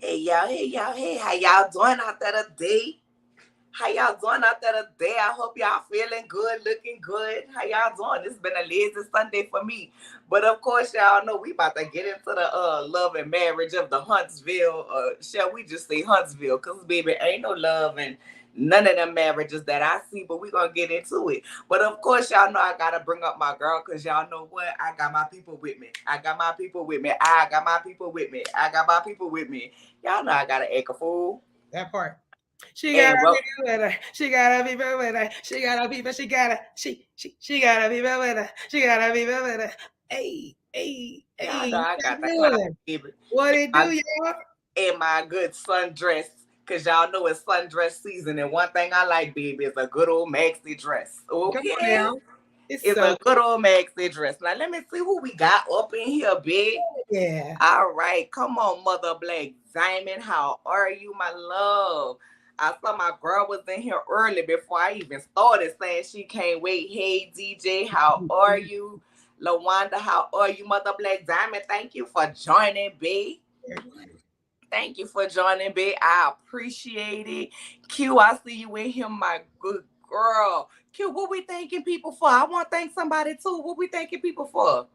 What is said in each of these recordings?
Hey y'all, hey, how y'all doing out there today? How y'all doing out there today? I hope y'all feeling good, looking good. How y'all doing? It's been a lazy Sunday for me. But of course, y'all know we about to get into the love and marriage of the Huntsville. Shall we just say Huntsville? Because, baby, ain't no love and none of them marriages that I see, but we going to get into it. But of course, y'all know I got to bring up my girl because y'all know what? I got my people with me. I got my people with me. I got my people with me. I got my people with me. Y'all know I got to act a fool. That part. She got And to well, be with her. She got to be with her. She got to be, but she got to be with her. She got to be with her. y'all know I got the What clout, doing? baby. What In it do, my, y'all? in my good sundress. Because y'all know it's sundress season. And one thing I like, baby, is a good old maxi dress. Come on Okay? now. It's It's so a good old maxi dress. Now, let me see who we got up in here, big. yeah. All right. Come on, Mother Black Diamond. How are you, my love? I saw my girl was in here early before I even started saying she can't wait. Hey, DJ, how are you? Lawanda, how are you, Mother Black Diamond? Thank you for joining, babe. Thank you for joining, babe. I appreciate it. Q, I see you in here, my good girl. Q, what we thanking people for? I want to thank somebody too. What we thanking people for?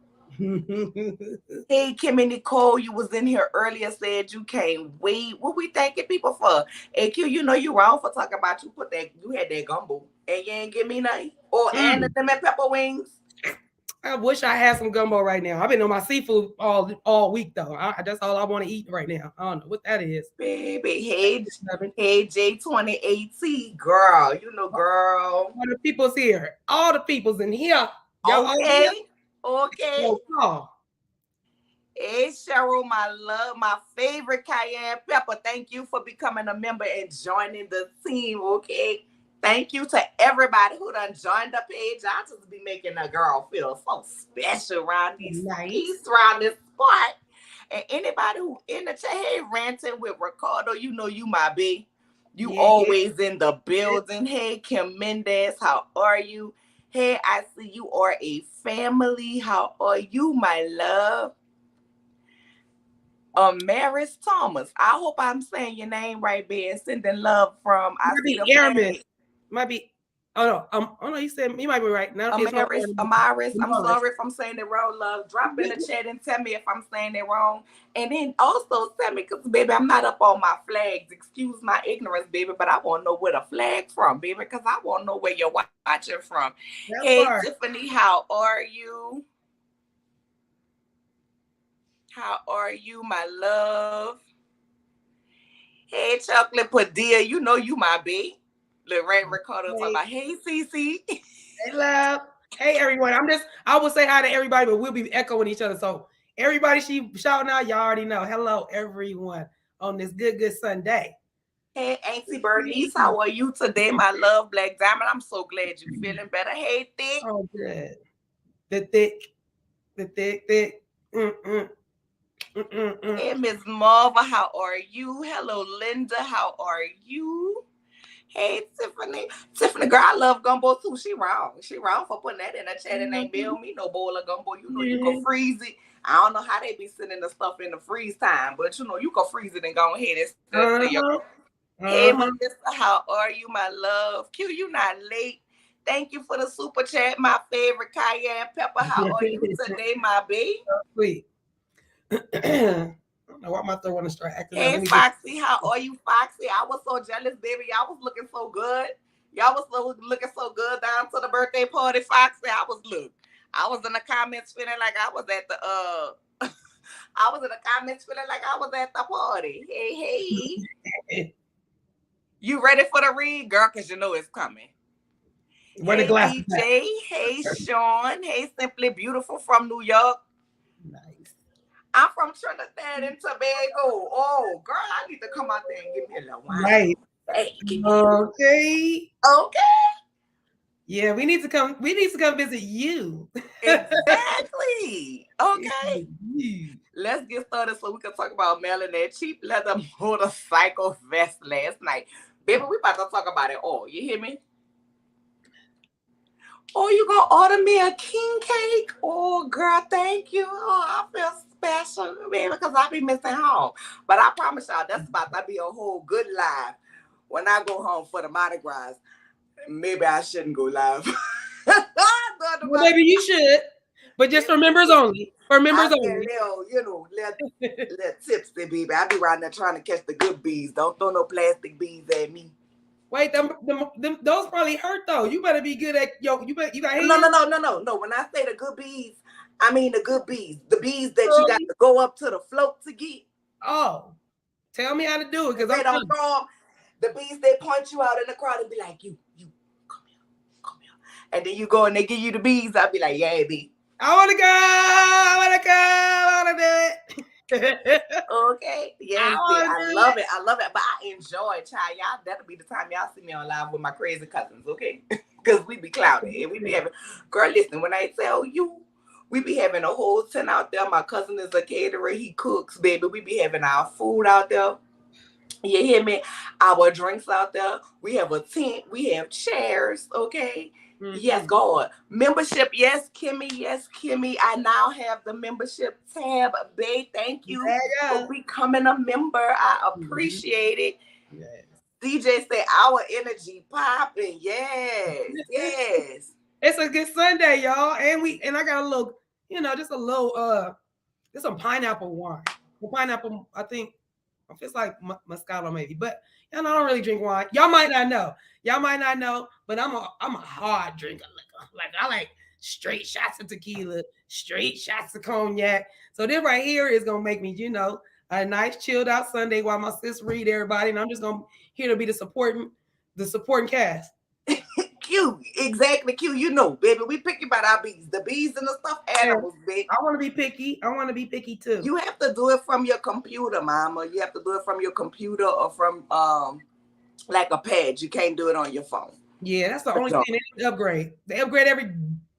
Hey, Kimmie Nicole, you was in here earlier, said you can't wait. What we thanking people for? Hey, Q, you know you wrong for talking about you had that gumbo and you ain't give me nothing. Or and the Mm. lemon pepper wings. I wish I had some gumbo right now. I've been on my seafood all week though. That's all I want to eat right now. I don't know what that is. Baby, hey, J28T, girl, you know, girl. All the people's here. All the people's in here. Y'all all here? Okay, okay. So call. Hey, Cheryl, my love, my favorite cayenne pepper. Thank you for becoming a member and joining the team, okay? Thank you to everybody who done joined the page. I just be making a girl feel so special around these Nice. peace around this spot. And anybody who in the chat, hey, ranting with Ricardo, you know you my B. You Yeah. always in the building. Hey, Kim Mendez, how are you? Hey, I see you are a family. How are you, my love? Maris Thomas. I hope I'm saying your name right, Ben. Sending love from I Might see be the airman. flag. Might be oh no, you said you might be right. Now it's no Amaris. I'm Amaris. sorry if I'm saying it wrong, love. Drop in the chat and tell me if I'm saying it wrong. And then also tell me, because, baby, I'm not up on my flags. Excuse my ignorance, baby, but I want to know where the flag from, baby, because I want to know where you're watching from. That Hey, part. Tiffany, how are you? How are you, my love? Hey, Chocolate Padilla, you know you my B. Lorraine Ricardo talking Hey, about, hey, Cece. hey, love. Hey, everyone. I will say hi to everybody, but we'll be echoing each other. So, everybody she shouting out, y'all already know. Hello, everyone, on this good Sunday. Hey, Auntie Bernice, how are you today, my love, Black Diamond? I'm so glad you're feeling better. Hey, Thick. Oh, good. The thick, thick. Mm, mm, mm, mm, mm. Hey, Miss Marva, how are you? Hello, Linda, how are you? Hey, Tiffany. Tiffany, girl, I love gumbo too. She wrong. She wrong for putting that in the chat and ain't Mhm. build me no bowl of gumbo. You know you can Mhm. freeze it. I don't know how they be sending the stuff in the freeze time, but you know you can freeze it and go ahead and still say your Uh-huh. hey, Uh-huh. Melissa, how are you, my love? Q, you not late. Thank you for the super chat, my favorite cayenne pepper. How are you today, my babe? Sweet. I don't know why my throat want to start acting up. Hey, Let me get Foxy, how are you, Foxy? I was so jealous, baby. Y'all was looking so good. Y'all was looking so good down to the birthday party, Foxy. I was in the comments feeling like I was at the I was in the comments feeling like I was at the party. Hey, hey. You ready for the read, girl? Cause you know it's coming. where the Hey glasses at? DJ, hey Sean, hey Simply Beautiful from New York. Nice. I'm from Trinidad and Tobago. Oh, girl, I need to come out there and give me a little wine. Nice. Hey, give me Okay. okay. Yeah, we need to come. We need to come visit you. Exactly. Okay. You. Let's get started so we can talk about mailing that cheap leather motorcycle vest last night. Baby, we about to talk about it all. You hear me? Oh, you gonna order me a king cake? Oh, girl, thank you. Oh, I feel special, baby, because I be missing home. But I promise y'all, that's about to be a whole good live. When I go home for the Mardi Gras, maybe I shouldn't go live. Well, baby, you should, but just for members only. For members I get only. little tipsy, baby. I be around there trying to catch the good bees. Don't throw no plastic bees at me. Wait, those probably hurt though. You better be good at you got No, hands no, no, no, no, no. When I say the good bees, I mean the good bees. The bees that you got early. to go up to the float to get. Oh, tell me how to do it because They I'm don't throw 'em. The bees, they point you out in the crowd and be like, you, come here, come here. And then you go and they give you the bees. I'll be like, yeah, bee. I want to go. I want to go. I want to do it. Okay. I Yes, bee. want I to do love it. I love it. But I enjoy it, child. Y'all, that'll be the time y'all see me on live with my crazy cousins, okay? Because we be clouded. And we be having, girl, listen, when I tell you, we be having a whole tent out there. My cousin is a caterer. He cooks, baby. We be having our food out there. You hear me? Our drinks out there. We have a tent. We have chairs. Okay. it. Yes, God. Membership. Yes, Kimmie. Yes, Kimmie. I now have the membership tab. Babe, thank you for becoming a member. I appreciate it. Yes. DJ said our energy popping. Yes. Yes. It's a good Sunday, y'all. And I got a little, just a little just some pineapple wine. The pineapple, I think it's like Moscato maybe, but I don't really drink wine. Y'all might not know. But I'm a hard drinker. Like I like straight shots of tequila, straight shots of cognac. So this right here is gonna make me, a nice chilled out Sunday while my sis read everybody, and I'm just gonna here to be the supporting cast. Q, exactly. Q, baby, we picky about our bees. The bees and the stuffed animals, baby. I want to be picky. I want to be picky too. You have to do it from your computer, mama. You have to do it from your computer or from like a pad. You can't do it on your phone. Yeah, that's the only thing they upgrade. They upgrade every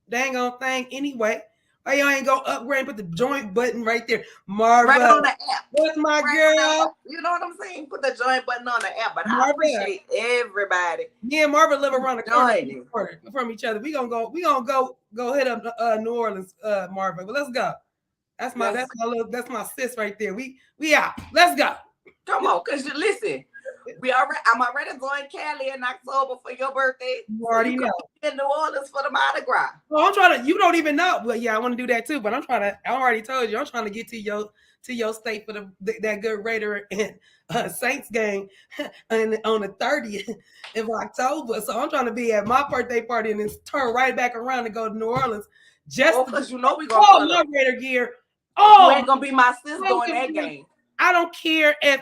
dang on thing anyway. Why y'all ain't go upgrade and put the joint button right there? Marva. Right on the app. What's my girl? You know what I'm saying? Put the joint button on the app. But Marva. I appreciate everybody. Yeah, Marva live around the corner from each other. We gonna go hit up New Orleans, Marva. But let's go. That's my sis right there. We out. Let's go. Come on, cause you listen. I'm already going Cali in October for your birthday. You already know. In New Orleans for the Mardi Gras. Well, I'm trying to. You don't even know. Well, yeah, I want to do that too. But I already told you. I'm trying to get to your state for that good Raider and Saints game on the 30th of October. So I'm trying to be at my birthday party and then turn right back around and go to New Orleans. Just because we gonna my Raider gear. You ain't gonna be my sis doing that game. I don't care if.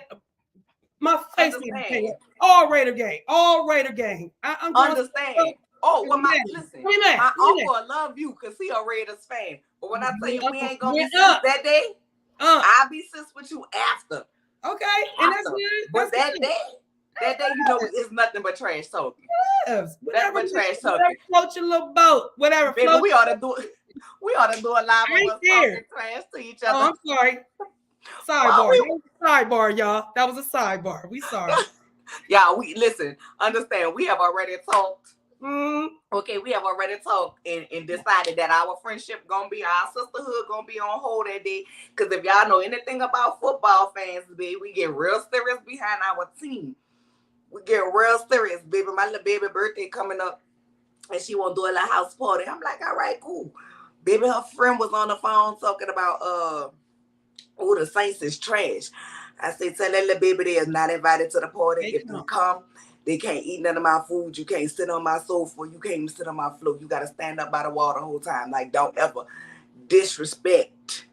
My face is all Raider game. I'm understand. Listen. My uncle love you because he a Raiders fan. But when I tell you we ain't gonna be sis that day, I'll be sis with you after. Okay, and that's good. But that day, it's nothing but trash talking. Yes, whatever trash talking. Float your little boat, whatever. Baby, we ought to do it. We ought to do a live of us talking trash to each other. Oh, I'm sorry. Sidebar, y'all. That was a sidebar. We sorry. Yeah, we listen. Understand? We have already talked. Mm. Okay, we have already talked and decided that our friendship gonna be, our sisterhood gonna be on hold that day. Because if y'all know anything about football fans, baby, we get real serious behind our team. We get real serious, baby. My little baby birthday coming up, and she want to do a little house party. I'm like, all right, cool. Baby, her friend was on the phone talking about the Saints is trash. I said, tell that little baby they is not invited to the party. If you come, they can't eat none of my food. You can't sit on my sofa. You can't even sit on my floor. You got to stand up by the wall the whole time. Like, don't ever disrespect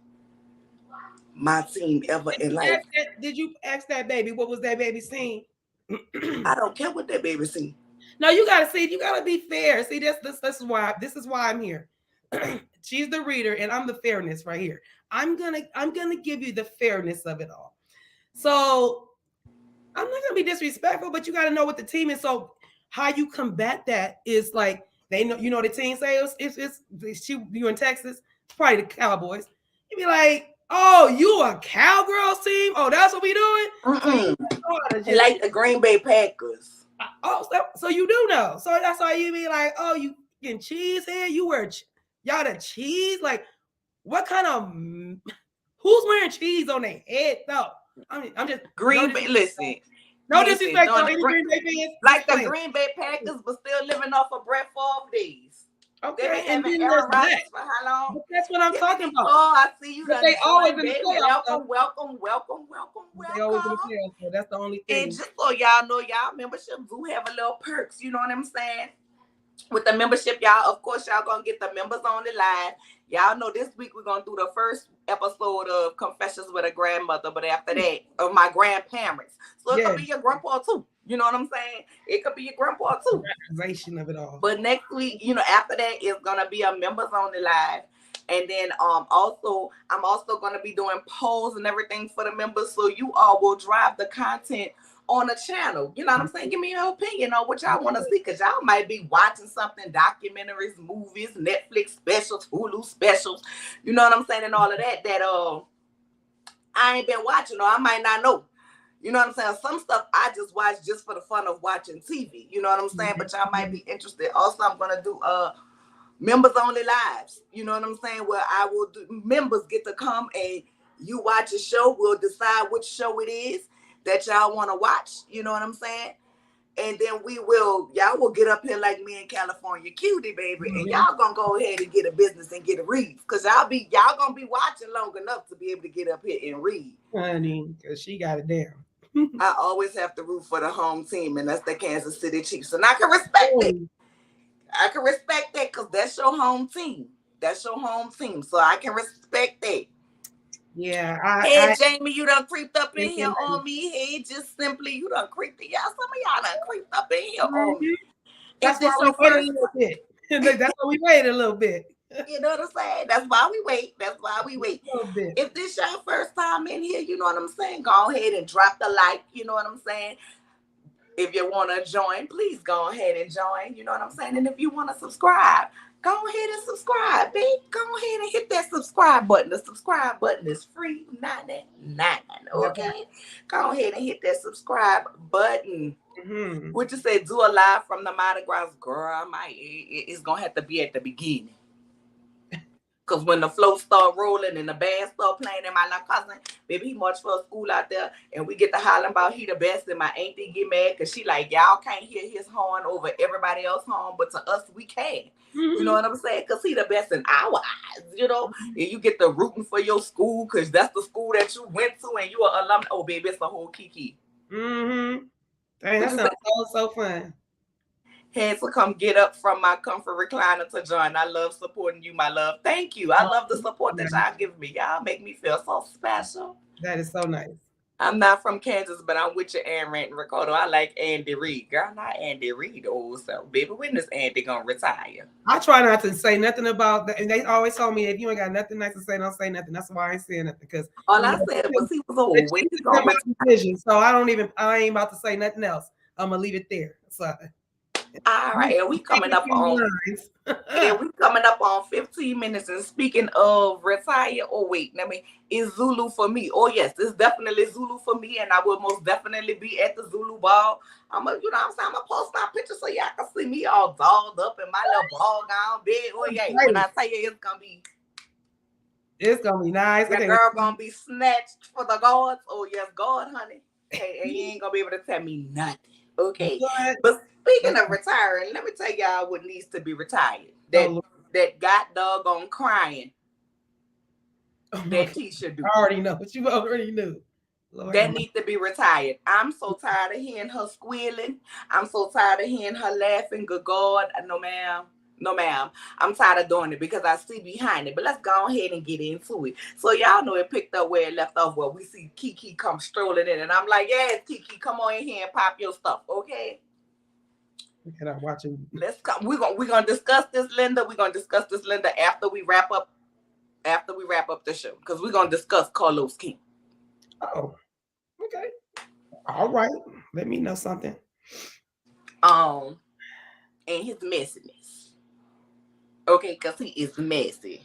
my team ever in life. Did you ask that baby what was that baby scene? I don't care what that baby scene. No, you got to see. You got to be fair. See, this is why I'm here. She's the reader, and I'm the fairness right here. I'm gonna give you the fairness of it all. So I'm not gonna be disrespectful, but you gotta know what the team is. So how you combat that is like they know, the team say you in Texas, it's probably the Cowboys. You be like, oh, you a Cowgirls team? Oh, that's what we doing? Like the Green Bay Packers. Oh, so you do know. So that's why you be like, oh, you getting cheese here? You wear y'all the cheese? Like, what kind of Who's wearing cheese on their head though? I mean, I'm just Green Bay. Listen, no disrespect on any Green Bay fans. Like the Green Bay Packers, but still living off of Brett Favre days. Okay, They've been and having then Aaron there's Rodgers for how long? but that's what I'm talking about. Oh, I see you. But they always in the playoffs. Welcome. They always in the playoffs. So that's the only thing. And just so y'all know, y'all membership do have a little perks. You know what I'm saying? With the membership, y'all, of course, y'all gonna get the members on the line. Y'all know this week we're gonna do the first episode of Confessions with a Grandmother, but after that, of my grandparents. So it could be your grandpa too. You know what I'm saying? It could be your grandpa too. Organization of it all. But next week, after that is gonna be a members on the live. And then also I'm also gonna be doing polls and everything for the members, so you all will drive the content on the channel. You know what I'm saying? Give me your opinion on what y'all want to see, because y'all might be watching something, documentaries, movies, Netflix specials, Hulu specials, you know what I'm saying, and all of that I ain't been watching, or I might not know. You know what I'm saying? Some stuff I just watch just for the fun of watching TV. You know what I'm saying? But y'all might be interested. Also, I'm gonna do members only lives. You know what I'm saying? Where I will do, members get to come and you watch a show. We'll decide which show it is that y'all want to watch. You know what I'm saying? And then y'all will get up here like me in California Cutie, baby. And y'all gonna go ahead and get a business and get a read. Because y'all gonna be watching long enough to be able to get up here and read. Honey, because she got it down. I always have to root for the home team, and that's the Kansas City Chiefs. And I can respect it. I can respect that because that's your home team. That's your home team. So I can respect that. Yeah. Hey, Jamie, you done creeped up in here on me. Hey, just simply, you done creeped in. Some of y'all done creeped up in here on me. That's why we waited a little bit. That's why we waited a little bit. You know what I'm saying? That's why we wait. If this your first time in here, you know what I'm saying? Go ahead and drop the like. You know what I'm saying? If you want to join, please go ahead and join. You know what I'm saying? And if you want to subscribe, go ahead and subscribe, babe. Go ahead and hit that subscribe button. The subscribe button is free, $9.99. Okay? Go ahead and hit that subscribe button. Mm-hmm. What you say? Do a live from the Mardi Gras, girl. It's gonna have to be at the beginning. Because when the float start rolling and the band start playing, and my little cousin, baby, he marched for school out there, and we get to hollering about he the best, and my auntie get mad because she like, y'all can't hear his horn over everybody else's horn, but to us, we can. Mm-hmm. You know what I'm saying? Because he the best in our eyes, you know? And you get the rooting for your school because that's the school that you went to, and you are alumni. Oh, baby, it's the whole Keke. Mm-hmm. Dang, that sounds so fun. Had to come get up from my comfort recliner to join. I love supporting you, my love. Thank you. I love the support that y'all give me. Y'all make me feel so special. That is so nice. I'm not from Kansas, but I'm with your Aaron Rant and Ricardo. I like Andy Reid. Girl, not Andy Reid. Oh, so baby, when is Andy gonna retire? I try not to say nothing about that. And they always told me, if you ain't got nothing nice to say, don't say nothing. That's why I ain't saying nothing. Because all I said was he was old. When he gonna decision. So I ain't about to say nothing else. I'm gonna leave it there. So all right, and we coming up on 15 minutes. And speaking of retire, it's Zulu for me. Oh yes, it's definitely Zulu for me, and I will most definitely be at the Zulu ball. I'm gonna post my picture so y'all can see me all dolled up in my little ball gown bed. Oh yeah, when I tell you it's gonna be nice. The girl gonna be snatched for the gods. Oh yes, God, honey. Hey, and you ain't gonna be able to tell me nothing. Okay, but speaking of retiring, let me tell y'all what needs to be retired. That got doggone crying. That Tisha do. I already know, but you already knew. Lord, that needs to be retired. I'm so tired of hearing her squealing. I'm so tired of hearing her laughing. Good God, no ma'am. I'm tired of doing it because I see behind it. But let's go ahead and get into it. So y'all know it picked up where it left off, where we see Keke come strolling in, and I'm like, yes, Keke, come on in here and pop your stuff, okay? And I'm watching. Let's come. We're gonna discuss this, Linda. We're gonna discuss this, Linda, after we wrap up the show, because we're gonna discuss Carlos King. Oh, okay. All right. Let me know something. And his messiness. Okay, because he is messy.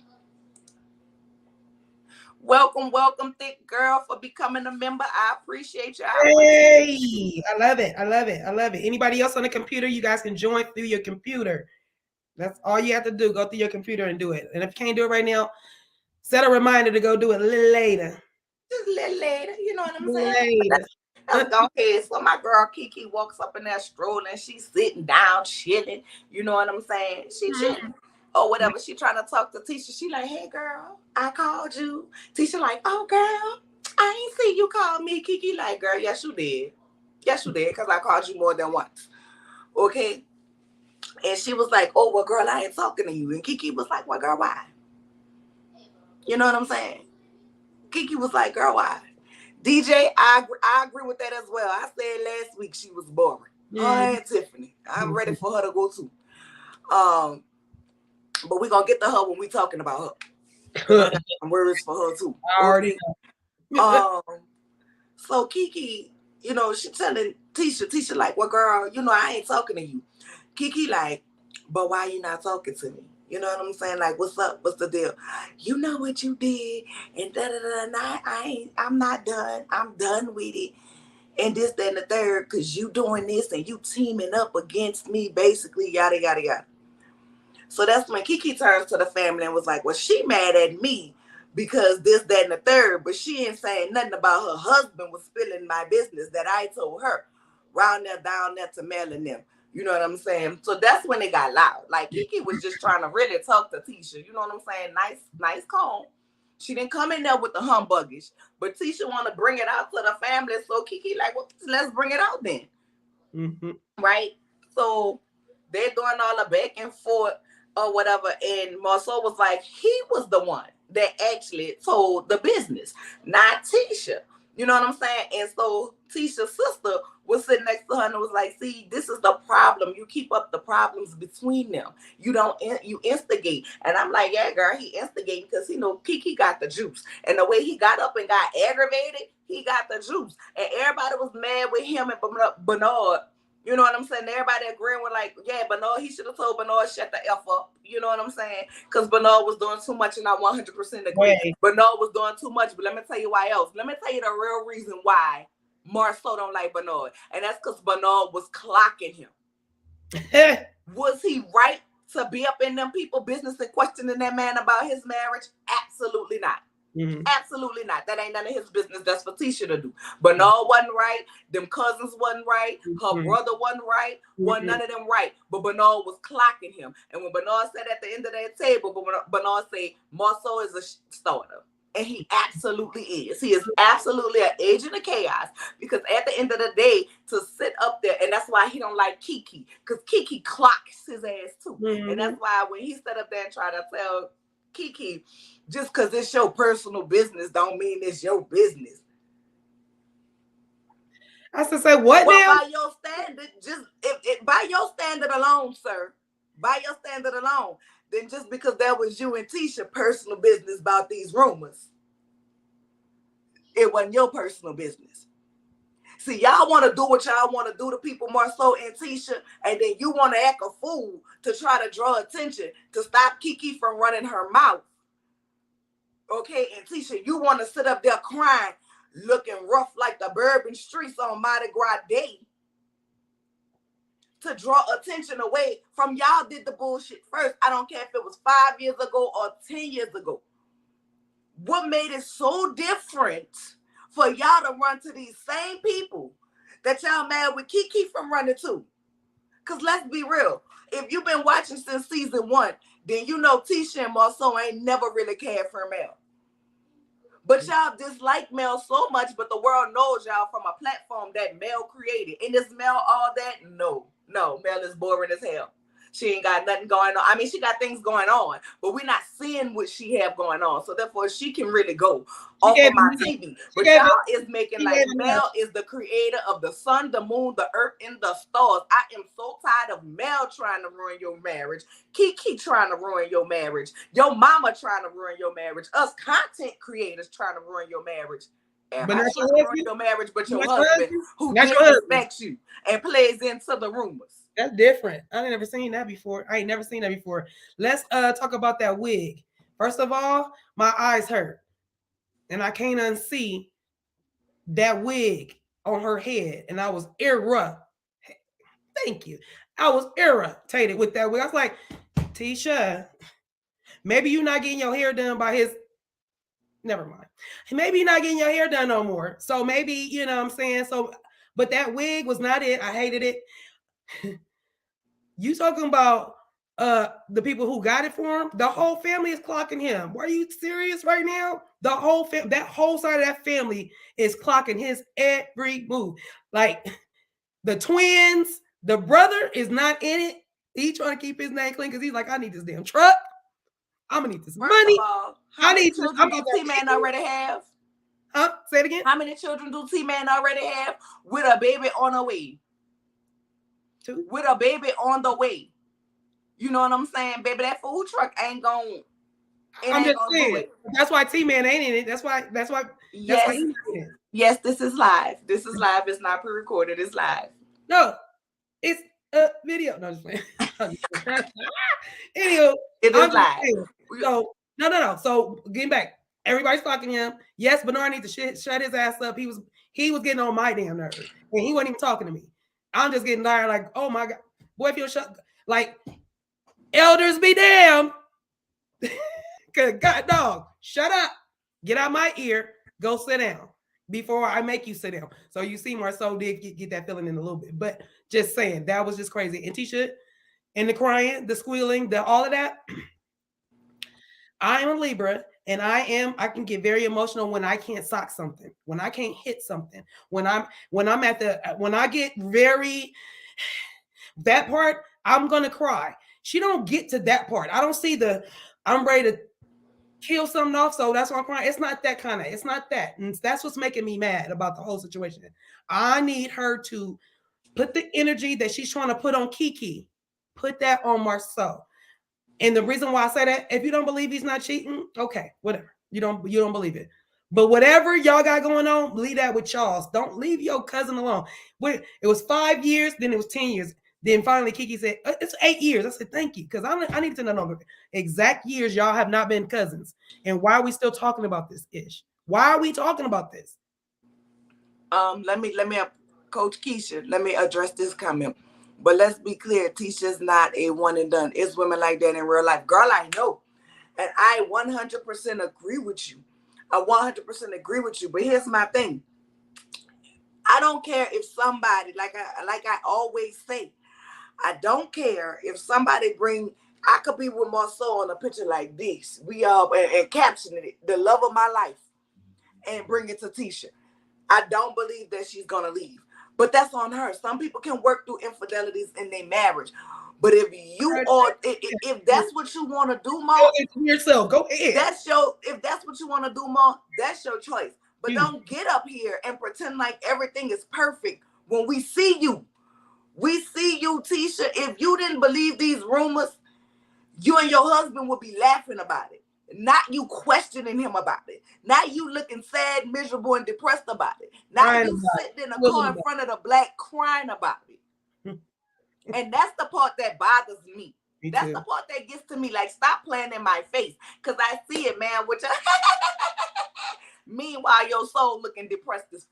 Welcome, thick girl, for becoming a member. I appreciate you. Hey, I love it. Anybody else on the computer, you guys can join through your computer. That's all you have to do. Go through your computer and do it. And if you can't do it right now, Set a reminder to go do it a little later. Just a little later, you know what I'm saying? But Later. let's go ahead. So my girl Keke walks up in that strolling. She's sitting down, chilling. You know what I'm saying? She chilling. Or whatever. She trying to talk to Tisha. She like, hey girl, I called you. Tisha like, oh girl, I ain't see you call me. Keke like, girl, yes you did. Yes you did, because I called you more than once. Okay? And she was like, oh well girl, I ain't talking to you. And Keke was like, well girl, why? You know what I'm saying? Keke was like, girl, why? DJ, I agree with that as well. I said last week she was boring. Her and Tiffany. I'm ready for her to go too. But we're gonna get to her when we talking about her. I got some words for her too. I already know. So Keke, you know, she telling Tisha like, well, girl, you know, I ain't talking to you. Keke like, but why you not talking to me? You know what I'm saying? Like, what's up? What's the deal? You know what you did, and da da da. And I'm not done. I'm done with it. And this, that, and the third, because you doing this and you teaming up against me, basically, yada yada yada. So that's when Keke turns to the family and was like, well, she mad at me because this, that, and the third, but she ain't saying nothing about her husband was spilling my business that I told her. Round there, down there to Mel and them. You know what I'm saying? So that's when it got loud. Like Keke was just trying to really talk to Tisha. You know what I'm saying? Nice calm. She didn't come in there with the humbuggage, but Tisha want to bring it out to the family. So Keke like, well, let's bring it out then. Right? So they're doing all the back and forth or whatever. And Marceau was like, he was the one that actually told the business, not Tisha. You know what I'm saying? And so Tisha's sister was sitting next to her and was like, see, this is the problem. You keep up the problems between them. You instigate. And I'm like, yeah, girl, he instigating because, you know, Keke got the juice. And the way he got up and got aggravated, he got the juice. And everybody was mad with him and Bernard. You know what I'm saying? Everybody agreeing with like, yeah, Bernard, he should have told Bernard shut the F up. You know what I'm saying? Because Bernard was doing too much and I 100% agree. Right. Bernard was doing too much, but let me tell you why else. Let me tell you the real reason why Marceau don't like Bernard. And that's because Bernard was clocking him. Was he right to be up in them people business and questioning that man about his marriage? Absolutely not. Absolutely not. That ain't none of his business. That's for Tisha to do. Bernard wasn't right. Them cousins wasn't right. Her brother wasn't right. Wasn't none of them right. But Bernard was clocking him. And when Bernard said at the end of that table, Bernard said, Marceau is a starter. And he absolutely is. He is absolutely an agent of chaos. Because at the end of the day, to sit up there, and that's why he don't like Keke. Because Keke clocks his ass too. And that's why when he sat up there and tried to tell Keke, just because it's your personal business don't mean it's your business. I should say, what well, now? By your standard, just by your standard alone, sir, by your standard alone, then just because that was you and Tisha personal business about these rumors, it wasn't your personal business. See, y'all want to do what y'all want to do to people, Marceau and Tisha, and then you want to act a fool to try to draw attention to stop Keke from running her mouth. Okay, and Tisha, you want to sit up there crying, looking rough like the Bourbon streets on Mardi Gras Day to draw attention away from y'all did the bullshit first. I don't care if it was 5 years ago or 10 years ago. What made it so different for y'all to run to these same people that y'all mad with Keke from running to? Because let's be real. If you've been watching since season 1, then you know Tisha and Marceau ain't never really cared for Mel. But y'all dislike Mel so much, but the world knows y'all from a platform that Mel created. And is Mel all that? No, Mel is boring as hell. She ain't got nothing going on. I mean, she got things going on, but we're not seeing what she have going on. So therefore, she can really go off of my TV. But y'all is making like Mel is the creator of the sun, the moon, the earth, and the stars. I am so tired of Mel trying to ruin your marriage, Keke trying to ruin your marriage, your mama trying to ruin your marriage, us content creators trying to ruin your marriage. But not trying to ruin your marriage, but your husband who disrespects you and plays into the rumors. That's different. I ain't never seen that before. Let's talk about that wig. First of all, my eyes hurt. And I can't unsee that wig on her head. And I was Thank you. I was irritated with that wig. I was like, Tisha, maybe you're not getting your hair done by his Never mind. Maybe you're not getting your hair done no more. So maybe, you know what I'm saying? So, but that wig was not it. I hated it. You talking about the people who got it for him? The whole family is clocking him. Are you serious right now? The whole that whole side of that family is clocking his every move. Like the twins, the brother is not in it. He trying to keep his name clean because he's like, I need this damn truck. I'm gonna need this First of money. all, how I many need this. I'm children do about to T-Man already have? huh? Say it again. How many children do T-Man already have with a baby on the way? 2. With a baby on the way. You know what I'm saying? Baby, that food truck ain't gonna, I'm just do saying. it. That's why T-Man ain't in it. That's why Yes. he's not in it. Yes, this is live. This is live. It's not pre-recorded. It's live. No, it's a video. No, just playing. Anywho, It I'm is just live. saying. So no. So getting back, everybody's talking him. Yes, Bernard needs to shut his ass up. He was getting on my damn nerves, and he wasn't even talking to me. I'm just getting tired. Like, oh my god, boy, if you shut, like, elders be damned. God, dog, shut up. Get out my ear. Go sit down before I make you sit down. So you see, Marceau did get that feeling in a little bit, but just saying that was just crazy. And Tisha, and the crying, the squealing, the all of that. I am a Libra, and I can get very emotional when I can't sock something, when I can't hit something, when I get very that part, I'm gonna cry. She don't get to that part. I don't see the I'm ready to kill something off, so that's why I'm crying. It's not that kind of. It's not that, and that's what's making me mad about the whole situation. I need her to put the energy that she's trying to put on Keke, put that on Marceau. And the reason why I say that, if you don't believe he's not cheating, okay, whatever. You don't believe it. But whatever y'all got going on, leave that with Charles. Don't leave your cousin alone. It was 5 years, then it was 10 years. Then finally Keke said, it's 8 years. I said, thank you. Because I need to know the exact years y'all have not been cousins. And why are we still talking about this ish? Why are we talking about this? Let me Coach Keisha, let me address this comment. But let's be clear, Tisha's not a one and done. It's women like that in real life. Girl, I know. And I 100% agree with you. I 100% agree with you. But here's my thing. I don't care if somebody, like I always say, I don't care if somebody I could be with Marceau on a picture like this. We all and caption it, the love of my life, and bring it to Tisha. I don't believe that she's gonna leave. But that's on her. Some people can work through infidelities in their marriage. But if that's what you want to do, Mo, yourself, go ahead. If that's what you want to do, Mo, that's your choice. But don't get up here and pretend like everything is perfect when we see you. We see you, Tisha. If you didn't believe these rumors, you and your husband would be laughing about it. Not you questioning him about it. Not you looking sad, miserable, and depressed about it. Not you sitting in a car in front of the black crying about it. And that's the part that bothers me. That's the part that gets to me. Like, stop playing in my face. Because I see it, man. Meanwhile, your soul looking depressed as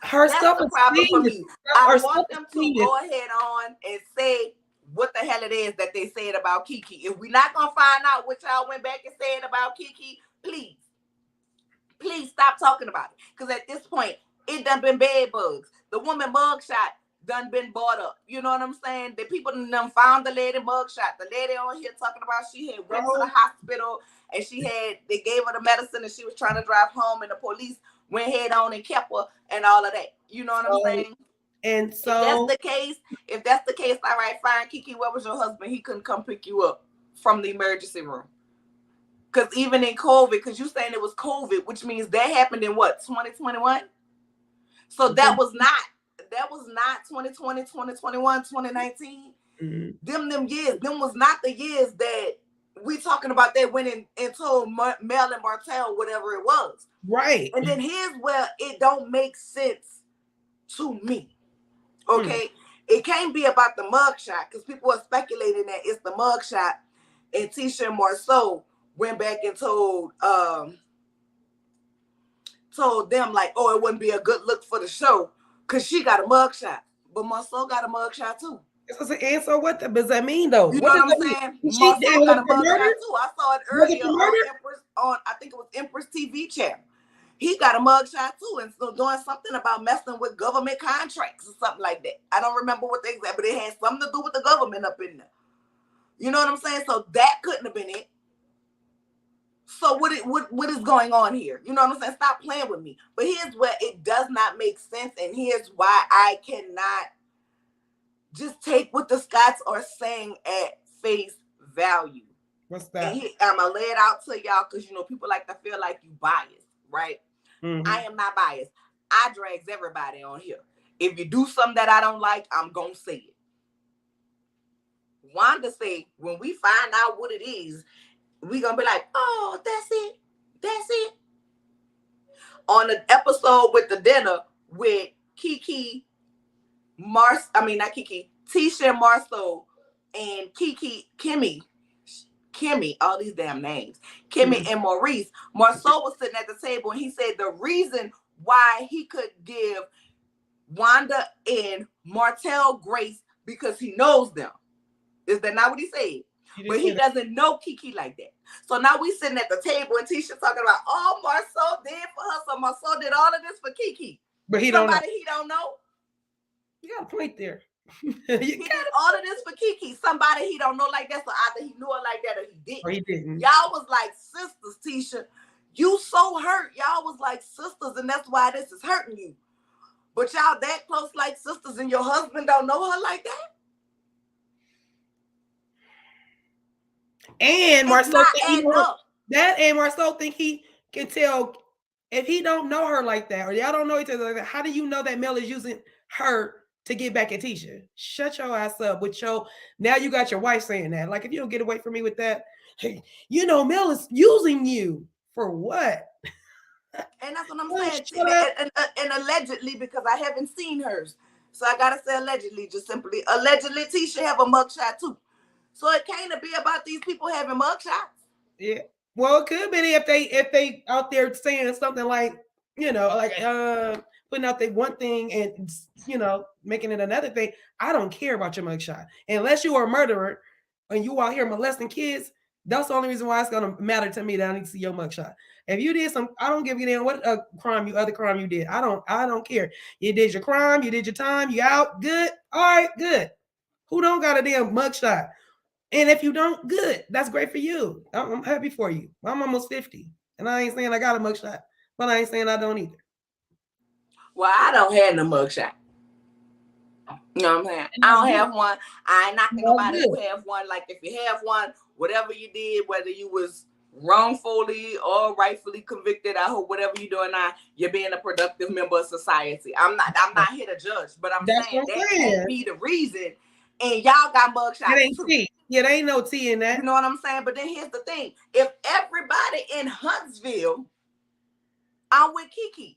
her that's stuff the is problem for me. I want them to go ahead on and say what the hell it is that they said about Keke. If we're not gonna find out what y'all went back and said about Keke, please stop talking about it. Because at this point, it done been bed bugs. The woman mugshot done been bought up. You know what I'm saying? The people done found the lady mugshot. The lady on here talking about she had went to the hospital and they gave her the medicine and she was trying to drive home and the police went head on and kept her and all of that. You know what I'm saying? And so if that's the case, all right, fine. Keke, where was your husband? He couldn't come pick you up from the emergency room. Because even in COVID, because you saying it was COVID, which means that happened in what, 2021? So that was not 2020, 2021, 2019. Mm-hmm. Them years, them was not the years that we talking about they went in and told Mel and Martell whatever it was. Right. And then here's where it don't make sense to me. Okay? It can't be about the mugshot because people are speculating that it's the mugshot and Tisha and Marceau went back and told them like, it wouldn't be a good look for the show because she got a mugshot. But Marceau got a mugshot too. And so what does that mean though? You What know does what I'm that mean? saying? She Marceau was got a it for murder? mugshot too. I saw it Was it earlier for on murder? Empress, on I think it was Empress TV channel. He got a mugshot too, and so doing something about messing with government contracts or something like that. I don't remember what they exact, but it had something to do with the government up in there. You know what I'm saying? So that couldn't have been it. So what is going on here? You know what I'm saying? Stop playing with me. But here's where it does not make sense, and here's why I cannot just take what the Scots are saying at face value. What's that? And I'm gonna lay it out to y'all because you know people like to feel like you biased, right? Mm-hmm. I am not biased. I drags everybody on here. If you do something that I don't like, I'm gonna say it. Wanda say when we find out what it is, we gonna be like, oh, that's it. That's it. On the episode with the dinner with Keke, not Keke, Tisha Marceau, and Kimmie, all these damn names, Kimmie and Maurice. Marceau was sitting at the table and he said the reason why he could give Wanda and Martell grace because he knows them. Is that not what he said? But he doesn't know Keke like that. So now we sitting at the table and Tisha talking about, oh, Marceau did for her. So Marceau did all of this for Keke. But he Somebody he don't know. You got a point there. He did all of this for Keke. Somebody he don't know like that. So either he knew it like that or he didn't. Or he didn't. Y'all was like sisters, Tisha. You so hurt. Y'all was like sisters, and that's why this is hurting you. But y'all that close like sisters, and your husband don't know her like that. And Marceau Marceau think he can tell if he don't know her like that, or y'all don't know each other like that. How do you know that Mel is using her to get back at Tisha? Shut your ass up with your. Now you got your wife saying that. Like if you don't get away from me with that, hey, you know Mel is using you for what? And that's what I'm saying. And allegedly, because I haven't seen hers, so I gotta say allegedly, just simply allegedly, Tisha have a mugshot too. So it can't be about these people having mugshots. Yeah. Well, it could be if they out there saying something like, you know, like putting out they one thing and you know making it another thing. I don't care about your mugshot unless you are a murderer and you out here molesting kids. That's the only reason why it's gonna matter to me that I need to see your mugshot. If you did some, I don't give a damn what other crime you did. I don't care. You did your crime, you did your time, you out, good, all right, good. Who don't got a damn mugshot? And if you don't, good. That's great for you. I'm happy for you. I'm almost 50. And I ain't saying I got a mugshot, but I ain't saying I don't either. Well, I don't have no mugshot. You know what I'm saying? I don't have one. I ain't knocking nobody who have one. Like if you have one, whatever you did, whether you was wrongfully or rightfully convicted, I hope whatever you're doing now, you're being a productive member of society. I'm not here to judge, but I'm saying that can't be the reason. And y'all got mugshots. It ain't tea. Yeah, there ain't no tea in that. You know what I'm saying? But then here's the thing. If everybody in Huntsville, I'm with Keke.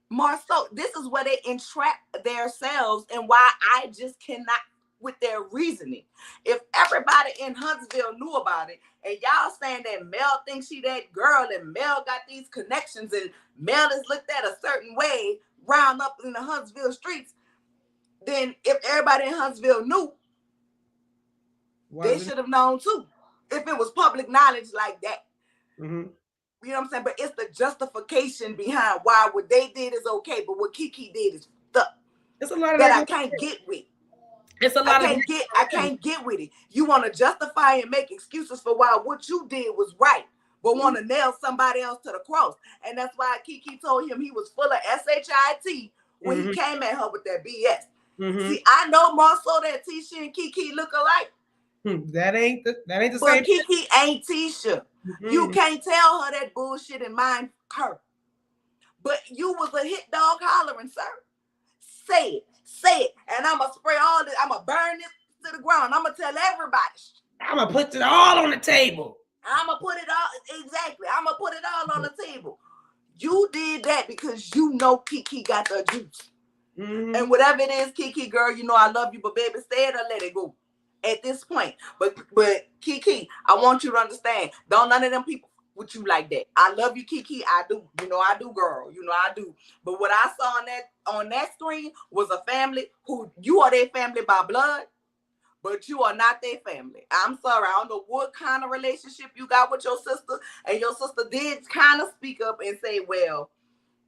Marceau, this is where they entrap themselves and why I just cannot with their reasoning. If everybody in Huntsville knew about it and y'all saying that Mel thinks she that girl and Mel got these connections and Mel is looked at a certain way round up in the Huntsville streets, then if everybody in Huntsville knew, they should have known too. If it was public knowledge like that. Mm-hmm. You know what I'm saying? But it's the justification behind why what they did is okay, but what Keke did is stuff. It's a lot of that I can't get with. It's a lot I can't get with it. You want to justify and make excuses for why what you did was right, but want to nail somebody else to the cross. And that's why Keke told him he was full of SHIT when he came at her with that BS. Mm-hmm. See, I know Marceau that Tisha and Keke look alike. That ain't the but same. But Keke ain't Tisha. Mm-hmm. You can't tell her that bullshit and mind her. But you was a hit dog hollering, sir. Say it. And I'm going to spray all this. I'm going to burn this to the ground. I'm going to tell everybody. I'm going to put it all on the table. I'm going to put it all, exactly. I'm going to put it all on the table. You did that because you know Keke got the juice. Mm-hmm. And whatever it is, Keke, girl, you know I love you, but baby, say it or let it go. At this point, but Keke, I want you to understand. Don't none of them people with you like that. I love you, Keke. I do. You know I do, girl. You know I do. But what I saw on that screen was a family who you are their family by blood, but you are not their family. I'm sorry. I don't know what kind of relationship you got with your sister, and your sister did kind of speak up and say, well,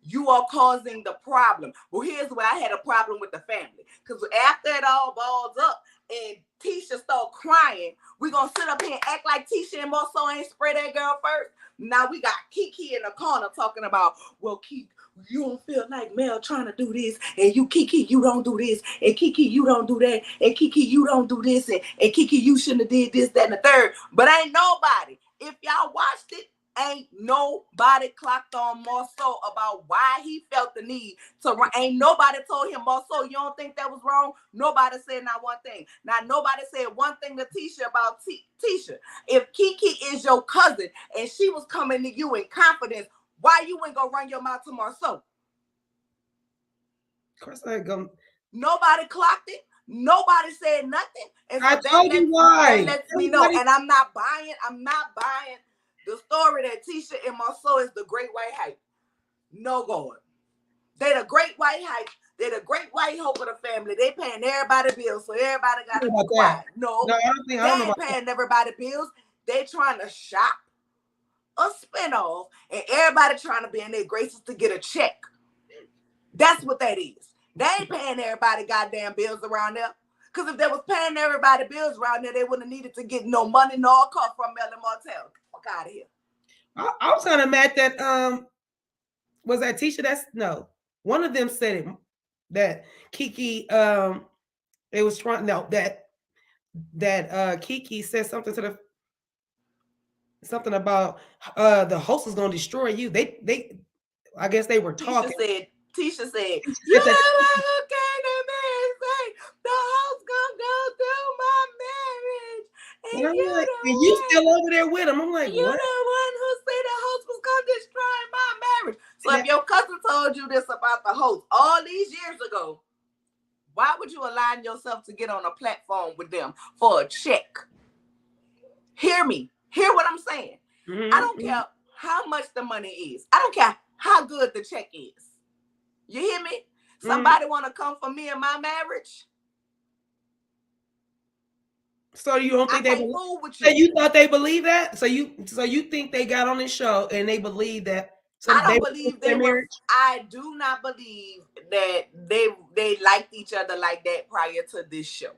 you are causing the problem. Well, here's where I had a problem with the family. Because after it all balls up and Tisha start crying, we're going to sit up here and act like Tisha and Marceau ain't spray that girl first. Now we got Keke in the corner talking about, well, Keke, you don't feel like Mel trying to do this, and you, Keke, you don't do this, and Keke, you don't do that, and Keke, you don't do this, and Keke, you shouldn't have did this, that, and the third. But ain't nobody, if y'all watched it, ain't nobody clocked on Marceau about why he felt the need to run. Ain't nobody told him, Marceau, you don't think that was wrong? Nobody said not one thing. Now, nobody said one thing to Tisha about Tisha. If Keke is your cousin and she was coming to you in confidence, why you ain't gonna run your mouth to Marceau? Of course I ain't gonna. Nobody clocked it. Nobody said nothing. And so I told you why. that lets me know. And I'm not buying the story that Tisha and Marceau is the great white hype. No, God. They the great white hype. They the great white hope of the family. They paying everybody bills, so everybody got to be quiet. No, I don't think they ain't paying everybody bills. They trying to shop a spinoff, and everybody trying to be in their graces to get a check. That's what that is. They ain't paying everybody goddamn bills around there. Because if they was paying everybody bills around there, they wouldn't have needed to get no money nor car from Mel and Martell. Fuck out of here. I was kind of mad that was that Tisha? That's no. One of them said it that Keke they was trying that Keke said something to something about the host is gonna destroy you. They I guess they were talking. Tisha said, you know who came to me and say the host gonna go through my marriage. And you still over there with him. I'm like, you what? the one who said the host was gonna destroy my marriage. So if your cousin told you this about the host all these years ago, why would you align yourself to get on a platform with them for a check? Hear me. Hear what I'm saying. I don't care how much the money is. I don't care how good the check is. You hear me? Somebody want to come for me and my marriage? So you don't think fool with you? So you thought they believe that? So you think they got on this show and they believe that? I don't believe they were. I do not believe that they liked each other like that prior to this show.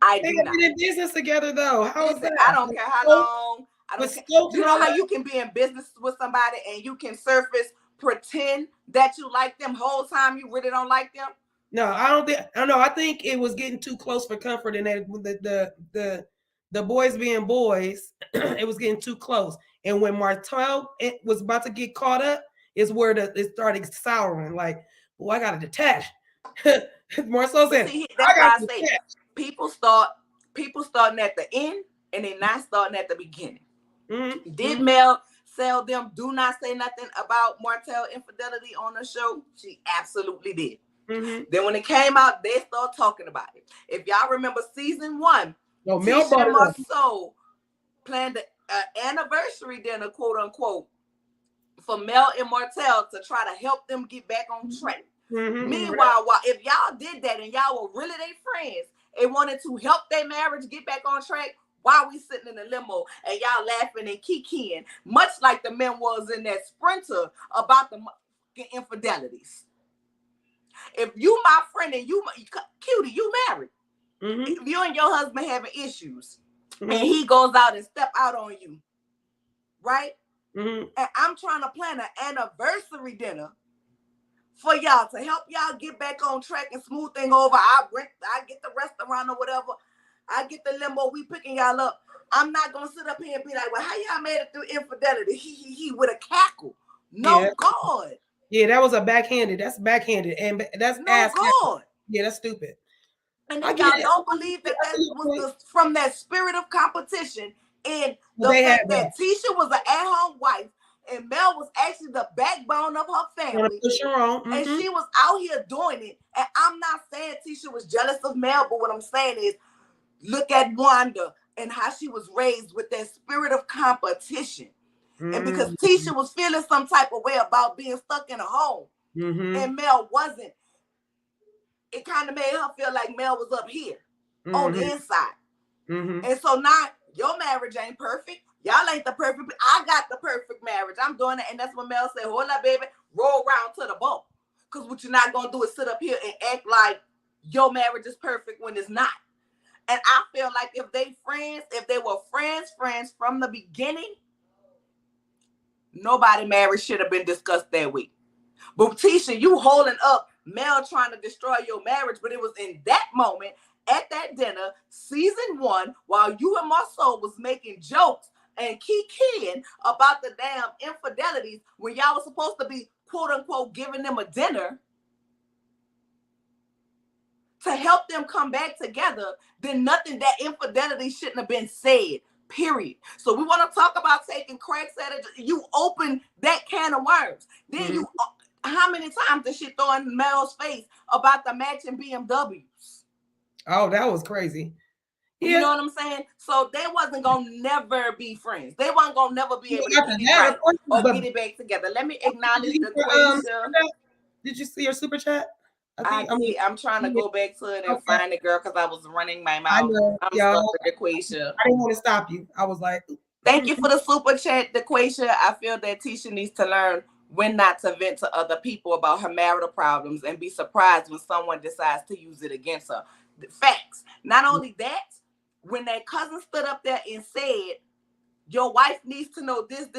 I do not. They've been in business together though. How is that? I don't care how long. I don't care. You know how you can be in business with somebody and you can pretend that you like them whole time you really don't like them? No, I don't think. I know. I think it was getting too close for comfort, and that the boys being boys, it was getting too close. And when Martell was about to get caught up, is where it started souring. Like, well, I got to detach. Marcel said, "That's why I say people starting at the end, and they're not starting at the beginning." Did Mel tell them do not say nothing about Martell infidelity on the show? She absolutely did. Then when it came out, they started talking about it. If y'all remember season 1, Tisha and Marceau planned an anniversary dinner, quote unquote, for Mel and Martell to try to help them get back on track. Meanwhile, if y'all did that and y'all were really their friends and wanted to help their marriage get back on track, why we sitting in a limo and y'all laughing and kikiing, much like the men was in that Sprinter about the infidelities? If you my friend and you cutie, you married. If you and your husband having issues and he goes out and step out on you, right? And I'm trying to plan an anniversary dinner for y'all to help y'all get back on track and smooth thing over. I get the restaurant or whatever. I get the limo. We picking y'all up. I'm not gonna sit up here and be like, well, how y'all made it through infidelity? He with a cackle. No, God. Yeah, that was a backhanded. That's backhanded, and that's no God. Yeah, that's stupid. And then y'all don't believe that was from that spirit of competition and the fact that Tisha was an at-home wife and Mel was actually the backbone of her family. And she was out here doing it. And I'm not saying Tisha was jealous of Mel, but what I'm saying is, look at Wanda and how she was raised with that spirit of competition. And because Tisha was feeling some type of way about being stuck in a home, and Mel wasn't, it kind of made her feel like Mel was up here on the inside. Mm-hmm. And so now your marriage ain't perfect. Y'all ain't the perfect. I got the perfect marriage. I'm doing it. And that's when Mel said, hold up, baby, roll around to the bump. Because what you're not going to do is sit up here and act like your marriage is perfect when it's not. And I feel like if they were friends from the beginning, nobody marriage should have been discussed that way. But Tisha, you holding up Mel trying to destroy your marriage, but it was in that moment at that dinner, season 1, while you and Marceau was making jokes and kikiing about the damn infidelities when y'all was supposed to be quote unquote giving them a dinner to help them come back together, then nothing that infidelity shouldn't have been said. Period. So we want to talk about taking cracks at it. You open that can of worms. Then you, how many times did she throw in Mel's face about the matching BMWs? Oh, that was crazy. Yeah. You know what I'm saying? So they wasn't gonna never be friends. They wasn't gonna never be able to get it right or get it back together. Let me acknowledge the Quasia. Did you see your super chat? I'm trying to go back to it and find it, girl, because I was running my mouth. I know, I'm sorry, DeQuasia. I didn't want to stop you. I was like, thank you for the super chat, DeQuasia. I feel that Tisha needs to learn when not to vent to other people about her marital problems and be surprised when someone decides to use it against her. Facts. Not only that, when that cousin stood up there and said, your wife needs to know this,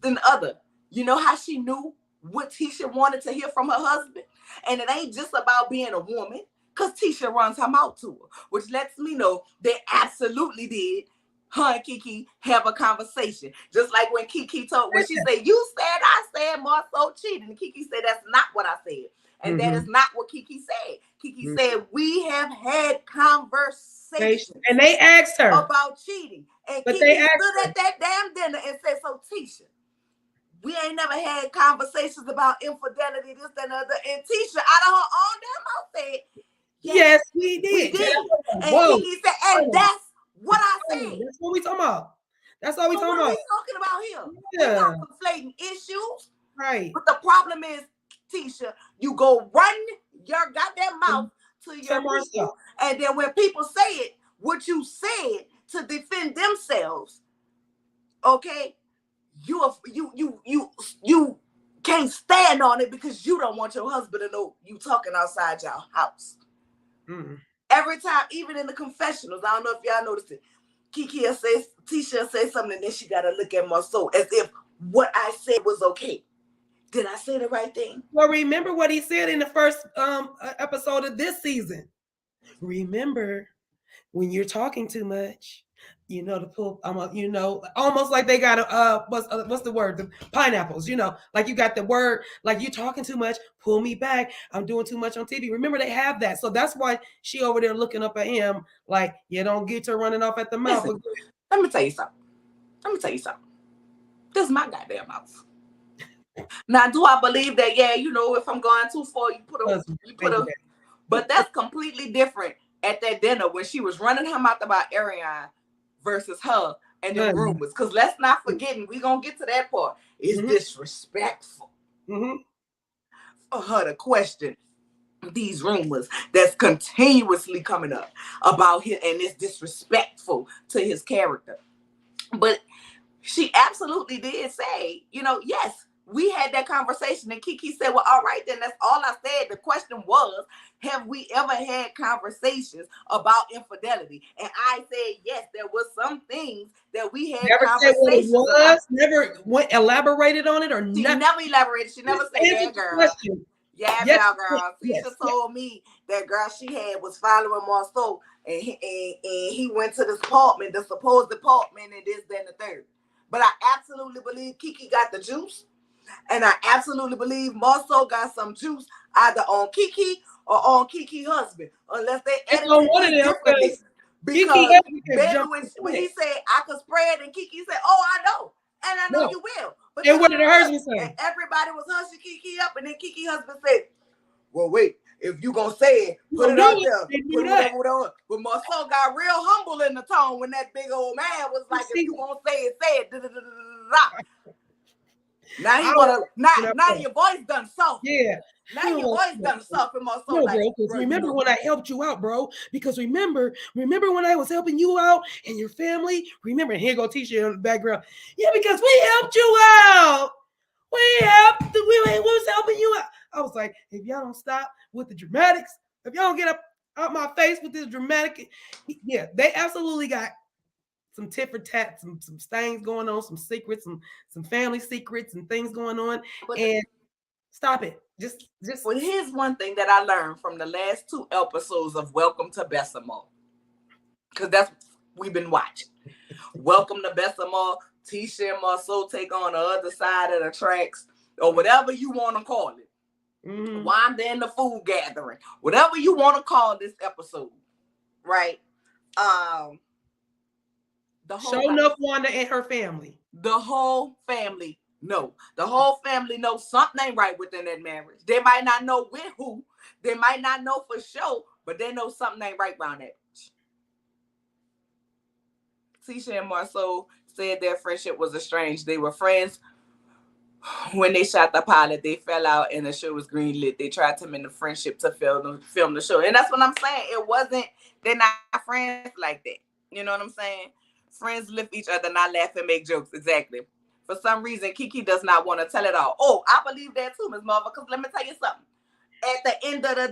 and other. You know how she knew what Tisha wanted to hear from her husband? And it ain't just about being a woman, because Tisha runs her mouth to her, which lets me know they absolutely did, her and Keke, have a conversation. Just like when Keke when she said, you said I said Marceau cheating. And Keke said, that's not what I said. And that is not what Keke said. Keke said, we have had conversations. And they asked her about cheating. And Keke stood at that damn dinner and said, so Tisha, we ain't never had conversations about infidelity, this, that, and other. And Tisha, out of her own damn mouth, said, yes, we did. We did. And Keke said, and that's what I said. That's what we talking about. That's all we talking about. What are we talking about here? We're not conflating issues. Right. But the problem is, Tisha, you go run your goddamn mouth to your people. And then when people say it, what you said to defend themselves, okay, you can't stand on it because you don't want your husband to know you talking outside your house. Every time, even in the confessionals, I don't know if y'all noticed it, Keke says, Tisha says something, and then she got to look at Marceau as if what I said was okay. Did I say the right thing? Well, remember what he said in the first episode of this season. Remember, when you're talking too much, you know, to pull, you know, almost like they got what's the word? The pineapples, you know, like you got the word, like you talking too much, pull me back. I'm doing too much on TV. Remember, they have that. So that's why she over there looking up at him like, you don't get to running off at the mouth. Listen, let me tell you something. This is my goddamn mouth. Now, do I believe that, yeah, you know, if I'm going too far, you put a but that's completely different at that dinner when she was running her mouth about Ariane versus her and the rumors. Because let's not forget, and we're going to get to that part, it's disrespectful for her to question these rumors that's continuously coming up about him, and it's disrespectful to his character. But she absolutely did say, you know, yes, we had that conversation, and Keke said, well, all right, then that's all I said. The question was, have we ever had conversations about infidelity? And I said, yes, there was some things that we had conversations about. Never elaborated on it or nothing. She never elaborated. She never said, yeah, girl. Yeah, girl. Tisha told me that girl she had was following Marceau, and he went to this apartment, the supposed apartment, and this, then the third. But I absolutely believe Keke got the juice. And I absolutely believe Marceau got some juice either on Keke or on Keke's husband. Unless they edit it differently. Because baby, when he said I could spread, and Keke said, oh, I know. And I know you will. But and what did her husband say? Everybody was hushing Keke up, and then Keke's husband said, well, wait, if you gonna say it, put it out there. Put whatever. But Marceau got real humble in the tone when that big old man was like, if you gonna say it, say it. Now I he don't wanna when I now your voice done soft. yeah. Now your voice done soft and more so No, like, bro, because bro, you remember know. when I helped you out, bro? Because remember when I was helping you out and your family? Remember, and here go Tisha in the background. Yeah, because we helped you out. We was helping you out. I was like, if y'all don't stop with the dramatics, if y'all don't get up out my face with this dramatic, yeah, they absolutely got some tit for tat, some things going on, some secrets, some family secrets and things going on. But And stop it. Just well, here's one thing that I learned from the last 2 episodes of Welcome to Bessemer. Because that's we've been watching. Welcome to Bessemer. Tisha and Marceau take on the other side of the tracks, or whatever you want to call it. mm-hmm. Wanda in the food gathering, whatever you want to call this episode, right? The Show whole enough Wanda and her family. the whole family the whole family knows something ain't right within that marriage. They might not know with who, they might not know for sure, but they know something ain't right around that. Tisha and Marceau said their friendship was estranged. They were friends when they shot the pilot. They fell out and the show was greenlit. They tried to mend the friendship to film the show. And that's what I'm saying. It wasn't, they're not friends like that. You know what I'm saying? Friends lift each other, not laugh and make jokes. Exactly. For some reason, Keke does not want to tell it all. Oh, I believe that too, Ms. Marva, because let me tell you something. At the end of the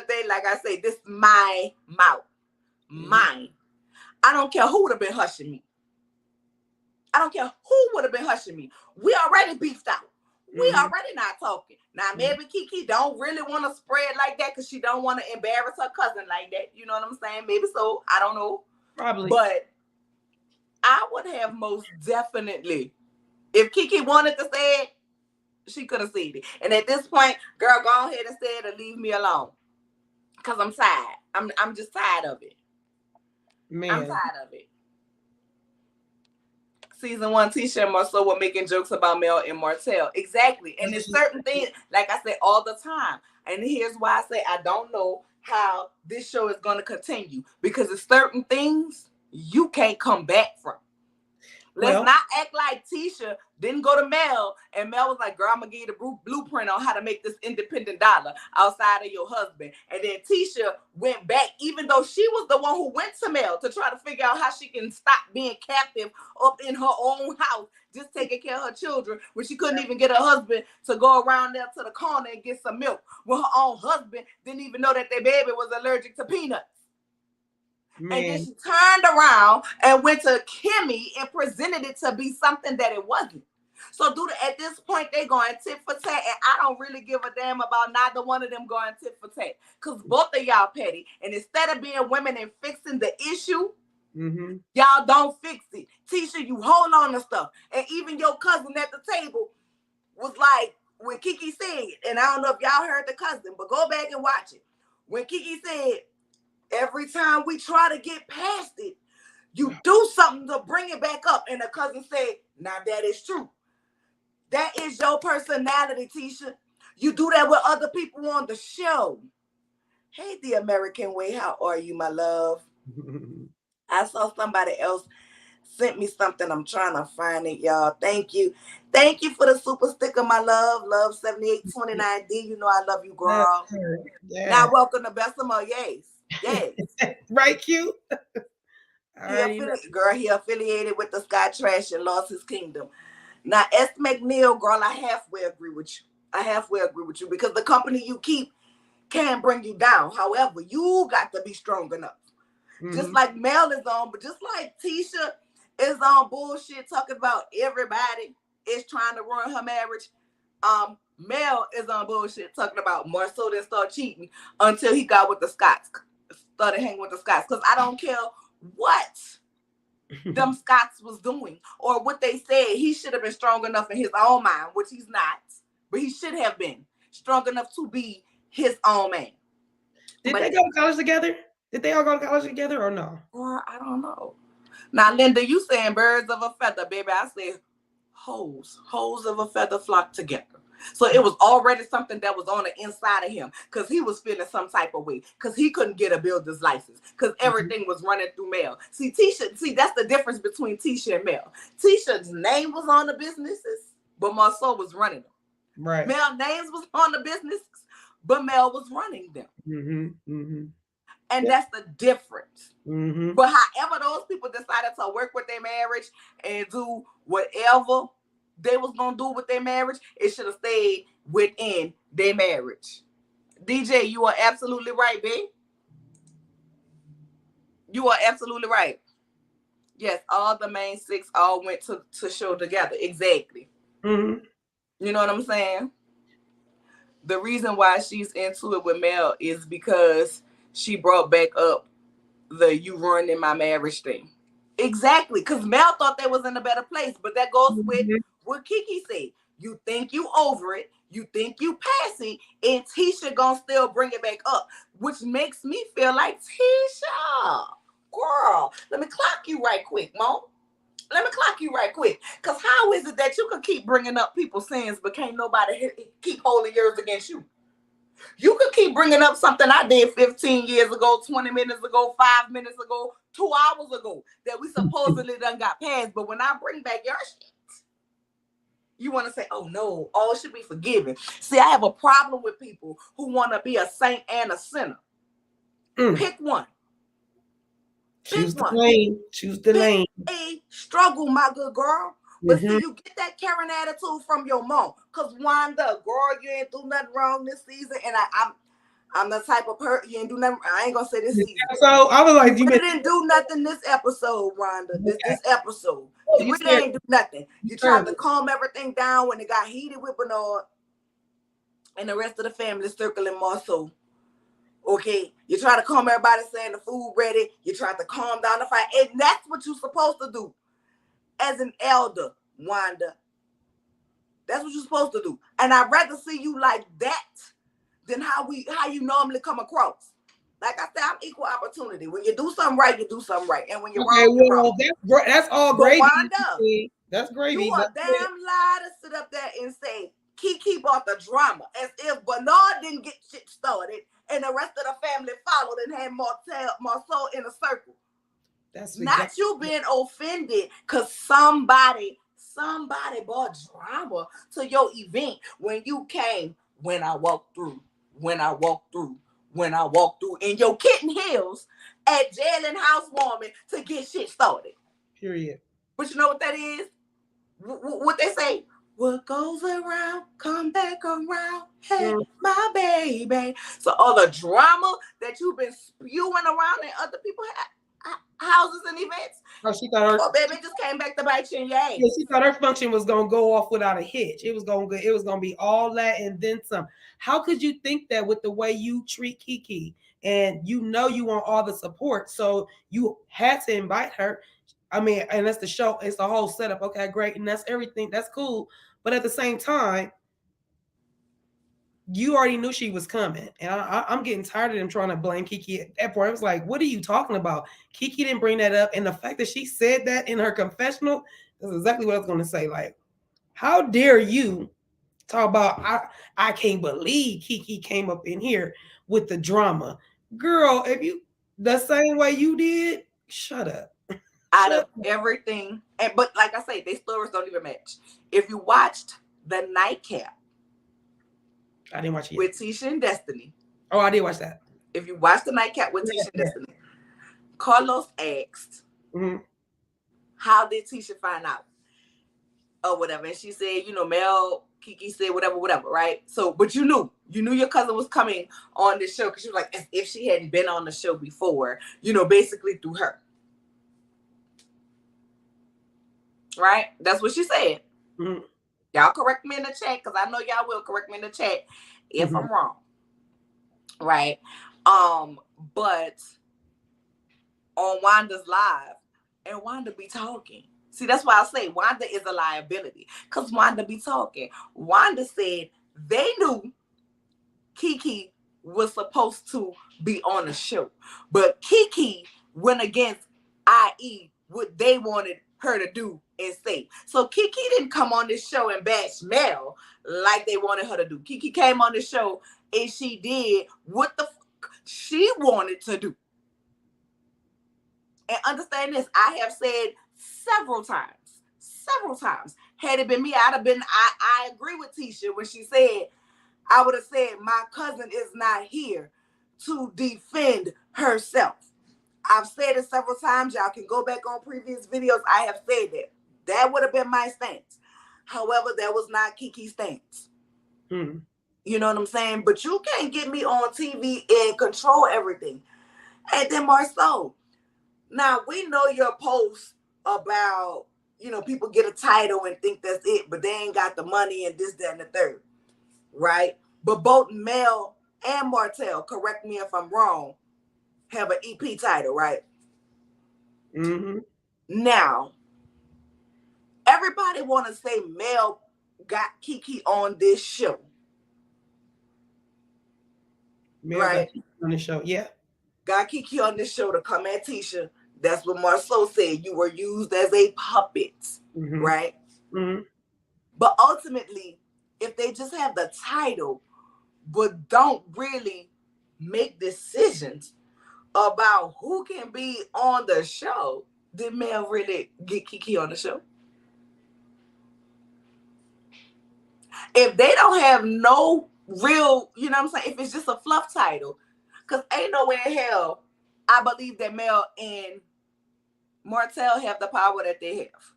day, like I say, this is my mouth. Mine. I don't care who would have been hushing me. I don't care who would have been hushing me. We already beefed out. We already not talking. Now, maybe Keke don't really want to spread like that because she don't want to embarrass her cousin like that. You know what I'm saying? Maybe so. I don't know. Probably. But I would have most definitely, if Keke wanted to say it, she could have said it. And at this point, girl, go ahead and say it and leave me alone. Because I'm tired. I'm just tired of it. Man. I'm tired of it. Season 1, Tisha and Marceau were making jokes about Mel and Martell. Exactly. And there's certain things, like I said, all the time. And here's why I say I don't know how this show is going to continue. Because there's certain things you can't come back from. Let's not act like Tisha didn't go to Mel and Mel was like, girl, I'm going to give you the blueprint on how to make this independent dollar outside of your husband. And then Tisha went back, even though she was the one who went to Mel to try to figure out how she can stop being captive up in her own house, just taking care of her children, when she couldn't even get her husband to go around there to the corner and get some milk, when her own husband didn't even know that their baby was allergic to peanuts. Man. And then she turned around and went to Kimmie and presented it to be something that it wasn't. So at this point, they going tit for tat, and I don't really give a damn about neither one of them going tit for tat, because both of y'all petty. And instead of being women and fixing the issue, y'all don't fix it. Tisha, you hold on to stuff. And even your cousin at the table was like, when Keke said, and I don't know if y'all heard the cousin, but go back and watch it. When Keke said, every time we try to get past it, you do something to bring it back up. And the cousin said, now that is true. That is your personality, Tisha. You do that with other people on the show. Hey, the American way, how are you, my love? I saw somebody else sent me something. I'm trying to find it, y'all. Thank you. Thank you for the super sticker, my love. Love 7829D. You know I love you, girl. Yeah. Now, welcome to Bessemer. Yes. Yes. Right, Q? He affiliated with the Sky Trash and lost his kingdom. Now, S. McNeil, girl, I halfway agree with you. Because the company you keep can bring you down. However, you got to be strong enough. Just like Mel is on, but just like Tisha is on bullshit talking about everybody is trying to ruin her marriage. Mel is on bullshit talking about Marceau didn't start cheating until he got with the Scots. Started hanging with the Scots. Because I don't care what them Scots was doing or what they said. He should have been strong enough in his own mind, which he's not. But he should have been strong enough to be his own man. Did they go to college together? Did they all go to college together or no? Or I don't know. Now, Linda, you saying birds of a feather, baby. I say hoes of a feather flock together. So it was already something that was on the inside of him because he was feeling some type of way because he couldn't get a builder's license because everything was running through Mel. See, that's the difference between Tisha and Mel. Tisha's name was on the businesses, but Marceau was running them. Right. Mel's names was on the businesses, but Mel was running them. And that's the difference. But however those people decided to work with their marriage and do whatever they was gonna do with their marriage, it should have stayed within their marriage. DJ, you are absolutely right, babe. You are absolutely right. Yes, all the main six all went to show together. Exactly. You know what I'm saying? The reason why she's into it with Mel is because she brought back up the "you ruining my marriage" thing. Exactly, because Mel thought they was in a better place, but that goes with what Keke said. You think you over it, you think you passing, and Tisha gonna still bring it back up, which makes me feel like, Tisha, girl, let me clock you right quick, Mom. Let me clock you right quick. Because how is it that you can keep bringing up people's sins, but can't nobody keep holding yours against you? You could keep bringing up something I did 15 years ago, 20 minutes ago, 5 minutes ago, 2 hours ago that we supposedly done got past. But when I bring back your shit, you want to say, oh no, all should be forgiven. See, I have a problem with people who want to be a saint and a sinner. Pick one. Choose the lane. Choose the lane. A struggle, my good girl. But see, you get that Karen attitude from your mom. Because Wanda, girl, you ain't do nothing wrong this season. And I'm the type of person, you ain't do nothing. I ain't going to say this season. So I was like, you didn't do nothing this episode, Wanda. This episode. You really ain't do nothing. You tried to calm everything down when it got heated with Bernard and the rest of the family circling Marceau. Okay, you try to calm everybody saying the food ready. You try to calm down the fight. And that's what you're supposed to do as an elder, Wanda. That's what you're supposed to do. And I'd rather see you like that than how you normally come across. Like I said, I'm equal opportunity. When you do something right, you do something right. And when you're wrong, you're wrong. That's all gravy. Wanda, that's gravy. You a damn lie to sit up there and say Keke brought the drama as if Bernard didn't get shit started and the rest of the family followed and had Marceau in a circle. That's not you being offended because somebody brought drama to your event when you came, when I walked through in your kitten heels at jail and housewarming to get shit started. Period. But you know what that is? What they say? What goes around, come back around. Hey, my baby. So all the drama that you've been spewing around in other people's houses and events. Oh, she thought her baby just came back to bite you in your ass. Yeah, she thought her function was gonna go off without a hitch. It was gonna be all that and then some. How could you think that with the way you treat Keke and you want all the support? So you had to invite her. I mean, and that's the show. It's the whole setup. Okay, great, and that's everything. That's cool. But at the same time, you already knew she was coming, and I'm getting tired of them trying to blame Keke at that point. I was like, what are you talking about? Keke didn't bring that up, and the fact that she said that in her confessional is exactly what I was going to say. Like, how dare you talk about I can't believe Keke came up in here with the drama. Girl, if you the same way you did, shut up. Out of everything, but like I say, their stories don't even match. If you watched the Nightcap, I didn't watch it with Tisha and Destiny. Oh, I did watch that. If you watch the Nightcap with Tisha and Destiny, Carlos asked, how did Tisha find out? Or whatever. And she said, Mel, Keke said whatever, right? So, but you knew your cousin was coming on this show because she was like, as if she hadn't been on the show before, basically through her. Right? That's what she said. Y'all correct me in the chat because I know y'all will correct me in the chat if I'm wrong. Right? But on Wanda's live, and Wanda be talking. See, that's why I say Wanda is a liability because Wanda be talking. Wanda said they knew Keke was supposed to be on the show, but Keke went against, i.e., what they wanted her to do and say. So Keke didn't come on this show and bash Mel like they wanted her to do. Keke came on the show and she did what the she wanted to do. And understand this, I have said several times, had it been me, I agree with Tisha when she said, I would have said, my cousin is not here to defend herself. I've said it several times. Y'all can go back on previous videos. I have said that. That would have been my stance. However, that was not Keke's stance. You know what I'm saying? But you can't get me on TV and control everything. And then Marceau. Now, we know your post about, people get a title and think that's it, but they ain't got the money and this, that, and the third. Right? But both Mel and Martell, correct me if I'm wrong, have an EP title, right? Now, everybody want to say Mel got Keke on this show. Mel right? On the show, yeah. Got Keke on this show to come at Tisha. That's what Marceau said. You were used as a puppet, right? But ultimately, if they just have the title, but don't really make decisions about who can be on the show, did Mel really get Keke on the show? If they don't have no real, you know what I'm saying? If it's just a fluff title, because ain't no way in hell I believe that Mel and Martell have the power that they have.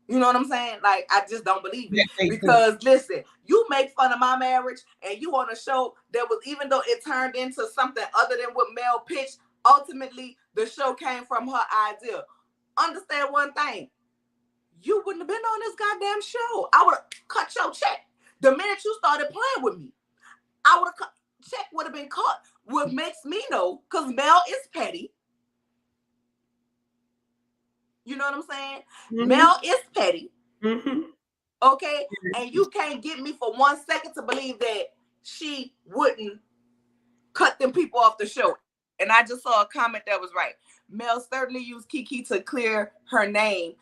You know what I'm saying? Like, I just don't believe it. Because, listen, you make fun of my marriage and you on a show that was, even though it turned into something other than what Mel pitched, ultimately, the show came from her idea. Understand one thing. You wouldn't have been on this goddamn show. I would have cut your check. The minute you started playing with me, I would have check would have been cut. What makes me know, because Mel is petty. You know what I'm saying? Mel is petty. Okay? And you can't get me for 1 second to believe that she wouldn't cut them people off the show. And I just saw a comment that was right. Mel certainly used Keke to clear her name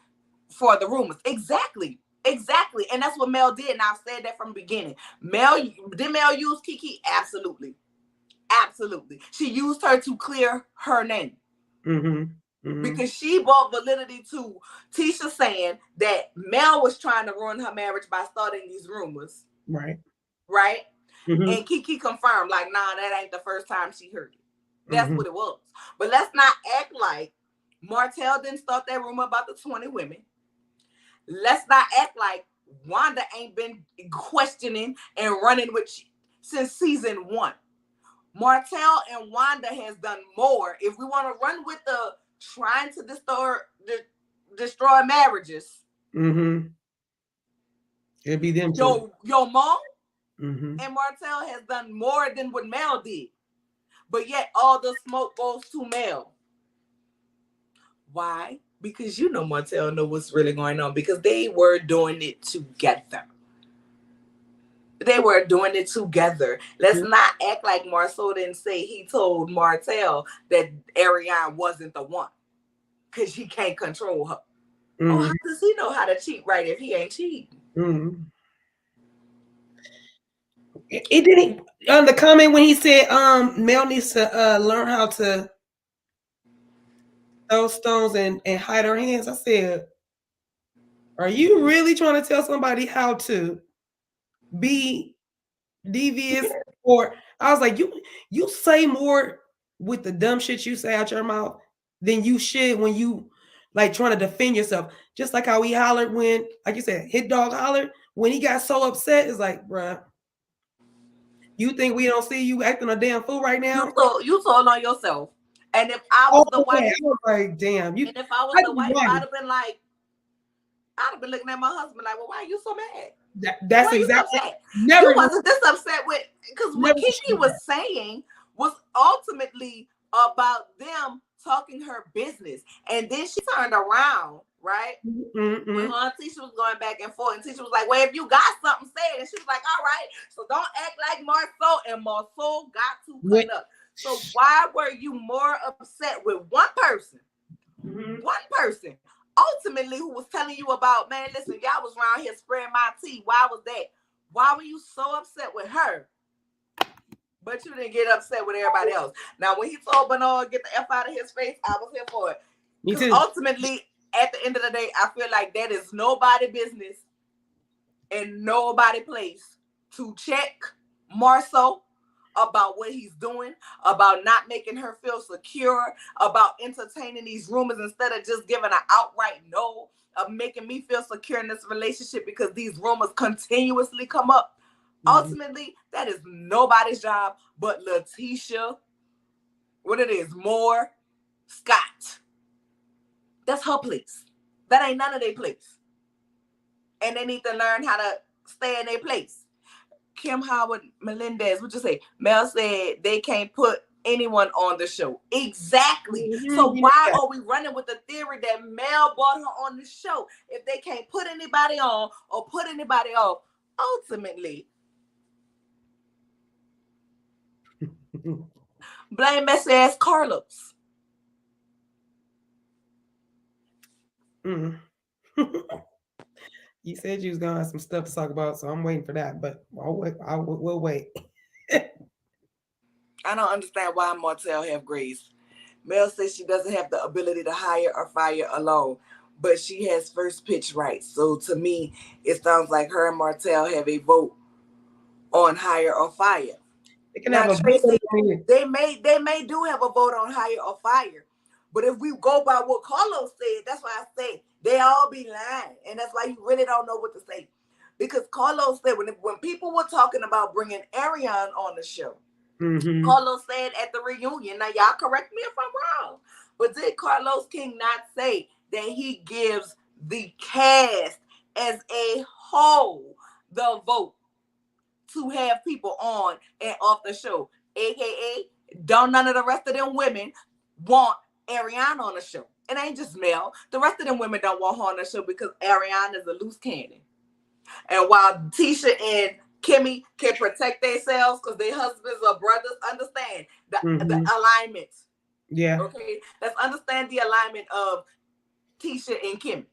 for the rumors. Exactly. And that's what Mel did. And I've said that from the beginning. Did Mel use Keke? Absolutely. She used her to clear her name. Because she brought validity to Tisha saying that Mel was trying to ruin her marriage by starting these rumors. Right? And Keke confirmed, like, nah, that ain't the first time she heard it. That's what it was. But let's not act like Martell didn't start that rumor about the 20 women. Let's not act like Wanda ain't been questioning and running with since season 1. Martell and Wanda has done more. If we want to run with the trying to destroy marriages, it'd be them. Your mom and Martell has done more than what Mel did. But yet all the smoke goes to Mel. Why? Because Martell know what's really going on. Because they were doing it together. Let's not act like Marceau didn't say he told Martell that Ariane wasn't the one. Because he can't control her. Oh, how does he know how to cheat right if he ain't cheating? It didn't on the comment when he said Mel needs to learn how to throw stones and hide her hands. I said, are you really trying to tell somebody how to be devious? Or I was like, you say more with the dumb shit you say out your mouth than you should when you like trying to defend yourself. Just like how he hollered when, like you said, Hit Dog hollered when he got so upset. It's like, bruh, you think we don't see you acting a damn fool right now? You told on yourself. And if I was the wife, I was like, damn. And if I was the wife, I'd have been like, I'd have been looking at my husband like, well, why are you so mad? That's exactly. You wasn't this upset with, because what Keke was saying was ultimately about them talking her business. And then she turned around, right? When her and Tisha was going back and forth, and Tisha was like, well, if you got something, say it. And she was like, all right, so don't act like Marceau. And Marceau got to cut up. So why were you more upset with one person ultimately who was telling you about, man, listen, y'all was around here spreading my tea. Why was that? Why were you so upset with her? But you didn't get upset with everybody else. Now, when he told Bernard get the F out of his face, I was here for it. Me Because too. ultimately, at the end of the day, I feel like that is nobody business and nobody place to check Marceau about what he's doing, about not making her feel secure, about entertaining these rumors instead of just giving an outright no, of making me feel secure in this relationship because these rumors continuously come up. Ultimately, that is nobody's job but Letitia, what it is, Moore, Scott. That's her place. That ain't none of their place. And they need to learn how to stay in their place. Kim Howard Melendez, what you say? Mel said they can't put anyone on the show. Exactly. So why are we running with the theory that Mel brought her on the show if they can't put anybody on or put anybody off? Ultimately, blame messy ass Carlos. You said you was gonna have some stuff to talk about, so I'm waiting for that. But we'll wait. I don't understand why Martell have grace. Mel says she doesn't have the ability to hire or fire alone, but she has first pitch rights. So to me, it sounds like her and Martell have a vote on hire or fire. They can Now, have a Tracy, they may do have a vote on hire or fire, but if we go by what Carlos said, that's why I say they all be lying, and that's why you really don't know what to say. Because Carlos said when people were talking about bringing Ariane on the show, Carlos said at the reunion, now y'all correct me if I'm wrong, but did Carlos King not say that he gives the cast as a whole the vote to have people on and off the show? AKA, don't none of the rest of them women want Ariane on the show. It ain't just Mel. The rest of them women don't want her on the show because Ariane is a loose cannon. And while Tisha and Kimmie can protect themselves because their husbands or brothers, understand the alignment. Yeah. Okay. Let's understand the alignment of Tisha and Kimmie.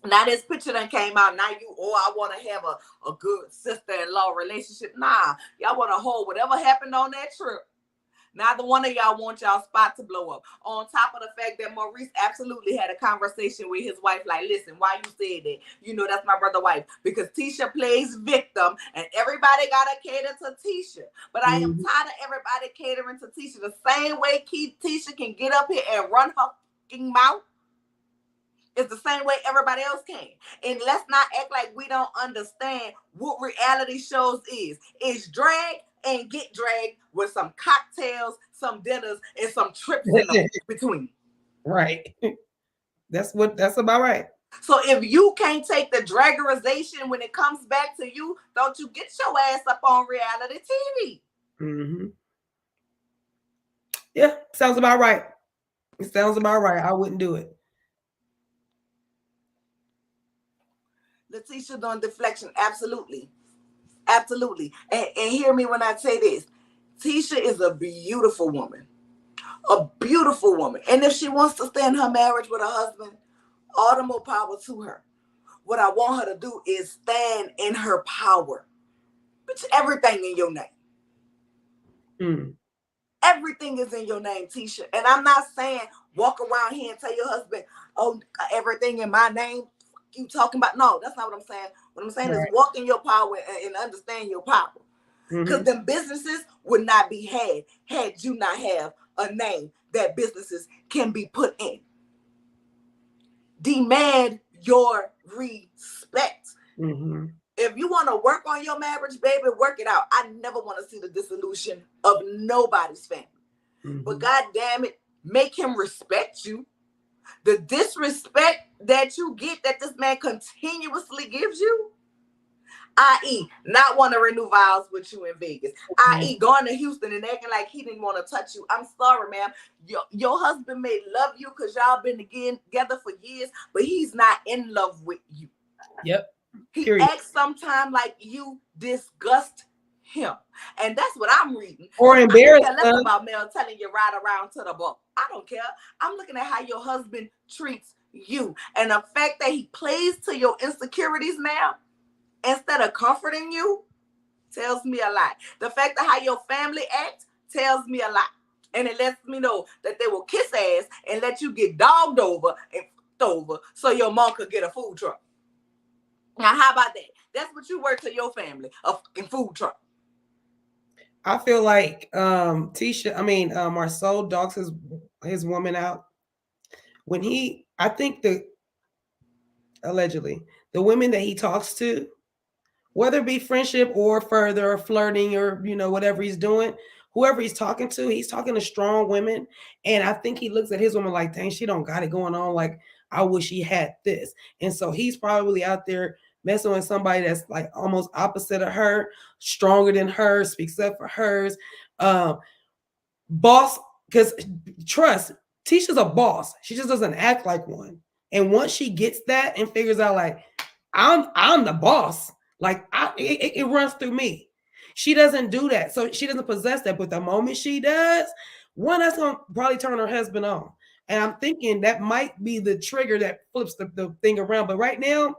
Now this picture done came out. Now I want to have a good sister-in-law relationship. Nah, y'all want to hold whatever happened on that trip. Neither one of y'all want y'all spot to blow up. On top of the fact that Maurice absolutely had a conversation with his wife, like, listen, why you said that? You know that's my brother's wife. Because Tisha plays victim, and everybody got to cater to Tisha. But I am tired of everybody catering to Tisha. The same way Tisha can get up here and run her fucking mouth, it's the same way everybody else can. And let's not act like we don't understand what reality shows is. It's drag and get dragged with some cocktails, some dinners, and some trips in between. Right. That's about right. So if you can't take the draggerization when it comes back to you, don't you get your ass up on reality TV. Yeah, sounds about right. It sounds about right. I wouldn't do it. Letitia doing deflection, absolutely. Absolutely. And hear me when I say this. Tisha is a beautiful woman. A beautiful woman. And if she wants to stay in her marriage with her husband, all the more power to her. What I want her to do is stand in her power. It's everything in your name. Everything is in your name, Tisha. And I'm not saying walk around here and tell your husband, oh, everything in my name. You talking about? No, that's not what I'm saying. What I'm saying is walk in your power and understand your power. Because them businesses would not be had you not have a name that businesses can be put in. Demand your respect. If you want to work on your marriage, baby, work it out. I never want to see the dissolution of nobody's family. But God damn it, make him respect you. The disrespect that you get, that this man continuously gives you, i.e. not want to renew vows with you in Vegas, i.e. going to Houston and acting like he didn't want to touch you. I'm sorry, ma'am. Your husband may love you because y'all been together for years, but he's not in love with you. Yep. He acts sometimes like you disgust him. And that's what I'm reading. Or embarrassed. I don't care about Mel telling you right around to the book. I don't care. I'm looking at how your husband treats you. And the fact that he plays to your insecurities now instead of comforting you tells me a lot. The fact of how your family acts tells me a lot. And it lets me know that they will kiss ass and let you get dogged over and fucked over so your mom could get a food truck. Now, how about that? That's what you work to your family, a fucking food truck. I feel like Tisha, I mean Marcel dogs his woman out when he I think the allegedly the women that he talks to, whether it be friendship or further or flirting or whatever he's doing, whoever he's talking to strong women. And I think he looks at his woman like, dang, she don't got it going on, like I wish he had this. And so he's probably out there messing with somebody that's like almost opposite of her, stronger than her, speaks up for hers. um Boss, because trust, Tisha's a boss, she just doesn't act like one. And once she gets that and figures out like I'm the boss. Like it runs through me. She doesn't do that, so she doesn't possess that. But the moment she does, one that's gonna probably turn her husband on. And I'm thinking that might be the trigger that flips the thing around. But right now,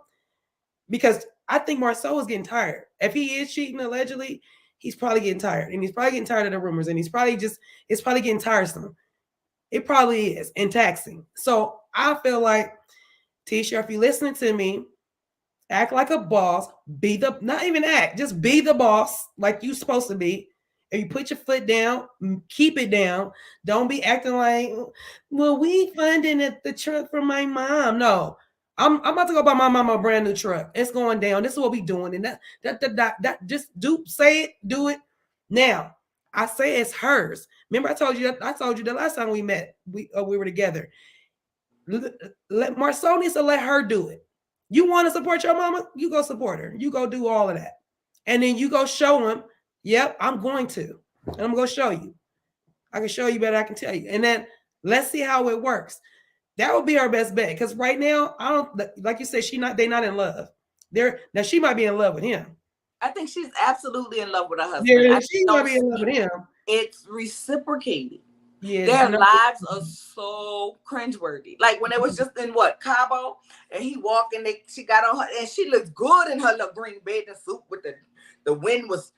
because I think Marceau is getting tired. If he is cheating allegedly, he's probably getting tired, and he's probably getting tired of the rumors, and it's probably getting tiresome. It probably is and taxing. So I feel like Tisha, if you're listening to me, act like a boss. Be the not even act, just be the boss like you supposed to be. If you put your foot down, keep it down. Don't be acting like, well, we funding the truck for my mom. No, I'm about to go buy my mama a brand new truck. It's going down. This is what we doing, and that just do say it, do it now. I say it's hers. Remember, I told you the last time we met, we were together. Let Marceau needs to let her do it. You want to support your mama? You go support her. You go do all of that. And then you go show him, yep, I'm going to. And I'm going to show you. I can show you better, I can tell you. And then let's see how it works. That would be our best bet. Because right now, I don't like you said, they're not in love. Now she might be in love with him. I think she's absolutely in love with her husband. Yeah, I she might be in love with him. It's reciprocated. Yeah, their lives are so cringeworthy. Like when it was just in Cabo, and he walked and she got on her, and she looked good in her little green bathing suit with the wind was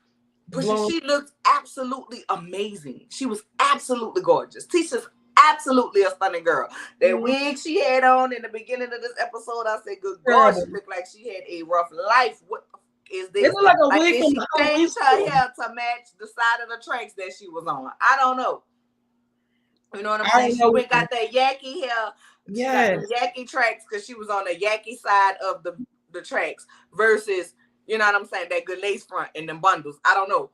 pushing. She looked absolutely amazing. She was absolutely gorgeous. Tisha's absolutely a stunning girl. That wig she had on in the beginning of this episode, I said, good God, she looked like she had a rough life. What is this? It looked like a wig and she changed her hair to match the side of the tracks that she was on. I don't know. You know what I'm saying? She went got that Yaki hair. She got the Yaki tracks because she was on the Yaki side of the tracks versus, you know what I'm saying, that good lace front and them bundles. I don't know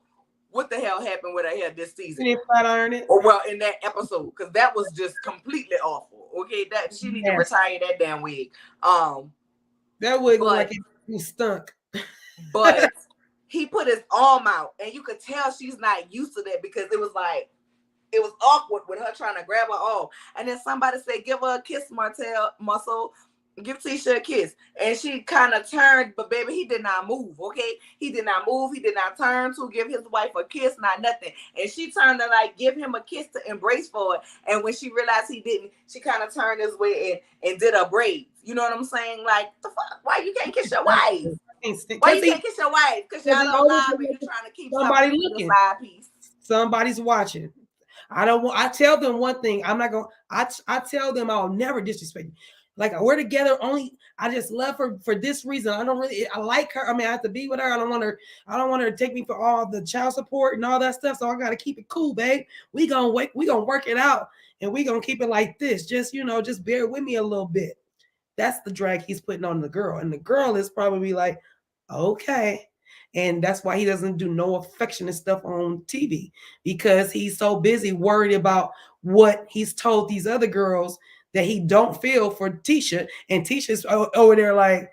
what the hell happened with her hair this season. She didn't flat iron it? Or well, in that episode, because that was just completely awful. Okay, that she need to retire that damn wig. That wig looked like it stunk. But he put his arm out, and you could tell she's not used to that because it was like, it was awkward with her trying to grab her arm. And then somebody said, give her a kiss, Muscle. Give Tisha a kiss. And she kind of turned, but baby, he did not move, okay? He did not move. He did not turn to give his wife a kiss, not nothing. And she turned to like give him a kiss to embrace for it. And when she realized he didn't, she kind of turned his way and did her braids. You know what I'm saying? Like, the fuck? Why you can't kiss your wife? Why you can't kiss your wife? Because y'all don't lie, but you're trying to keep somebody looking. Side piece. Somebody's watching. I tell them one thing. I'm not gonna. I tell them I'll never disrespect you. Like we're together only. I just love her for this reason. I don't really. I like her. I mean, I have to be with her. I don't want her. I don't want her to take me for all the child support and all that stuff. So I got to keep it cool, babe. We gonna work it out, and we gonna keep it like this. Just just bear with me a little bit. That's the drag he's putting on the girl, and the girl is probably like, okay. And that's why he doesn't do no affectionate stuff on TV, because he's so busy worried about what he's told these other girls that he don't feel for Tisha. And Tisha's over there like,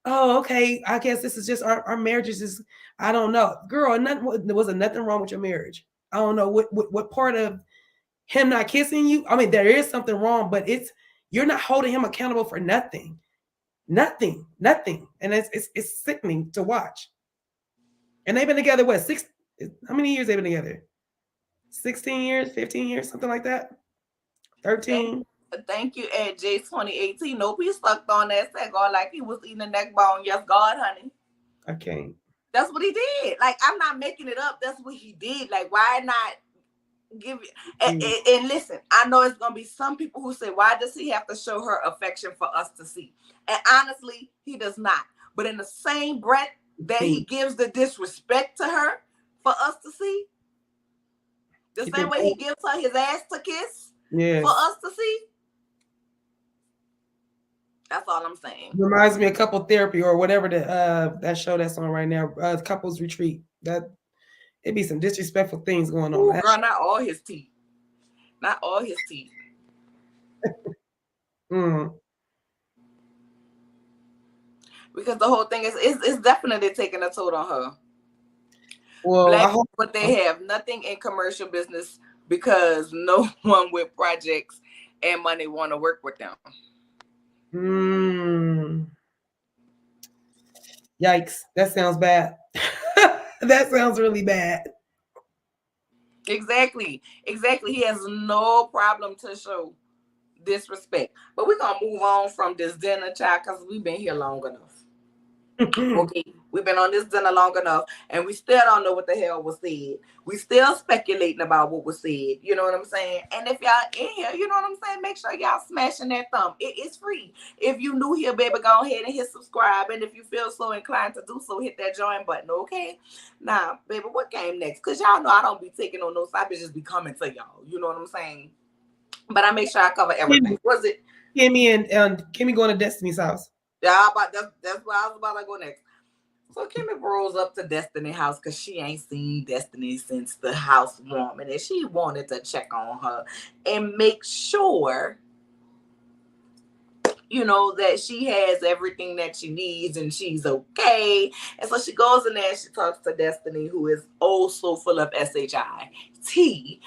oh, okay, I guess this is just our marriage is just, I don't know. Girl, there wasn't nothing wrong with your marriage. I don't know what part of him not kissing you. I mean, there is something wrong, but you're not holding him accountable for nothing. Nothing. And it's sickening to watch. And they've been together, what, how many years they've been together? 16 years, 15 years, something like that? 13? Thank you, Ed J 2018. Nope, he sucked on that cigar like he was eating a neck bone. Yes, God, honey. I can't. That's what he did. Like, I'm not making it up. That's what he did. Like, why not give it? And listen, I know it's gonna be some people who say, why does he have to show her affection for us to see? And honestly, he does not. But in the same breath that he gives the disrespect to her for us to see, the same way he gives her his ass to kiss for us to see. That's all I'm saying. Reminds me of couple therapy or whatever that show that's on right now. Couples retreat. That it be some disrespectful things going on. Ooh, girl, not all his teeth. Not all his teeth. Because the whole thing is it's definitely taking a toll on her. Well, Black, but they have nothing in commercial business because no one with projects and money want to work with them. Yikes. That sounds bad. That sounds really bad. Exactly. He has no problem to show disrespect. But we're going to move on from this dinner, child, because we've been here long enough. Okay, we've been on this dinner long enough, and we still don't know what the hell was said. We still speculating about what was said. You know what I'm saying? And if y'all in here, you know what I'm saying, make sure y'all smashing that thumb. It's free. If you new here, baby, go ahead and hit subscribe. And if you feel so inclined to do so, hit that join button. Okay. Now, baby, what came next? Because y'all know I don't be taking on no side bitches, be coming to y'all. You know what I'm saying? But I make sure I cover everything. Was it Kimmie and Kimmie going to Destiny's house? Yeah, that's where I was about to go next. So Kimmie rolls up to Destiny's house because she ain't seen Destiny since the housewarming, and she wanted to check on her and make sure, you know, that she has everything that she needs and she's okay. And so she goes in there and she talks to Destiny, who is so full of SHIT,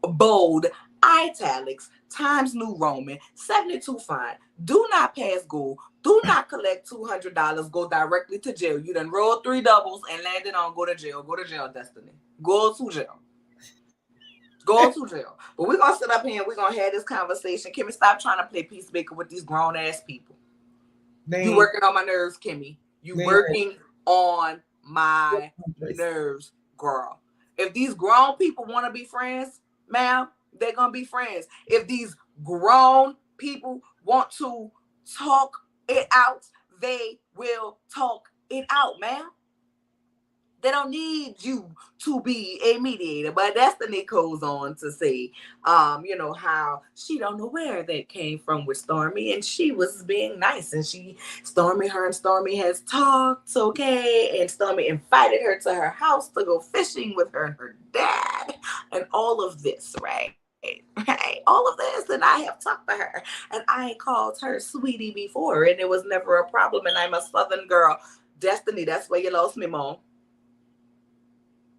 bold, italics, Times New Roman, 72 font, do not pass go, do not collect $200, go directly to jail. You done rolled 3 doubles and landed on go to jail, Destiny. Go to jail. But we're going to sit up here and we're going to have this conversation. Kimmie, stop trying to play peacemaker with these grown-ass people. You working on my nerves, Kimmie. You working on my nerves, girl. If these grown people want to be friends, ma'am, they're going to be friends. If these grown people want to talk it out, they will talk it out, ma'am. They don't need you to be a mediator. But Destiny goes on to say, you know, how she don't know where that came from with Stormy, and she was being nice, and her and Stormy has talked, okay, and Stormy invited her to her house to go fishing with her and her dad, and all of this, right? All of this, and I have talked to her, and I called her sweetie before, and it was never a problem, and I'm a Southern girl. Destiny, that's where you lost me, Mom.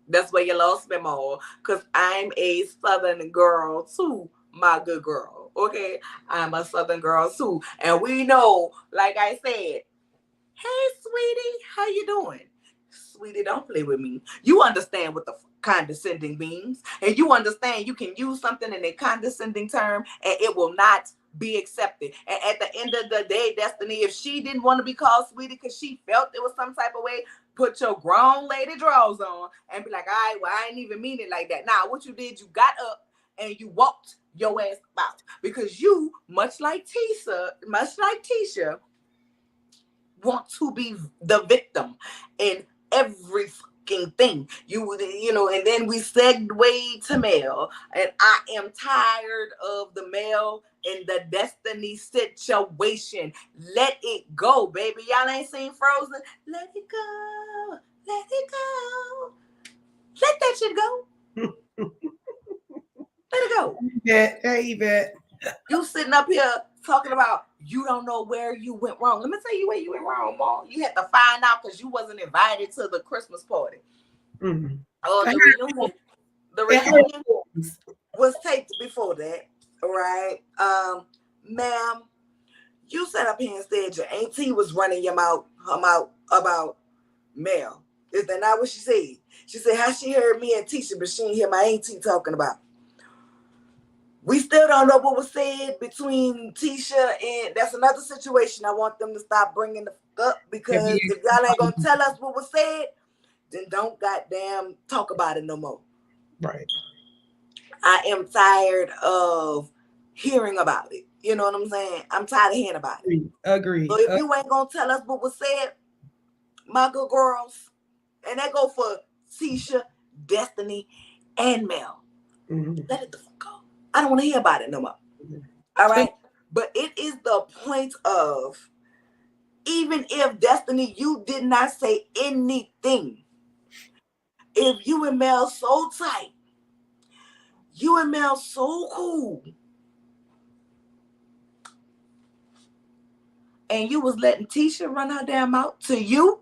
That's where you lost me, Mom, because I'm a Southern girl too, my good girl, okay? I'm a Southern girl too, and we know, like I said, hey, sweetie, how you doing? Sweetie, don't play with me. You understand what the condescending means, and you understand you can use something in a condescending term, and it will not be accepted. And at the end of the day, Destiny, if she didn't want to be called sweetie because she felt it was some type of way, put your grown lady drawers on and be like, all right, well, I ain't even mean it like that. Now, what you did, you got up and you walked your ass out because you, much like Tisha, want to be the victim in every fucking thing. You know, and then we segue to Mel, and I am tired of the Mel in the Destiny situation. Let it go, baby. Y'all ain't seen Frozen? Let it go. Let it go. Let that shit go. Let it go. Hey, Yvette. You sitting up here talking about you don't know where you went wrong. Let me tell you where you went wrong, Mom. You had to find out because you wasn't invited to the Christmas party. Mm-hmm. Oh, the reunion was taped before that, right? Ma'am, you sat up here and said your auntie was running your mouth about Mel. Is that not what she said? She said how she heard me and Tisha, but she didn't hear my auntie talking about. We still don't know what was said between Tisha and that's another situation. I want them to stop bringing the up because if y'all ain't gonna tell us what was said, then don't goddamn talk about it no more. Right. I am tired of hearing about it. You know what I'm saying? I'm tired of hearing about it. Agreed. So if you ain't gonna tell us what was said, my good girls, and that go for Tisha, Destiny, and Mel. Let it the fuck go. I don't want to hear about it no more. All right? But it is the point of, even if Destiny, you did not say anything, if you and Mel so tight, you and Mel so cool, and you was letting Tisha run her damn mouth to you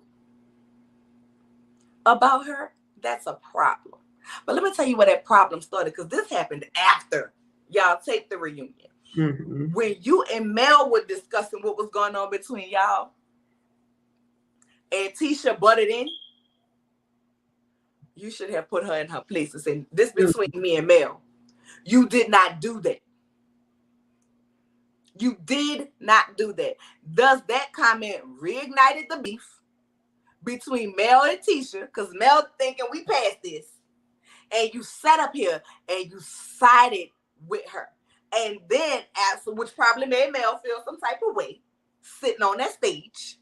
about her, that's a problem. But let me tell you where that problem started, because this happened after y'all taped the reunion. When you and Mel were discussing what was going on between y'all, and Tisha butted in, you should have put her in her place and said, this between me and Mel. You did not do that. You did not do that. Thus, that comment reignited the beef between Mel and Tisha, because Mel thinking we passed this. And you sat up here and you sided with her. And then, which probably made Mel feel some type of way, sitting on that stage.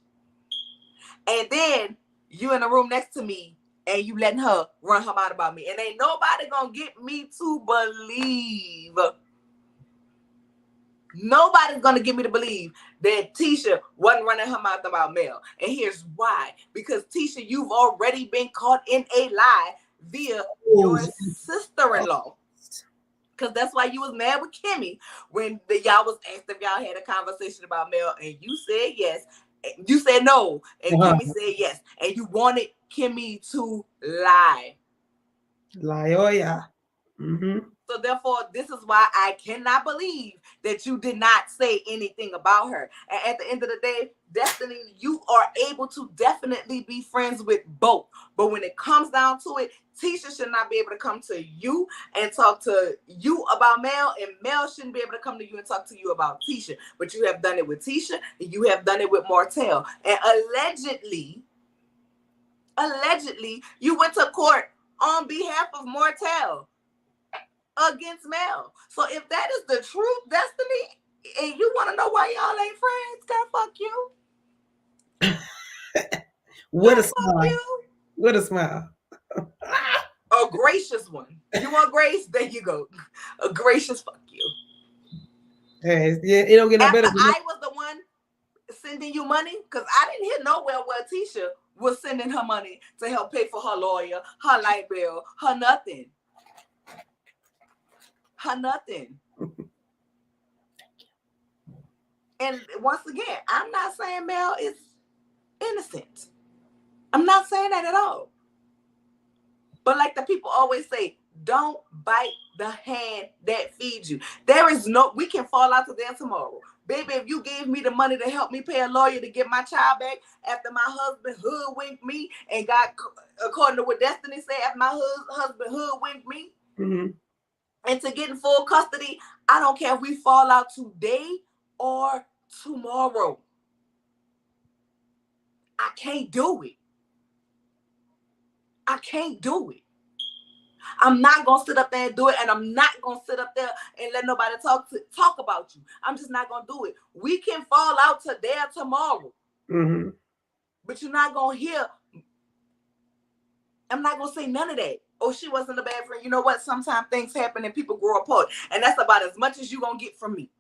And then you in the room next to me and you letting her run her mouth about me. And ain't nobody gonna get me to believe. Nobody's gonna get me to believe that Tisha wasn't running her mouth about Mel. And here's why. Because Tisha, you've already been caught in a lie via your sister-in-law. Because that's why you was mad with Kimmie when y'all was asked if y'all had a conversation about Mel, and you said yes. You said no, and Kimmie said yes. And you wanted Kimmie to lie. Lie, oh yeah. So therefore, this is why I cannot believe that you did not say anything about her. And at the end of the day, Destiny, you are able to definitely be friends with both. But when it comes down to it, Tisha should not be able to come to you and talk to you about Mel, and Mel shouldn't be able to come to you and talk to you about Tisha. But you have done it with Tisha, and you have done it with Martell. And allegedly, you went to court on behalf of Martell against Mel. So if that is the truth, Destiny, and you want to know why y'all ain't friends, God fuck you. What a smile. What a smile. A gracious one. You want grace? There you go. A gracious fuck you. Hey, yeah, it don't get no better. I was the one sending you money, because I didn't hear nowhere where Tisha was sending her money to help pay for her lawyer, her light bill, her nothing. And once again, I'm not saying Mel is innocent. I'm not saying that at all. But like the people always say, don't bite the hand that feeds you. We can fall out today and tomorrow. Baby, if you gave me the money to help me pay a lawyer to get my child back after my husband hoodwinked me and got, according to what Destiny said, after my husband hoodwinked me, and to get in full custody, I don't care if we fall out today or tomorrow. I can't do it. I'm not gonna sit up there and do it, and I'm not gonna sit up there and let nobody talk about you. I'm just not gonna do it. We can fall out today or tomorrow, but you're not gonna hear. I'm not gonna say none of that. Oh, she wasn't a bad friend. You know what? Sometimes things happen and people grow apart, and that's about as much as you gonna get from me.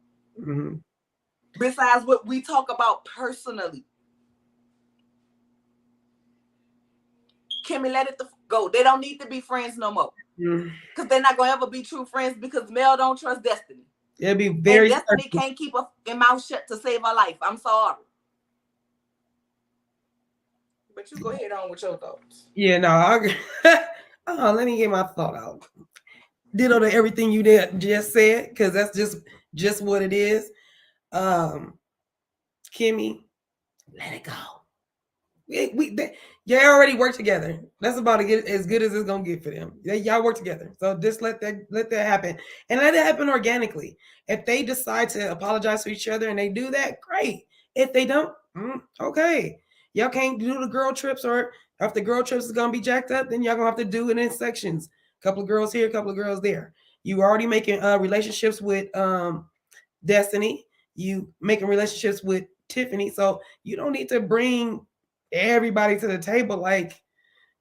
Besides what we talk about personally. Kimmie, let it go. They don't need to be friends no more. Because they're not going to ever be true friends, because Mel don't trust Destiny. It'll be very. And Destiny can't keep her mouth shut to save her life. I'm sorry. But you go ahead on with your thoughts. Yeah, no, I agree. Let me get my thought out. Ditto to everything you just said, because that's just what it is. Kimmie, let it go. Y'all already work together. That's about to get as good as it's gonna get for them. Y'all work together, so just let that happen, and let it happen organically. If they decide to apologize to each other and they do that, great. If they don't, okay. Y'all can't do the girl trips, or if the girl trips is gonna be jacked up, then y'all gonna have to do it in sections. A couple of girls here, a couple of girls there. You already making relationships with Destiny. You making relationships with Tiffany, so you don't need to bring everybody to the table like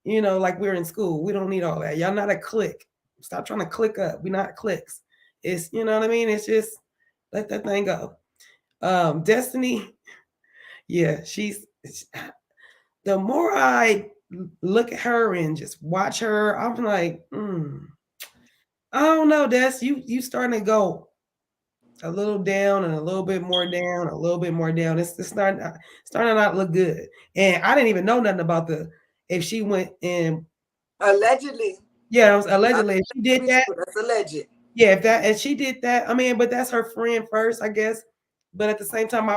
we're in school. We don't need all that. Y'all not a clique. Stop trying to click up. We're not cliques. It's what I mean. It's just let that thing go. Destiny, yeah, she's the more I look at her and just watch her, I'm like, I don't know, Des. You starting to go a little down and a little bit more down, a little bit more down. It's starting to not look good. And I didn't even know nothing about the if she went and Allegedly. yeah, it was I allegedly if she did think that. that's alleged. Yeah, if she did that, I mean, but that's her friend first, I guess. But at the same time,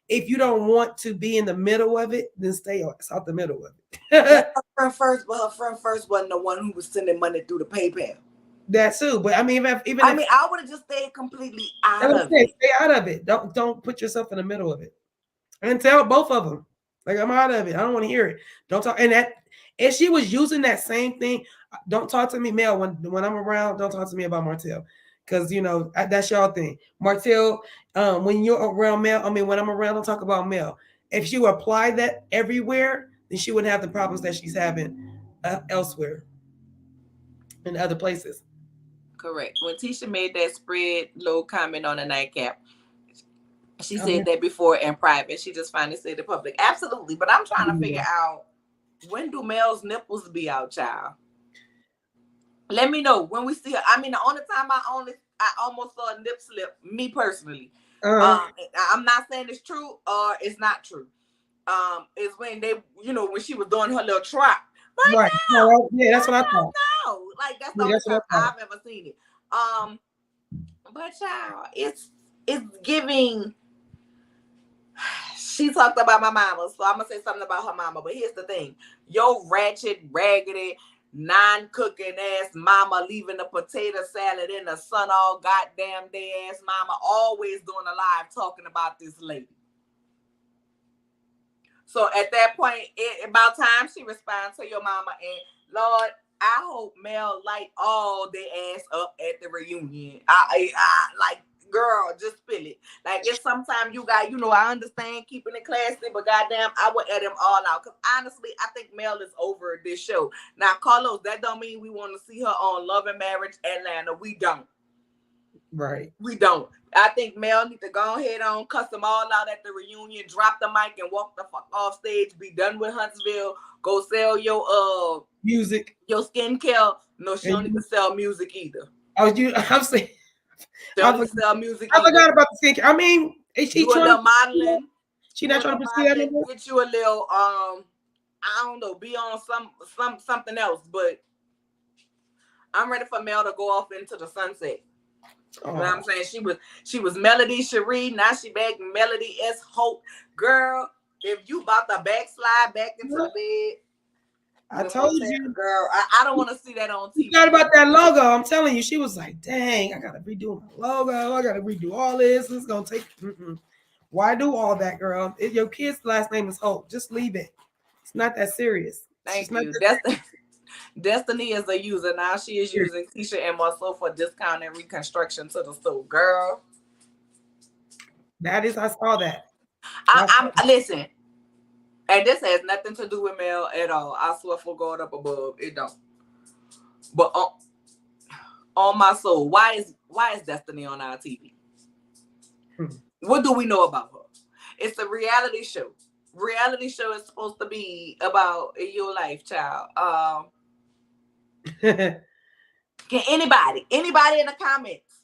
if you don't want to be in the middle of it, then stay out the middle of That's it. her friend first, but her friend first wasn't the one who was sending money through the PayPal. That too. But I mean, even I if mean, I would have just stayed completely I out would of say it. stay out of it. Don't put yourself in the middle of it. And tell both of them, like I'm out of it. I don't want to hear it. Don't talk. And that if she was using that same thing, don't talk to me, Mel. When I'm around, don't talk to me about Martell, because that's y'all thing. Martell, when you're around Mel, I mean when I'm around, don't talk about Mel. If she would apply that everywhere, then she wouldn't have the problems that she's having elsewhere in other places. Correct. When Tisha made that spread low comment on the nightcap, she I mean, said that before in private. She just finally said it public. Absolutely. But I'm trying to figure out, when do Mel's nipples be out, child? Let me know when we see her. I mean, the only time I almost saw a nip slip, me personally. uh, I'm not saying it's true or it's not true. Is when they, when she was doing her little trot. Right right. now, No, yeah, that's what I thought. right now. Like that's the Yeah, only that's time what I thought. I've ever seen it. But child, it's giving. She talked about my mama, so I'm gonna say something about her mama. But here's the thing: your ratchet, raggedy, non-cooking ass mama leaving the potato salad in the sun all goddamn day ass mama, always doing a live talking about this lady. So at that point, about time she responds to your mama, and Lord, I hope Mel light all their ass up at the reunion. I like, girl, just spill it. Like, it's sometimes you got, I understand keeping it classy, but goddamn, I would add them all out. Cause honestly, I think Mel is over this show. Now, Carlos, that don't mean we want to see her on Love and Marriage Atlanta. We don't. Right. We don't. I think Mel need to go ahead on, cuss them all out at the reunion, drop the mic and walk the fuck off stage, be done with Huntsville, go sell Music. your skincare. No, she And don't need to sell music either. I'm saying She I don't need forgot, to sell music I either. forgot about the skincare. I mean, is she Do a trying to little pursue that? modeling. She Do not a trying to little pursue that no modeling. more? Get you a little I don't know, be on something else. But I'm ready for Mel to go off into the sunset. You know what I'm saying? She was Melody Cherie. Now she back Melody S. Hope. Girl, if you about to backslide back into the bed I with told Motel, you. girl, I don't want to see that on You TV. forgot about that logo. I'm telling you, she was like, dang, I gotta redo my logo. I gotta redo all this. It's gonna take why do all that, girl? If your kid's last name is Hope, just leave it. It's not that serious. It's Thank not you. that Destiny is a user. Now she is serious. using Tisha and Marcel for discount and reconstruction to the store. Girl, That is, I saw that. I saw I'm listen, and this has nothing to do with Mel at all. I swear for God up above, it don't. But on my soul, why is Destiny on our TV? What do we know about her? It's a reality show. Reality show is supposed to be about your life, child. that. Can anybody in the comments,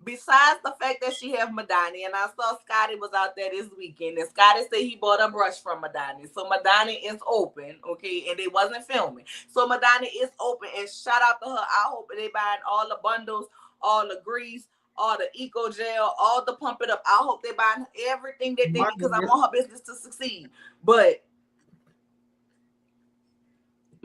besides the fact that she have Madani, and I saw Scotty was out there this weekend, and Scotty said he bought a brush from Madani. So Madani is open, okay, and they wasn't filming. So Madani is open, and shout out to her. I hope they buying all the bundles, all the grease, all the eco gel, all the pump it up. I hope they buying everything that they need, because I want her business to succeed. But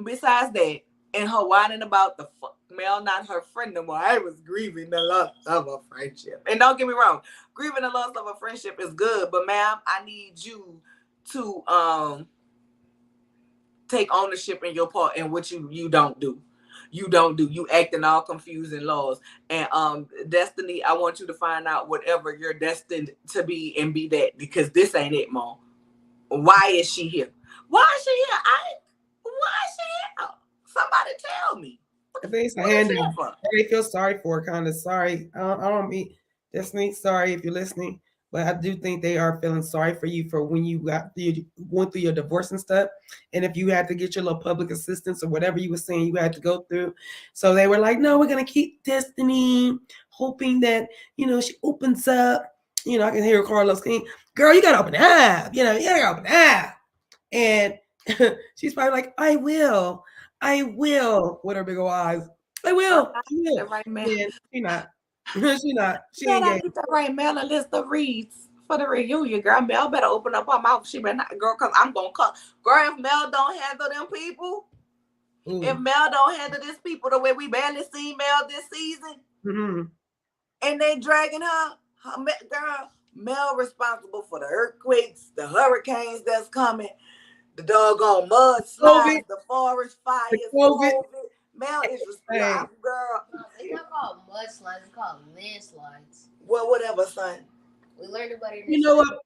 besides that, and her whining about the Mel not her friend no more. I was grieving the loss of a friendship. And don't get me wrong, grieving the loss of a friendship is good, but ma'am, I need you to take ownership in your part and what you don't do. You don't do. You acting all confused and lost. And Destiny, I want you to find out whatever you're destined to be and be that, because this ain't it, Mom. Why is she here? Why is she here? Why is she here? Somebody tell me. I think it's a handout. I feel sorry for her, kind of sorry. I don't mean Destiny. Sorry if you're listening, but I do think they are feeling sorry for you for when you went through your divorce and stuff, and if you had to get your little public assistance or whatever you were saying you had to go through. So they were like, "No, we're gonna keep Destiny, hoping that she opens up." I can hear Carlos saying, "Girl, you gotta open up. You gotta open up." And she's probably like, I will with her big old eyes. I will. Right, man. Yeah, she not. She not. She ain't I get the right mail a list of reads for the reunion, girl. Mel better open up her mouth. She better not, girl, because I'm gonna call. Girl, if Mel don't handle them people, if Mel don't handle this people the way we barely seen Mel this season, and they dragging her, girl, Mel responsible for the earthquakes, the hurricanes that's coming, the doggone mudslides, the forest fires, COVID. Mel is responsible, girl. It's not called mudslides, it's called landslides. Well, whatever, son. We learned about it. You know what?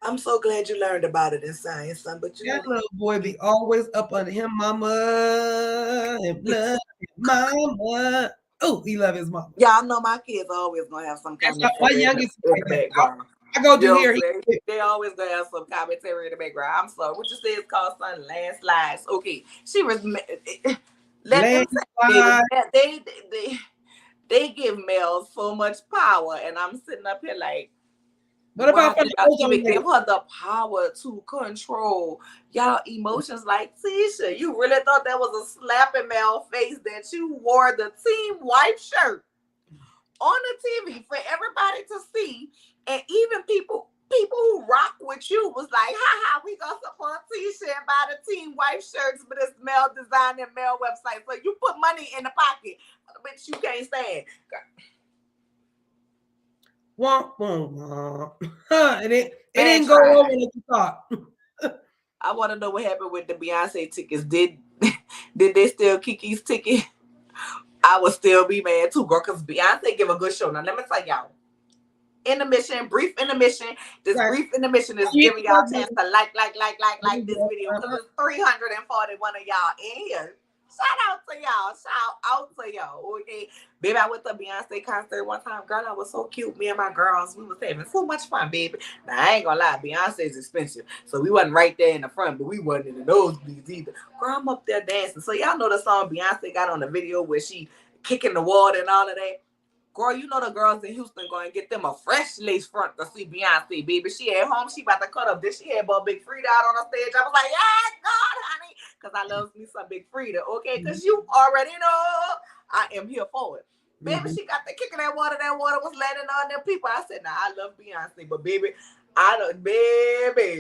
I'm so glad you learned about it in science, son. But that little boy be always up under him, mama, and blood, mama. Oh, he love his mama. Y'all know my kids always gonna have some commentary my youngest in the background. I go do here. They always gonna have some commentary in the background. I'm sorry. What you say is called son landslides. Okay, she was. Let them say, they give Mel so much power, and I'm sitting up here like, what about even give her the power to control y'all emotions like Tisha? You really thought that was a slap in Mel's face that you wore the team white shirt on the TV for everybody to see, and even people who rock with you was like, haha, we gonna support Tisha and buy the team white shirts, but it's Mel design and Mel website. So you put money in the pocket, but you can't stand. Womp, womp, womp. It didn't go over like you thought. I want to know what happened with the Beyonce tickets. Did they steal Keke's ticket? I would still be mad too, girl, because Beyonce give a good show. Now, let me tell y'all. Brief intermission. This brief intermission is giving y'all a chance to like this video, because there's 341 of y'all in here. Shout out to y'all. Okay, baby, I went to a Beyonce concert one time. Girl, I was so cute. Me and my girls, we was having so much fun, baby. Now, I ain't gonna lie, Beyonce is expensive, so we wasn't right there in the front, but we wasn't in the nosebleeds either. Girl, I'm up there dancing. So y'all know the song Beyonce got on the video where she kicking the water and all of that. Girl, you know the girls in Houston going to get them a fresh lace front to see Beyonce, baby. She at home. She about to cut up. This she had but Big Frida out on the stage. I was like, yes, God, honey. Because I love me some Big Frida, okay? Because you already know I am here for it. Baby, she got the kicking that water. That water was landing on them people. I said, nah, I love Beyonce. But, baby,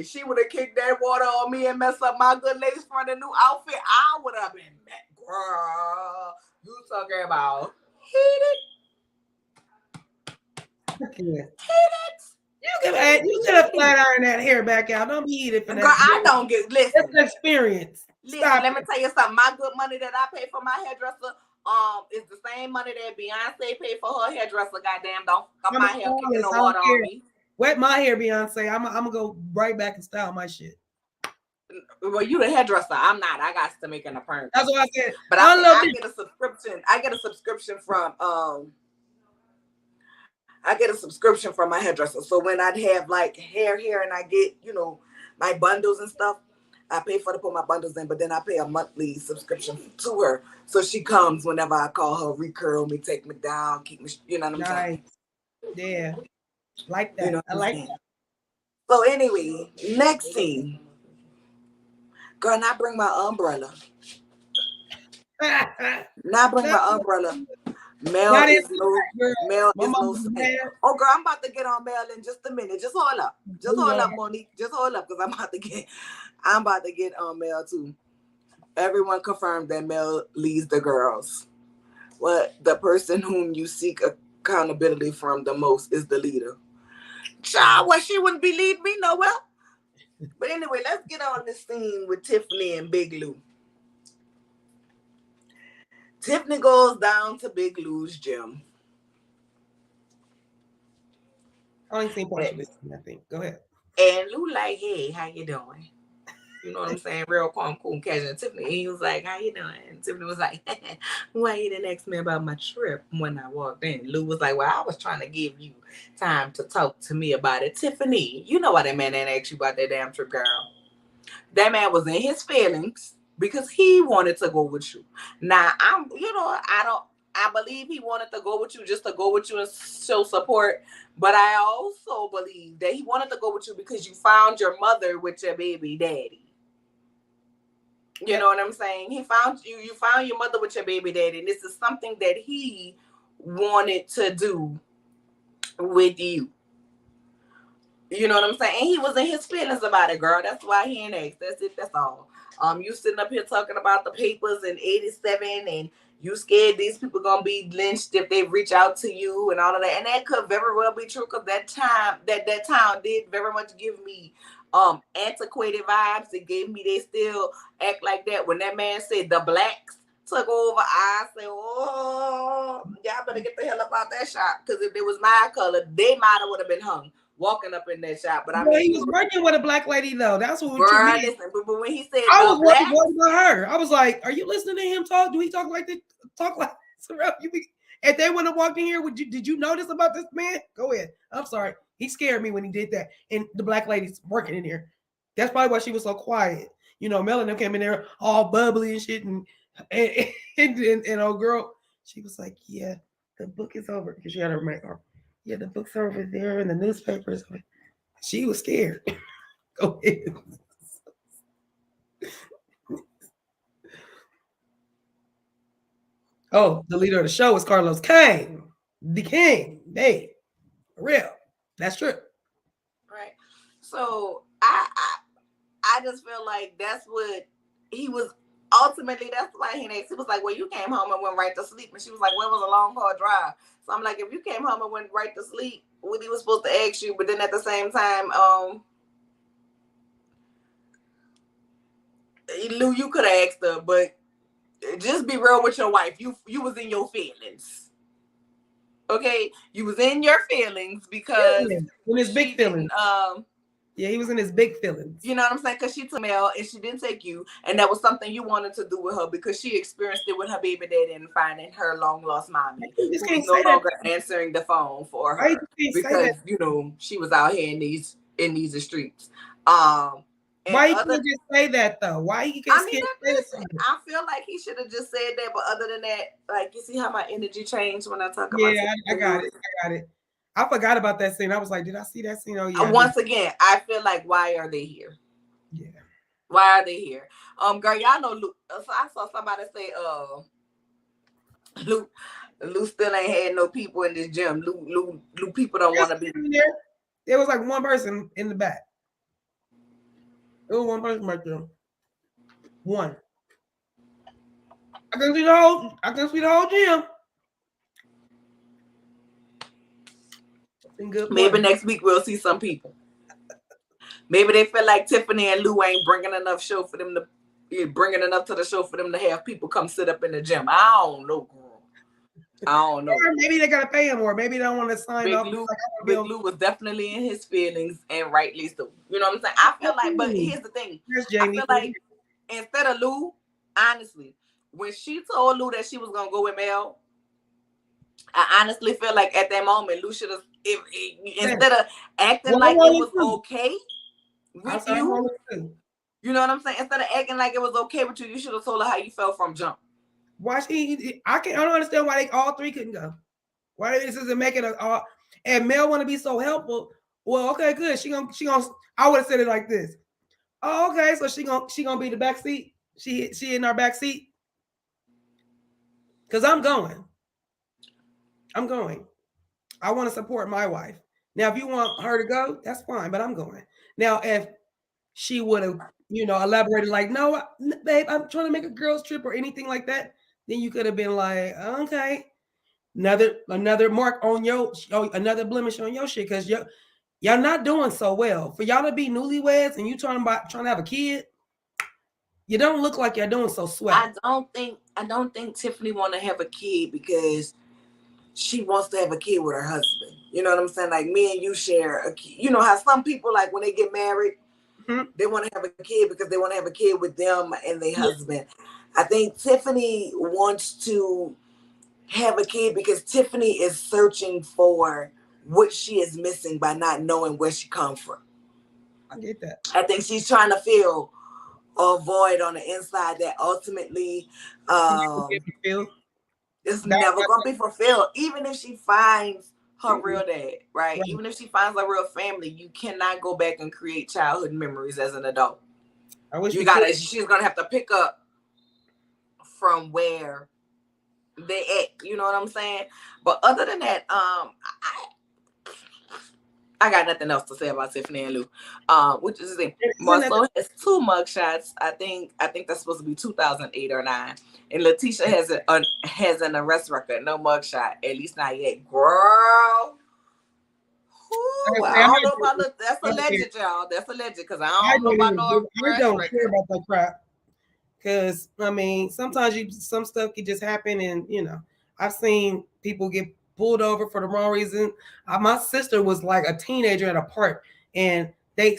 she would have kicked that water on me and messed up my good lace front and new outfit. I would have been mad. Girl, you talking about heated. You could have flat ironed that hair back out. Don't be heated for that. Girl, I don't get listen. That's an experience. Listen, let me tell you something. My good money that I pay for my hairdresser is the same money that Beyonce paid for her hairdresser. Goddamn, don't cut my hair kicking the water on me. Wet my hair, Beyonce. I'm gonna go right back and style my shit. Well, you the hairdresser. I'm not. I got to make an appearance. That's what I said. But I get a subscription. I get a subscription from my hairdresser. So when I'd have like hair here and I get, my bundles and stuff, I pay for to put my bundles in, but then I pay a monthly subscription to her. So she comes whenever I call her, recurl me, take me down, keep me, you know what I'm saying? Yeah. Like that. I like that. So anyway, next scene. Girl, not bring my umbrella. Not bring my umbrella. Mel is no saint. Oh, girl, I'm about to get on Mel in just a minute. Just hold up. Monique. Just hold up, because I'm about to get on Mel too. Everyone confirmed that Mel leads the girls. Well, the person whom you seek accountability from the most is the leader. Child, well, she wouldn't be leading me nowhere. But anyway, let's get on this scene with Tiffany and Big Lou. Tiffany goes down to Big Lou's gym. I only seen partial this scene, I think. Go ahead. And Lou like, hey, how you doing? You know what I'm saying? Real calm, cool, and casual. And Tiffany, he was like, how you doing? And Tiffany was like, why you didn't ask me about my trip when I walked in? Lou was like, well, I was trying to give you time to talk to me about it. Tiffany, you know why that man didn't ask you about that damn trip, girl. That man was in his feelings because he wanted to go with you. Now, I believe he wanted to go with you just to go with you and show support. But I also believe that he wanted to go with you because you found your mother with your baby daddy. You know what I'm saying? He found you. You found your mother with your baby daddy, and this is something that he wanted to do with you. You know what I'm saying? And he was in his feelings about it, girl. That's why he ain't asked. That's it. That's all. You sitting up here talking about the papers in '87, and you scared these people gonna be lynched if they reach out to you and all of that. And that could very well be true because that town did very much give me antiquated vibes. It gave me they still act like that. When that man said the blacks took over, I said, oh, y'all better get the hell up out that shop because if it was my color, they might have would have been hung walking up in that shop. But I mean, he was working with a black lady though. That's what girl, me. listen, but when he said I the was blacks, worried about her. I was like, "Are you listening to him talk? Do he talk like this? Talk like you be, if they wouldn't have walked in here, did you notice about this man? Go ahead. I'm sorry. He scared me when he did that. And the black lady's working in here. That's probably why she was so quiet. You know, Mel and them came in there all bubbly and shit, and old girl, she was like, "Yeah, the book is over," because she had her makeup. Yeah, the book's over there, and the newspaper's over. She was scared. Go ahead. Oh, the leader of the show is Carlos Kane, the king. Hey, real. That's true. right? So I just feel like that's what he was. Ultimately, that's why he next. He was like, "Well, you came home and went right to sleep," and she was like, "Well, it was a long, hard drive." So I'm like, if you came home and went right to sleep, what he was supposed to ask you, but then at the same time, Lou, you could have asked her, but just be real with your wife. You was in your feelings. Okay, you was in your feelings because in his big feelings. Yeah, he was in his big feelings. You know what I'm saying? Because she took Mel and she didn't take you, and that was something you wanted to do with her because she experienced it with her baby daddy and finding her long lost mommy, who was no longer answering the phone for her because she was out here in these streets. Why he can't just say that though? Why he can't? I feel like he should have just said that, but other than that, like you see how my energy changed when I talk about. Yeah, I got it. I forgot about that scene. I was like, did I see that scene? Oh yeah. Once again, I feel like why are they here? Yeah. Why are they here? Girl, y'all know Luke. So I saw somebody say, Lou still ain't had no people in this gym. Lou people don't want to be there. There was like one person in the back. There was one person right there. One. I can see the whole gym. Maybe next week we'll see some people. Maybe they feel like Tiffany and Lou ain't bringing enough show for them to bringing enough to the show for them to have people come sit up in the gym. I don't know, girl. I don't know. Or maybe they gotta pay him more. Maybe they don't want to sign up. Big Lou was definitely in his feelings, and rightly so. You know what I'm saying? I feel like, but here's the thing. I feel like instead of Lou, honestly, when she told Lou that she was gonna go with Mel, I honestly feel like at that moment Lou should have, instead of acting like it was okay with you, you know what I'm saying? Instead of acting like it was okay with you, you should have told her how you felt from jump. Why I don't understand why they all three couldn't go. Why this isn't making a and Mel want to be so helpful. Well, okay, good. She gonna I would have said it like this. Oh, okay, so she gonna be the back seat. She in our back seat. Cause I'm going. I want to support my wife. Now, if you want her to go, that's fine, but I'm going. Now, if she would have elaborated like, no, babe, I'm trying to make a girls trip or anything like that, then you could have been like, okay, another mark on another blemish on your shit because y'all not doing so well. For y'all to be newlyweds and you trying to have a kid, you don't look like you're doing so swell. I don't think Tiffany want to have a kid because she wants to have a kid with her husband. You know what I'm saying? Like me and you share a kid. You know how some people like when they get married, they want to have a kid because they want to have a kid with them and their husband. I think Tiffany wants to have a kid because Tiffany is searching for what she is missing by not knowing where she comes from. I get that. I think she's trying to fill a void on the inside that ultimately it's never gonna be fulfilled. Even if she finds her real dad, right? Even if she finds a real family, you cannot go back and create childhood memories as an adult. I wish she's gonna have to pick up from where they at. You know what I'm saying? But other than that, I got nothing else to say about Tiffany and Lou. Which is the thing. Marcelo has 2 mugshots. I think that's supposed to be 2008 or 9. And Letitia has an arrest record, no mugshot, at least not yet. Girl. Ooh, I don't know about that's alleged, y'all. That's alleged because I don't know about no arrest don't record. care about that crap. Because I mean, sometimes some stuff can just happen, and I've seen people get pulled over for the wrong reason. My sister was like a teenager at a park, and they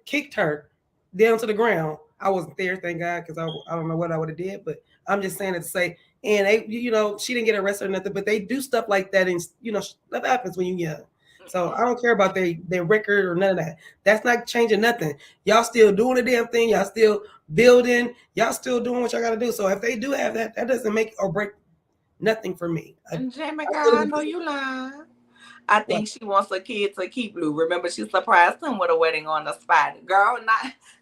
kicked her down to the ground. I wasn't there, thank God, because I don't know what I would have did, but I'm just saying it to say. And they, she didn't get arrested or nothing, but they do stuff like that, and stuff happens when you're young. So I don't care about their record or none of that. That's not changing nothing. Y'all still doing the damn thing. Y'all still building. Y'all still doing what y'all got to do. So if they do have that, that doesn't make or break nothing for me. And Jamie, girl, I know you lying. I think she wants a kid to keep Lou. Remember, she surprised him with a wedding on the spot. Girl,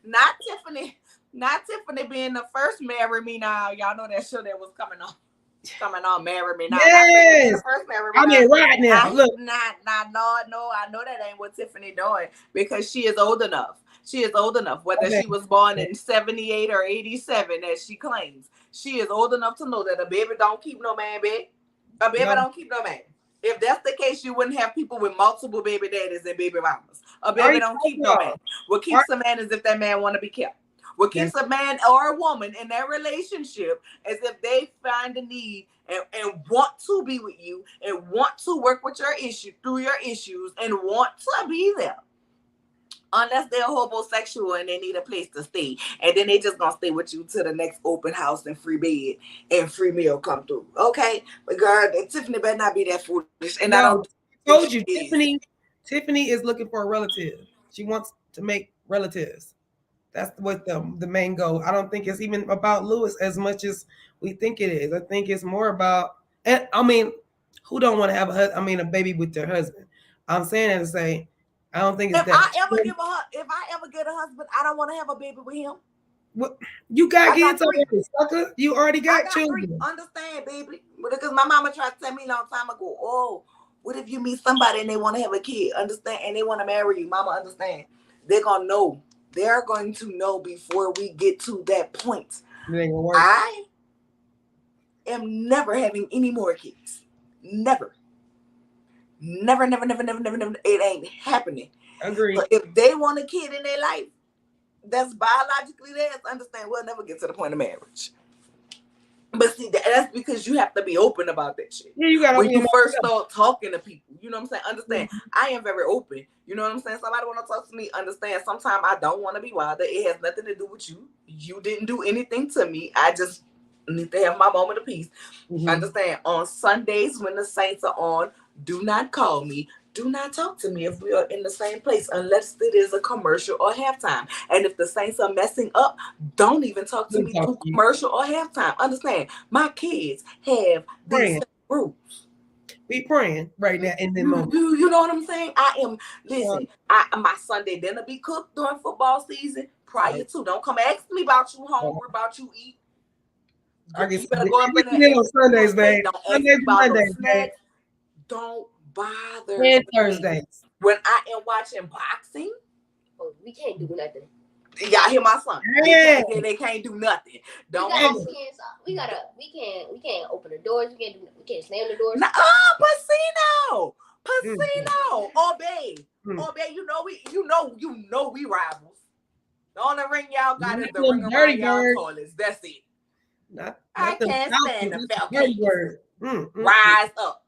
not Tiffany. Not Tiffany being the first Marry Me Now. Y'all know that show that was coming on. Marry Me Now. Yes. The first Marry Me I mean, right now. Look. No, I know that ain't what Tiffany doing because she is old enough. She is old enough, whether she was born in 78 or 87, as she claims. She is old enough to know that a baby don't keep no man, babe. A baby don't keep no man. If that's the case, you wouldn't have people with multiple baby daddies and baby mamas. A baby don't keep no man. What keeps a man is if that man want to be kept. What keeps a man or a woman in that relationship is if they find the need and want to be with you and want to work with your issue through your issues and want to be there. Unless they're homosexual and they need a place to stay. And then they just gonna stay with you to the next open house and free bed and free meal come through. Okay? But girl, Tiffany better not be that foolish. And I don't told you, Tiffany is looking for a relative. She wants to make relatives. That's what the main goal. I don't think it's even about Lewis as much as we think it is. I think it's more about, and I mean, who don't want to have a baby with their husband? I'm saying that to say, I don't think it's if I ever get a husband, I don't want to have a baby with him. What you got kids already, sucker? You already got children. Understand, baby? Because my mama tried to tell me a long time ago, oh, what if you meet somebody and they want to have a kid? Understand? And they want to marry you. Mama, understand. They're gonna know. They're going to know before we get to that point. I am never having any more kids. Never. Never. It ain't happening. Agreed. But if they want a kid in their life, that's biologically theirs. Understand? We'll never get to the point of marriage. But see, that's because you have to be open about that shit. Yeah, you gotta when you first start talking to people, you know what I'm saying? Understand? I am very open. You know what I'm saying? Somebody want to talk to me. Understand? Sometimes I don't want to be bothered. It has nothing to do with you. You didn't do anything to me. I just need to have my moment of peace. Understand? On Sundays when the Saints are on, do not call me. Do not talk to me if we are in the same place unless it is a commercial or halftime. And if the Saints are messing up, don't even talk to me through commercial or halftime. Understand? My kids have these rules. Be praying right now in the moment. You know what I'm saying? My Sunday dinner be cooked during football season prior to. Don't come ask me about you hungry, about you eat. You better go up in there on Sundays, babe. Mondays, babe. Don't bother and Thursdays. When I am watching boxing, we can't do nothing. Y'all hear my son? Yeah. They can't do nothing. Don't We can't open the doors. We can't slam the doors. Pasino, obey. You know we rivals. The only ring y'all got is the ring around y'all toilets. That's it. I can't stand the Falcons. Rise up.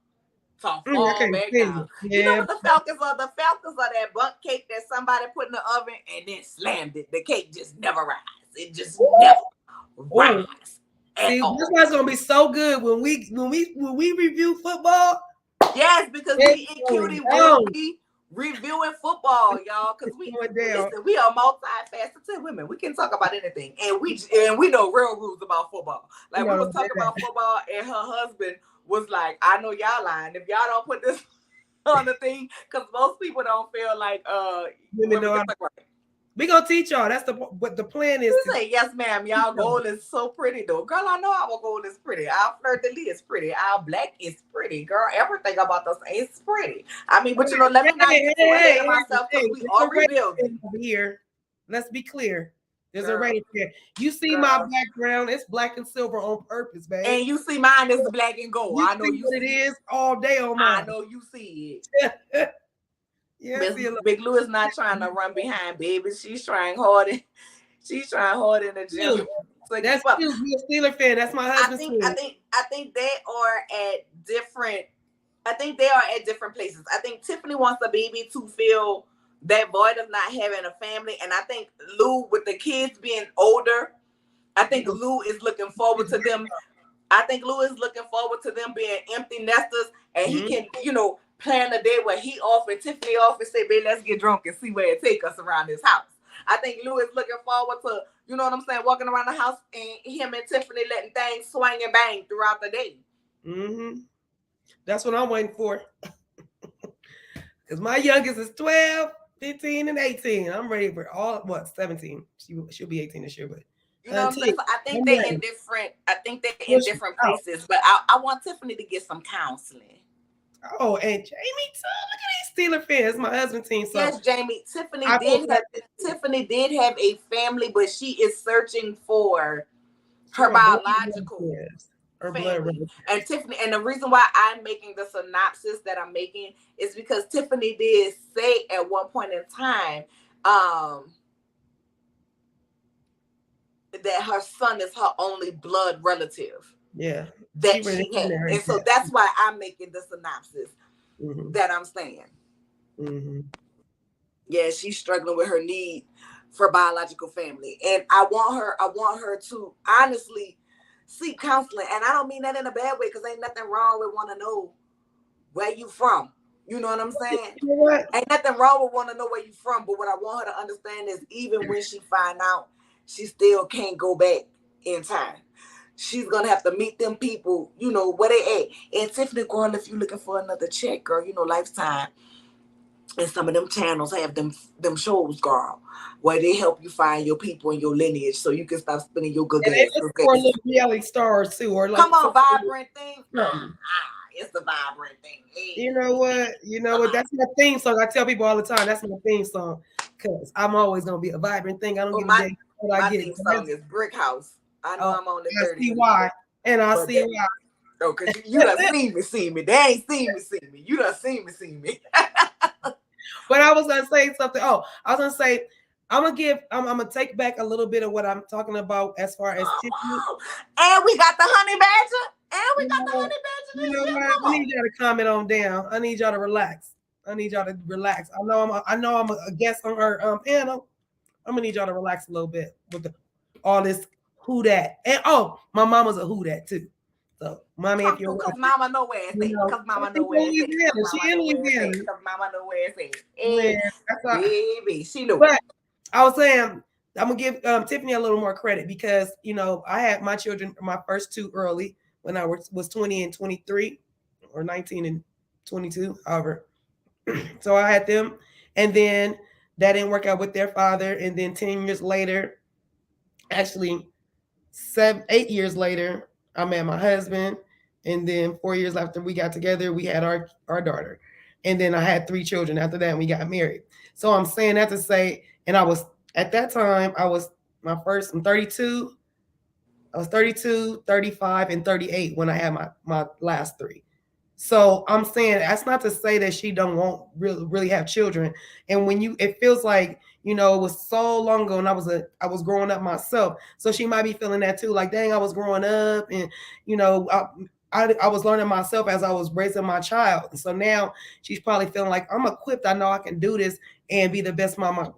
To fall back down. Yeah. You know what the Falcons are? The Falcons are that bundt cake that somebody put in the oven and then slammed it. The cake just never rise. It just never rise. See, this one's gonna be so good when we review football. Yes, because we in Cutie will be reviewing football, y'all. Because we are multifaceted women. We can talk about anything, and we know real rules about football. Like we was talking about football, and her husband was like, "I know y'all lying if y'all don't put this on the thing," because most people don't feel like women know. We gonna teach y'all. That's what the plan is. You say yes, ma'am. Y'all goal is so pretty though, girl. I know our goal is pretty. Our fleur de lis is pretty. Our black is pretty, girl. Everything about us is pretty. I mean, but you know, let me not get too ahead of myself because we are rebuilding here. Let's be clear. There's a rating here. You see my background? It's black and silver on purpose, babe. And you see mine is black and gold. I know you see it is all day on mine. I know you see it. Yeah, Big Lou is not trying to run behind, baby. She's trying hard. She's trying hard in the gym. So that's cute. You're a Steeler fan. That's my husband. I think they are at different. I think they are at different places. I think Tiffany wants the baby to feel that void of not having a family, and I think Lou, with the kids being older, I think Lou is looking forward to them. I think Lou is looking forward to them being empty nesters, and he can, plan a day where he off and Tiffany off and say, babe, let's get drunk and see where it take us around this house. I think Lou is looking forward to, you know what I'm saying, walking around the house and him and Tiffany letting things swing and bang throughout the day. That's what I'm waiting for. Because my youngest is 12, 15, and 18. I'm ready for 17. She'll be 18 this year, but you know what I'm saying? So I think they're in different places, but I want Tiffany to get some counseling. Oh, and Jamie too. Look at these Steeler fans. My husband's team. So yes, Jamie. Tiffany did have a family, but she is searching for her biological family. And Tiffany, and the reason why I'm making the synopsis that I'm making is because Tiffany did say at one point in time that her son is her only blood relative. Yeah. That she had. And so that's why I'm making the synopsis that I'm saying. Yeah, she's struggling with her need for biological family. And I want her to honestly seek counseling. And I don't mean that in a bad way, because ain't nothing wrong with want to know where you from. You know what I'm saying? You know what? Ain't nothing wrong with want to know where you from. But what I want her to understand is even when she find out, she still can't go back in time. She's going to have to meet them people, where they at. And Tiffany, girl, if you're looking for another check, girl, Lifetime and some of them channels have them shows, girl, where they help you find your people and your lineage so you can stop spending your good gas. Or little reality stars, too. Or come on, vibrant thing. It's the vibrant thing. Hey. You know what? That's my theme song. I tell people all the time, that's my theme song. Because I'm always going to be a vibrant thing. I don't give a damn what I get. My theme song is Brick House. I know I'm on the 30. I see why. And I see why. Oh, because you done seen me. They ain't seen me. You done seen me. But I was going to say something. Oh, I was going to say, I'm going to take back a little bit of what I'm talking about as far as Tiffany. And we got the honey badger. You know what? I need y'all to comment on down. I need y'all to relax. I know I'm a guest on her panel. I'm going to need y'all to relax a little bit with all this who that. And my mama's a who that too. So, mommy, if you're because mama know where it's at. Because mama know where it's at. She in Louisiana. Because mama know where it's at. Baby, she knew. But I was saying, I'm gonna give Tiffany a little more credit because I had my children, my first two, early when I was 20 and 23, or 19 and 22, however. So I had them, and then that didn't work out with their father, and then 10 years later, actually 8 years later, I met my husband, and then 4 years after we got together, we had our daughter, and then I had 3 children after that, and we got married. So I'm saying that to say, and I was At that time, I'm 32. I was 32, 35, and 38 when I had my last three. So I'm saying that's not to say that she don't want really have children. And when it feels like, it was so long ago and I was growing up myself. So she might be feeling that too. Like, dang, I was growing up and you know, I was learning myself as I was raising my child. And so now she's probably feeling like I'm equipped. I know I can do this and be the best mama,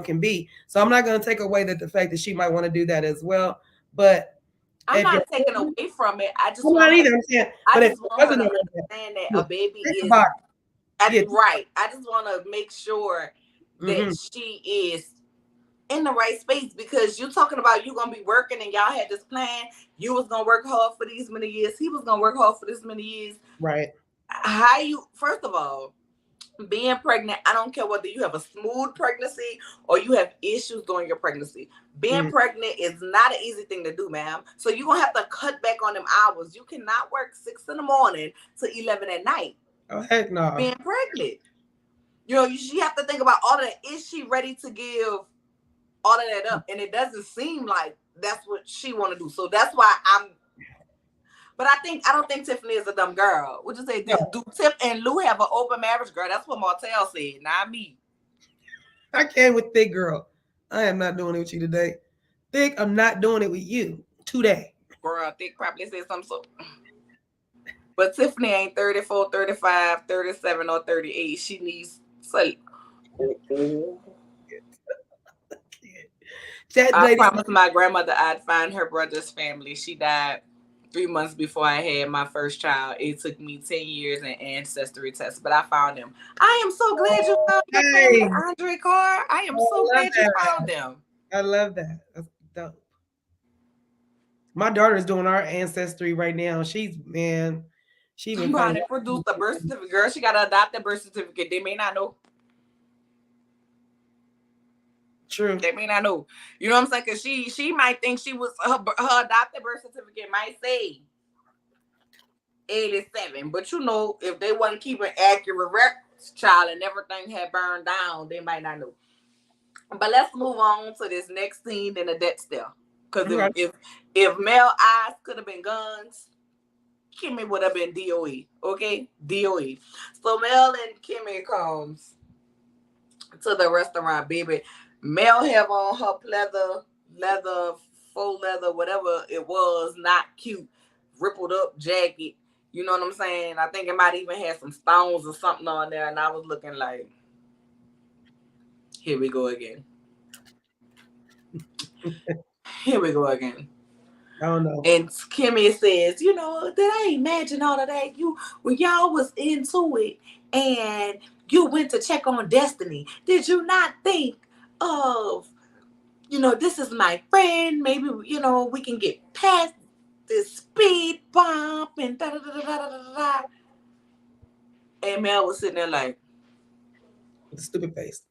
can be. So I'm not going to take away the fact that she might want to do that as well. But I'm if you're, not taking away from it. I'm not either. I'm saying, I but if just your want her to president like that, understand that yeah, a baby think is about it. Yeah. right. I just want to make sure that Mm-hmm. she is in the right space, because you talking about you gonna be working and y'all had this plan. You was gonna work hard for these many years. He was gonna work hard for this many years. Right. How you, first of all, being pregnant, I don't care whether you have a smooth pregnancy or you have issues during your pregnancy. Being pregnant is not an easy thing to do, ma'am. So you're going to have to cut back on them hours. You cannot work 6 in the morning to 11 at night. Oh, heck no. Being pregnant. You have to think about all of that. Is she ready to give all of that up? And it doesn't seem like that's what she want to do. So that's why but I don't think Tiffany is a dumb girl. Would you say, do Tiff and Lou have an open marriage, girl? That's what Martell said, not me. I came with Thick Girl. I am not doing it with you today. Thick, I'm not doing it with you today. Girl, Thick probably said something so. But Tiffany ain't 34, 35, 37, or 38. She needs sleep. I promised my grandmother I'd find her brother's family. She died 3 months before I had my first child. It took me 10 years and ancestry tests, but I found them. I am so glad you found your family, Andre Carr. I am so glad you found them. I love that. That's dope. My daughter is doing our ancestry right now. She been Somebody produced a birth certificate. Girl, she got to adopt a birth certificate. They may not know. True. They may not know. You know what I'm saying? Because she might think she was her adopted birth certificate might say 87, but if they wasn't keeping accurate records, child, and everything had burned down, they might not know. But let's move on to this next scene in the death stare. Because if male eyes could have been guns, Kimmie would have been DOE. Okay? DOE. So Mel and Kimmie comes to the restaurant, baby. Mel have on her leather, faux leather, whatever it was, not cute, rippled up jacket. You know what I'm saying? I think it might even have some stones or something on there, and I was looking like, here we go again. Here we go again. I don't know. And Kimmie says, did I imagine all of that? When y'all was into it and you went to check on Destiny, did you not think of, this is my friend, maybe, we can get past this speed bump and da da da da da da da. And Mel was sitting there like, with a stupid face.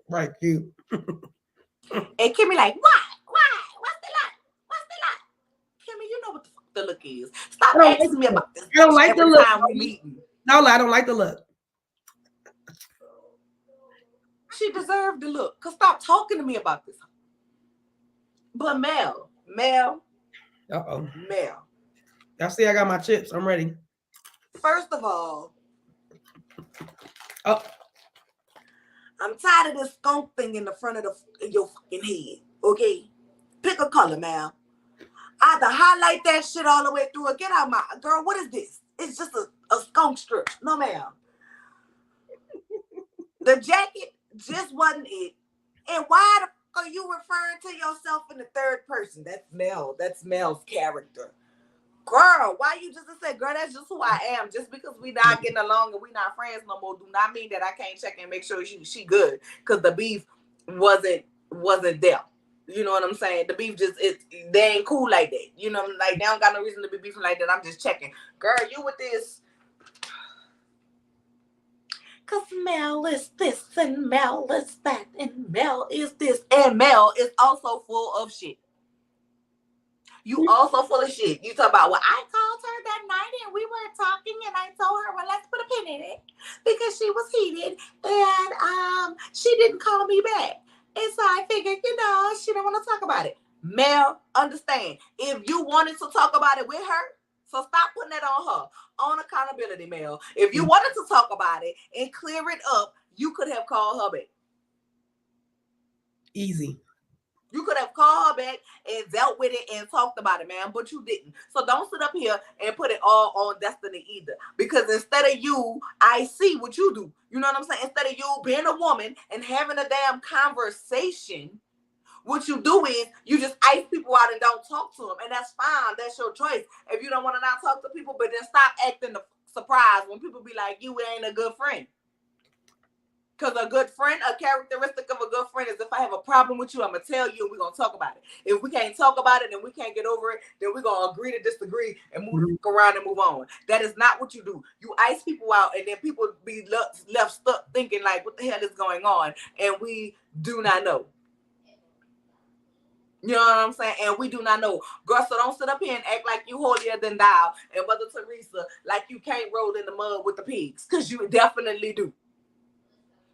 Right, cute. And Kimmie like, why? What's the lot? Kimmie, you know what the fuck the look is. Stop asking me about this. I don't like the look. Time we meeting. No, I don't like the look. She deserved the look. Cause stop talking to me about this. But Mel. Uh-oh. Mel. Y'all see I got my chips. I'm ready. First of all, I'm tired of this skunk thing in the front of your fucking head. Okay? Pick a color, Mel. Either highlight that shit all the way through or get out my... Girl, what is this? It's just a skunk strip. No, ma'am. The jacket just wasn't it. And why the fuck are you referring to yourself in the third person? That's Mel. That's Mel's character. Girl, why you just say, girl, that's just who I am. Just because we not getting along and we not friends no more do not mean that I can't check and make sure she good. Because the beef wasn't there. You know what I'm saying? The beef they ain't cool like that. You know, like they don't got no reason to be beefing like that. I'm just checking. Girl, you with this. Because Mel is this and Mel is that and Mel is this. And Mel is also full of shit. You also full of shit. You talk about, well, I called her that night and we were talking and I told her, well, let's put a pin in it because she was heated and she didn't call me back. And so I figured, she didn't want to talk about it. Mel, understand, if you wanted to talk about it with her, so stop putting that on her. On accountability, Mel. If you wanted to talk about it and clear it up, you could have called her back. Easy. You could have called her back and dealt with it and talked about it, man, but you didn't. So don't sit up here and put it all on Destiny either. Because instead of you, I see what you do. You know what I'm saying? Instead of you being a woman and having a damn conversation, what you do is you just ice people out and don't talk to them. And that's fine. That's your choice. If you don't want to not talk to people, but then stop acting surprised when people be like, you ain't a good friend. Because a good friend, a characteristic of a good friend is if I have a problem with you, I'm going to tell you and we're going to talk about it. If we can't talk about it and we can't get over it, then we're going to agree to disagree and move around and move on. That is not what you do. You ice people out and then people be left stuck thinking like, what the hell is going on? And we do not know. You know what I'm saying? And we do not know. Girl, so don't sit up here and act like you holier than thou and Mother Teresa like you can't roll in the mud with the pigs. Because you definitely do.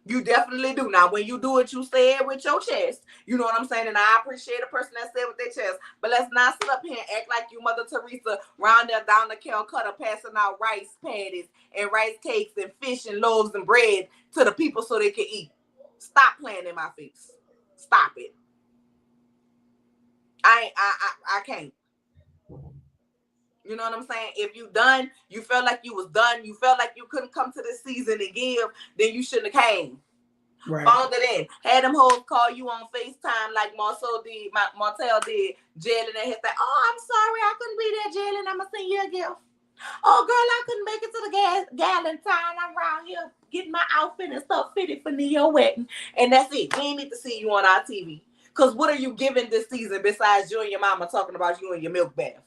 You definitely do. Now, when you do it, you say it with your chest. You know what I'm saying? And I appreciate a person that said it with their chest. But let's not sit up here and act like you Mother Teresa round there down the Calcutta passing out rice patties and rice cakes and fish and loaves and bread to the people so they can eat. Stop playing in my face. Stop it. I can't. You know what I'm saying? If you done, you felt like you was done, you felt like you couldn't come to this season and give, then you shouldn't have came. Right. Phoned it in. Had them hoes call you on FaceTime like Martel did, Jalen, and his like, oh, I'm sorry, I couldn't be there, Jalen. I'm gonna send you a gift. Oh, girl, I couldn't make it to the gallon time. I'm around here getting my outfit and stuff fitted for Neo wedding. And that's it. We ain't need to see you on our TV. Because what are you giving this season besides you and your mama talking about you and your milk bath?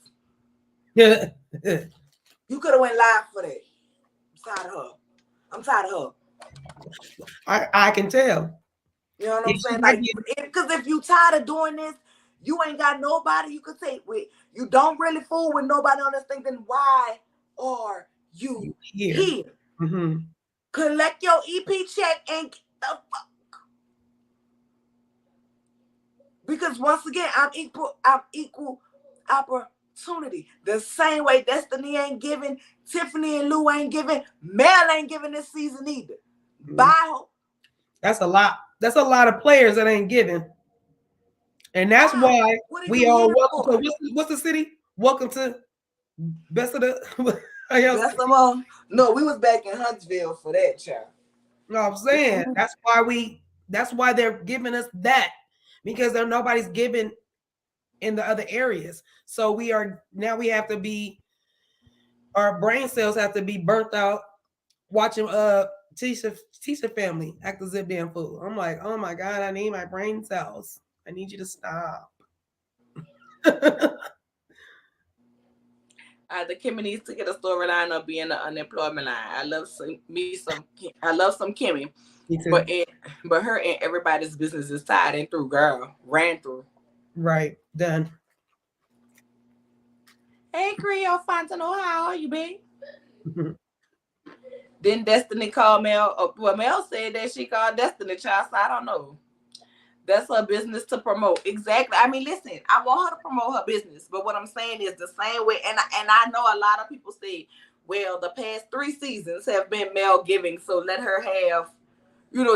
Yeah. You could have went live for that. I'm tired of her. I can tell. You know what I'm saying? Like, because if you tired of doing this, you ain't got nobody you could take with. You don't really fool with nobody on this thing, then why are you here? Mm-hmm. Collect your EP check and get the fuck. Because once again, I'm equal opportunity. The same way Destiny ain't giving, Tiffany and Lou ain't giving, Mel ain't giving this season either. Mm-hmm. Bye. That's a lot. That's a lot of players that ain't giving. And that's why we all welcome to what's the city? Welcome to best of the best of all. No, we was back in Huntsville for that, child. No, I'm saying that's why they're giving us that. Because nobody's giving in the other areas. So we have to be, our brain cells have to be burnt out watching Tisha family act a zip damn fool. I'm like, oh my God, I need my brain cells. I need you to stop. The Kimmie needs to get a storyline of being the unemployment line. I love some Kimmie. But her and everybody's business is tied in through, girl. Ran through. Right. Done. Hey, Creole Fontenot, how are you, babe? Then Destiny called Mel. Well, Mel said that she called Destiny, child, so I don't know. That's her business to promote. Exactly. I mean, listen, I want her to promote her business, but what I'm saying is the same way, and I know a lot of people say, well, the past 3 seasons have been Mel giving, so let her have,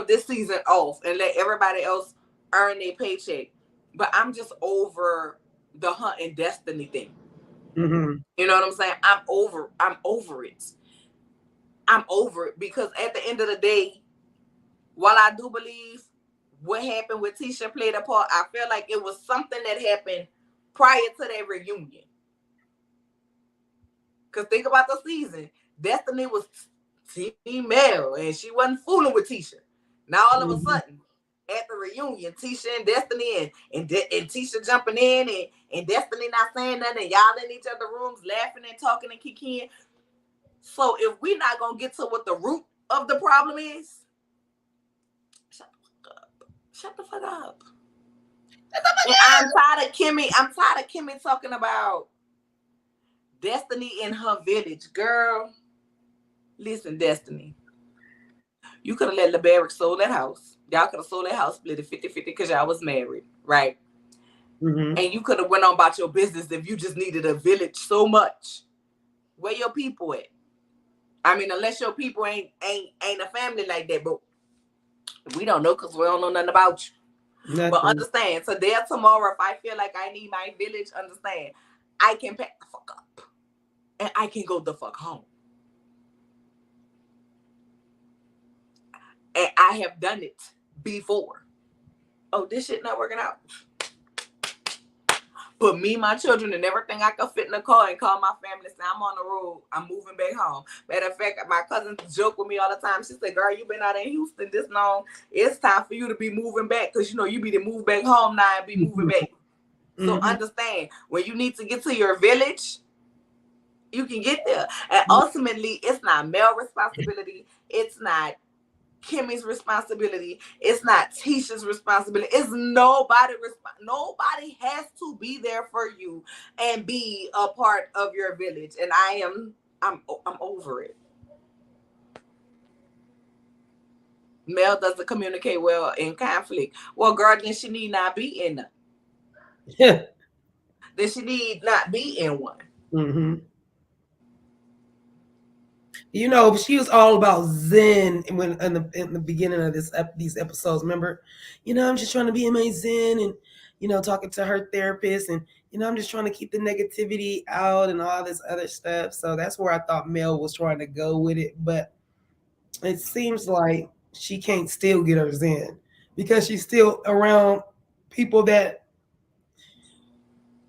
this season off and let everybody else earn their paycheck. But I'm just over the Hunt and Destiny thing. Mm-hmm. You know what I'm saying? I'm over it. I'm over it because at the end of the day, while I do believe what happened with Tisha played a part, I feel like it was something that happened prior to their reunion. Because think about the season. Destiny was Team Mel, and she wasn't fooling with Tisha. Now all of a sudden, at the reunion, Tisha and Destiny and Tisha jumping in and Destiny not saying nothing, and y'all in each other's rooms laughing and talking and kicking. So if we're not going to get to what the root of the problem is, shut the fuck up. And I'm tired of Kimmie. I'm tired of Kimmie talking about Destiny in her village. Girl, listen, Destiny. You could have let LeBarrick sold that house. Y'all could have sold that house, split it 50-50 because y'all was married, right? Mm-hmm. And you could have went on about your business if you just needed a village so much. Where your people at? I mean, unless your people ain't a family like that, but we don't know because we don't know nothing about you. But Nothing. understand, today or tomorrow, if I feel like I need my village, understand, I can pack the fuck up and I can go the fuck home. And I have done it before. Oh, this shit not working out. Put me, my children, and everything I could fit in the car and call my family. Say I'm on the road. I'm moving back home. Matter of fact, my cousins joke with me all the time. She said, "Girl, you been out in Houston this long. It's time for you to be moving back because you know you be to move back home now and be moving back." So understand, when you need to get to your village, you can get there. And ultimately, it's not male responsibility. It's not Kimmie's responsibility. It's not Tisha's responsibility. It's nobody has to be there for you and be a part of your village. And I'm over it. Mel doesn't communicate well in conflict. Well, girl, then she need not be in them. Then she need not be in one. Mm-hmm. You know, she was all about Zen when in the beginning of these episodes. Remember, I'm just trying to be in my Zen and talking to her therapist and I'm just trying to keep the negativity out and all this other stuff. So that's where I thought Mel was trying to go with it, but it seems like she can't still get her Zen because she's still around people that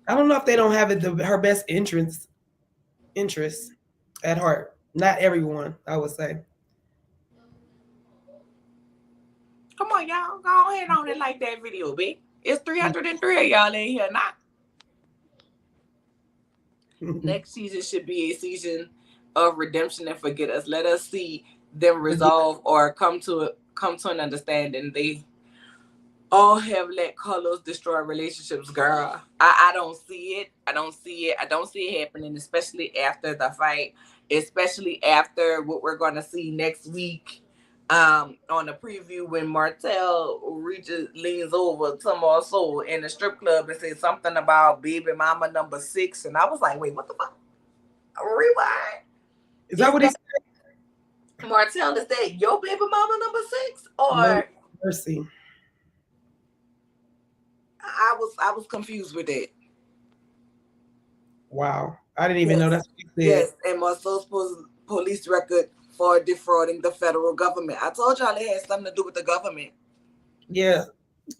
I don't know if they don't have her best interests at heart. Not everyone, I would say. Come on, y'all. Go ahead on and like that video, B. It's 303 of y'all in here now. Next season should be a season of redemption and forget us. Let us see them resolve or come to an understanding. They all have let colors destroy relationships, girl. I don't see it. I don't see it happening, especially after the fight, especially after what we're going to see next week on the preview when Martell leans over to Marceau in the strip club and says something about baby mama number 6. And I was like, wait, what the fuck? Rewind. Is that what he said? Martell, is that your baby mama number 6? Or No mercy. I was confused with it. Wow. I didn't even know that's what he said. Yes, and Marceau's police record for defrauding the federal government. I told y'all it had something to do with the government. Yeah.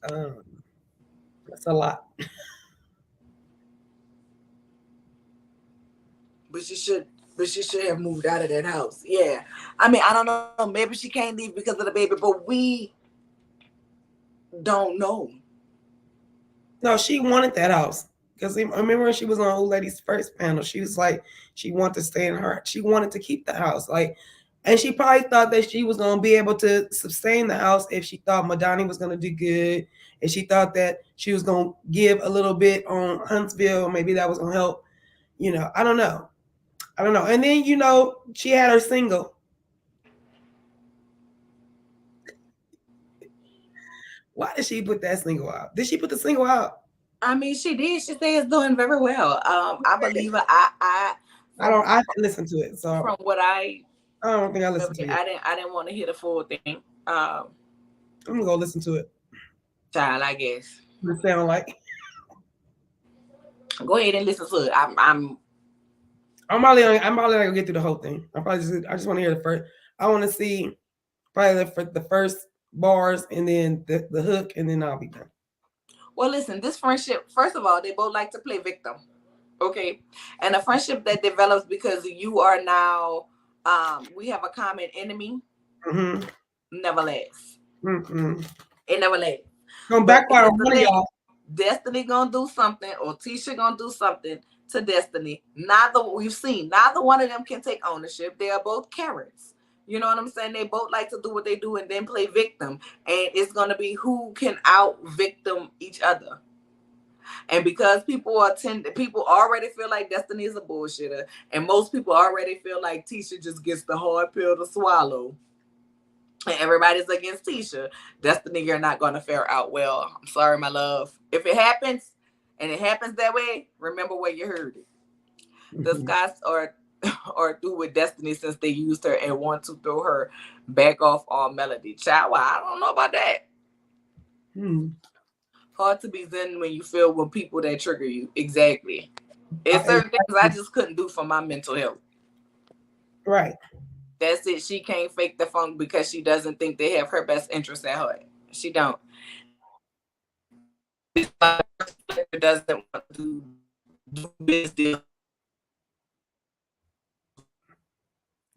That's a lot. But she should have moved out of that house. Yeah. I mean, I don't know. Maybe she can't leave because of the baby, but we don't know. No, she wanted that house. Because I remember when she was on Old Lady's first panel, she was like, she wanted to stay in her. She wanted to keep the house. And she probably thought that she was going to be able to sustain the house if she thought Madani was going to do good. And she thought that she was going to give a little bit on Huntsville. Maybe that was going to help. I don't know. And then, she had her single. Why did she put that single out? Did she put the single out? I mean, she did. She said it's doing very well. I believe her. I didn't listen to it. So from what I don't think I listened to it. I didn't want to hear the full thing. I'm gonna go listen to it. Child, I guess. It sound like. Go ahead and listen to it. I'm probably not gonna get through the whole thing. I just want to hear the first. I want to see probably the first bars and then the hook and then I'll be done. Well, listen, this friendship, first of all, they both like to play victim. Okay. And a friendship that develops because you are now, we have a common enemy, never lasts. It never lasts. Come backfire on one of y'all. Destiny gonna do something or Tisha gonna do something to Destiny. Neither one of them can take ownership. They are both Karens. You know what I'm saying? They both like to do what they do and then play victim. And it's going to be who can out victim each other. And because people already feel like Destiny is a bullshitter, and most people already feel like Tisha just gets the hard pill to swallow, and everybody's against Tisha, Destiny, you're not going to fare out well. I'm sorry, my love. If it happens, and it happens that way, remember where you heard it. The Scots are through with Destiny since they used her and want to throw her back off on Melody. Child, well, I don't know about that. Hard to be zen when you feel with people that trigger you. Exactly. It's certain things I just couldn't do for my mental health. Right. That's it. She can't fake the funk because she doesn't think they have her best interest at heart. She don't. Doesn't want to do business.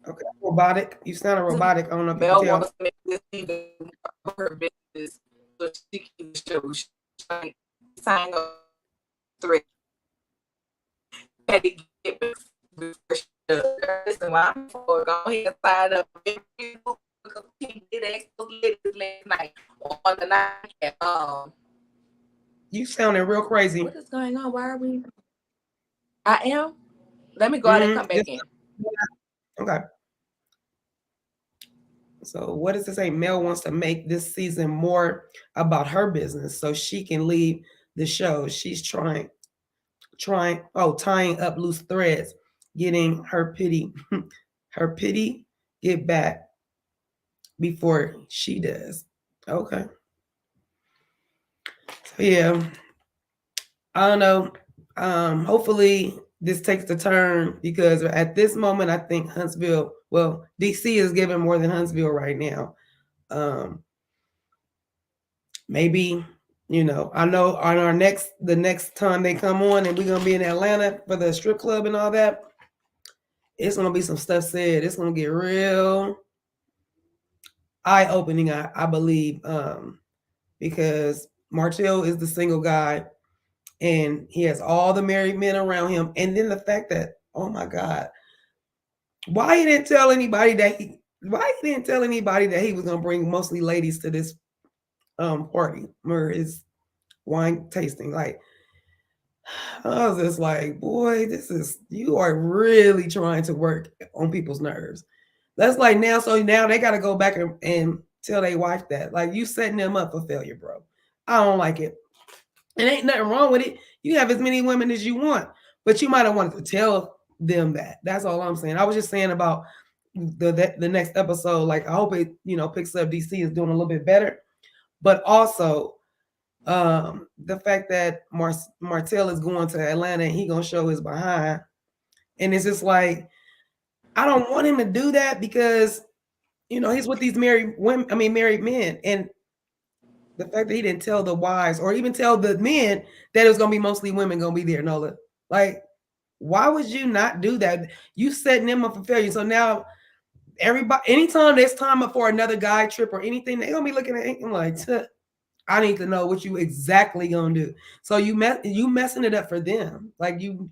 Okay. Robotic. You sound robotic. I don't know if you can Mel tell. wants to make this even more her business so she can show. She's trying to sign up three. Had to get before she does. Listen, while I'm for go ahead and sign up. He did extra last night on the night. You sounding real crazy. What is going on? Why are we? I am. Let me go out and come back in. Okay. So what does it say? Mel wants to make this season more about her business so she can leave the show. She's tying up loose threads, getting her pity get back before she does. Okay. So yeah, I don't know. Hopefully this takes the turn because at this moment I think Huntsville, well, DC is giving more than Huntsville right now. Maybe, I know on the next time they come on and we're gonna be in Atlanta for the strip club and all that, it's gonna be some stuff said. It's gonna get real eye-opening, I believe, because Martell is the single guy and he has all the married men around him. And then the fact that, oh my God, why he didn't tell anybody that he was gonna bring mostly ladies to this party or his wine tasting. Like, I was just like, boy, you are really trying to work on people's nerves. That's like now, so now they got to go back and tell their wife that. Like, you setting them up for failure, bro. I don't like it. And ain't nothing wrong with it. You have as many women as you want, but you might have wanted to tell them that. That's all I'm saying. I was just saying about the next episode. Like, I hope it, picks up. DC is doing a little bit better, but also the fact that Martell is going to Atlanta and he gonna show his behind, and it's just like, I don't want him to do that because he's with these married men, and the fact that he didn't tell the wives or even tell the men that it was gonna be mostly women gonna be there, Nola. Like, why would you not do that? You setting them up for failure. So now everybody, anytime there's time for another guy trip or anything, they're gonna be looking at him like, I need to know what you exactly gonna do. So you messing it up for them. Like you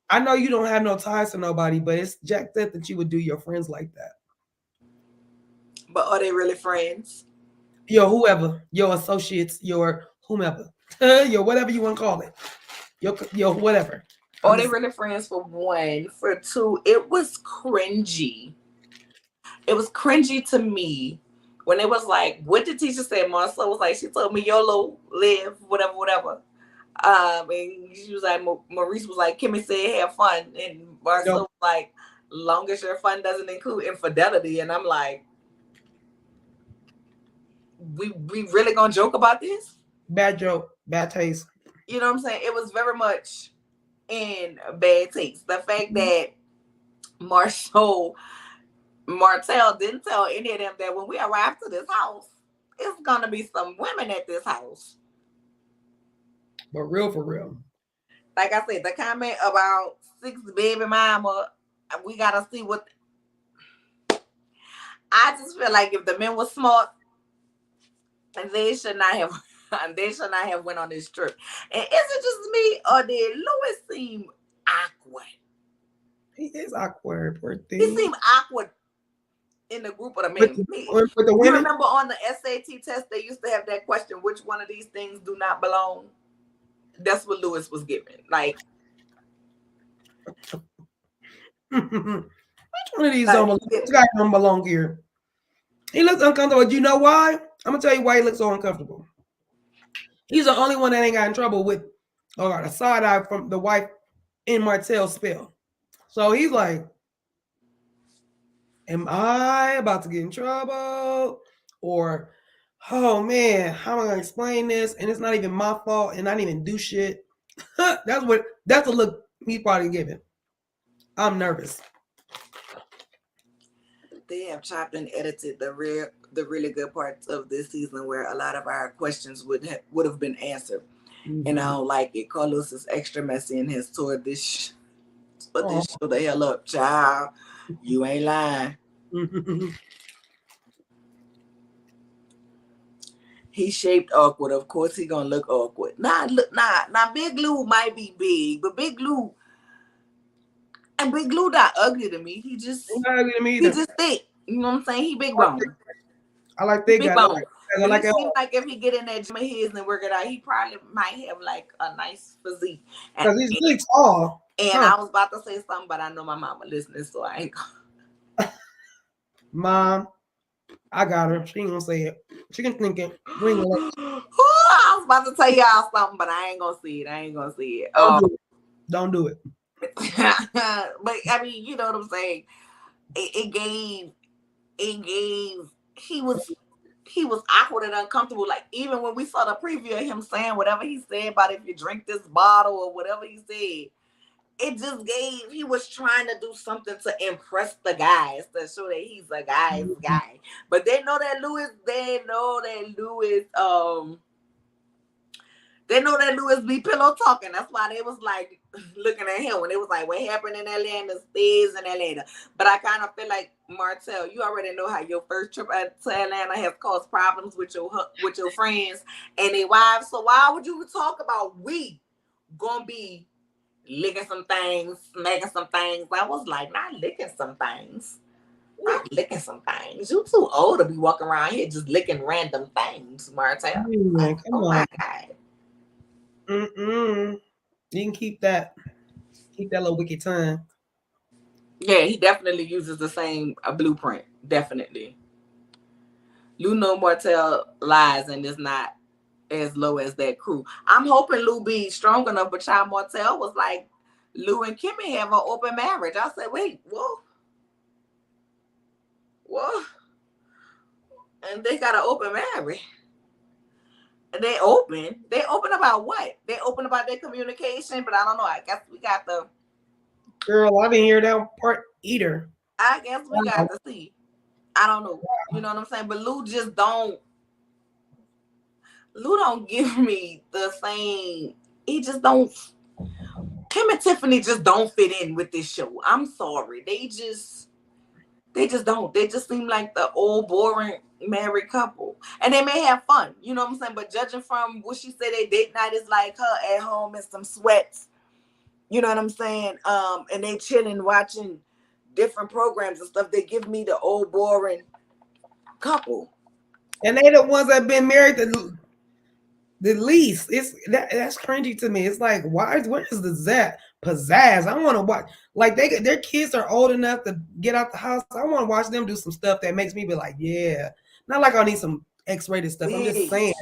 I know you don't have no ties to nobody, but it's jacked up that you would do your friends like that. But are they really friends? Your whoever, your associates, your whomever, your whatever you want to call it, your whatever. Are they really friends? For one, for two, it was cringy. It was cringy to me when it was like, what did teacher say? Marcel was like, she told me YOLO, live, whatever, whatever. And she was like, Maurice was like, Kimmie said have fun, and Marcel was like, long as your fun doesn't include infidelity. And I'm like, we really gonna joke about this? Bad joke, bad taste. You know what I'm saying? It was very much in bad taste. The fact that Martell didn't tell any of them that when we arrive to this house, it's gonna be some women at this house. But real for real. Like I said, the comment about 6 baby mama, we gotta see what. I just feel like if the men were smart, they should not have. They should not have went on this trip. And is it just me, or did Louis seem awkward? He is awkward, poor thing. He seemed awkward in the group of the men. With the women? You remember on the SAT test, they used to have that question, which one of these things do not belong? That's what Lewis was giving. Like, Which one of these like don't belong? This guy don't belong here. He looks uncomfortable. You know why? I'm gonna tell you why he looks so uncomfortable. He's the only one that ain't got in trouble with or got a side eye from the wife in Martell's spill. So he's like, am I about to get in trouble? Or, oh man, how am I gonna explain this? And it's not even my fault, and I didn't even do shit. That's the look he's probably giving. I'm nervous. they have chopped and edited the really good parts of this season where a lot of our questions would have been answered. And I Mm-hmm. don't like it. Carlos is extra messy and has tore but Oh. this show the hell up, child. You ain't lying. He shaped awkward. Of course he gonna look awkward. Nah. Big Lou might be big, but Big Lou not ugly to me. He's not ugly to me He either. just thick. You know what I'm saying? He big bone. I like He big big guys. bone. I But like it it. seems like if he get in that gym of his and work it out, he probably might have like a nice physique. And, Because he's really tall. and I was about to say something, but I know my mama listening, so I ain't gonna. Mom, I got her. She ain't gonna say it. She can think it. We ain't gonna I was about to tell y'all something, but I ain't gonna see it. Don't do it. But I mean, you know what I'm saying? It gave he was awkward and uncomfortable. Like even when we saw the preview of him saying whatever he said about if you drink this bottle or whatever he said, it just gave he was trying to do something to impress the guys to show that he's a guy's guy. But they know that Lewis be pillow talking. That's why they was like looking at him when it was like, what happened in Atlanta stays in Atlanta. But I kind of feel like, Martell, you already know how your first trip to Atlanta has caused problems with your friends and their wives. So why would you talk about we gonna be licking some things, smacking some things? I was like, not licking some things. Not licking some things. You too old to be walking around here just licking random things, Martell. Man, come Oh on. my God. You can keep that little wicked tongue. Yeah, he definitely uses the same blueprint. Definitely. Lou No Martell lies and is not as low as that crew. I'm hoping Lou be strong enough, but Child Martell was like, Lou and Kimmie have an open marriage. I said, wait, whoa. And they got an open marriage. They open. They open about what? They open about their communication, but I don't know. I guess we got the. Girl, I didn't hear that part either. I guess we got to see. I don't know. You know what I'm saying? But Lou don't give me the same. He just don't. Him and Tiffany just don't fit in with this show. I'm sorry. They just don't. They just seem like the old boring married couple. And they may have fun. You know what I'm saying? But judging from what she said, their date night is like her at home in some sweats. You know what I'm saying? And they chilling, watching different programs and stuff. They give me the old boring couple. And they the ones that been married the least. That's cringy to me. It's like, what is the pizzazz? I want to watch like their kids are old enough to get out the house. I want to watch them do some stuff that makes me be like, yeah. Not like I need some X-rated stuff. I'm just saying.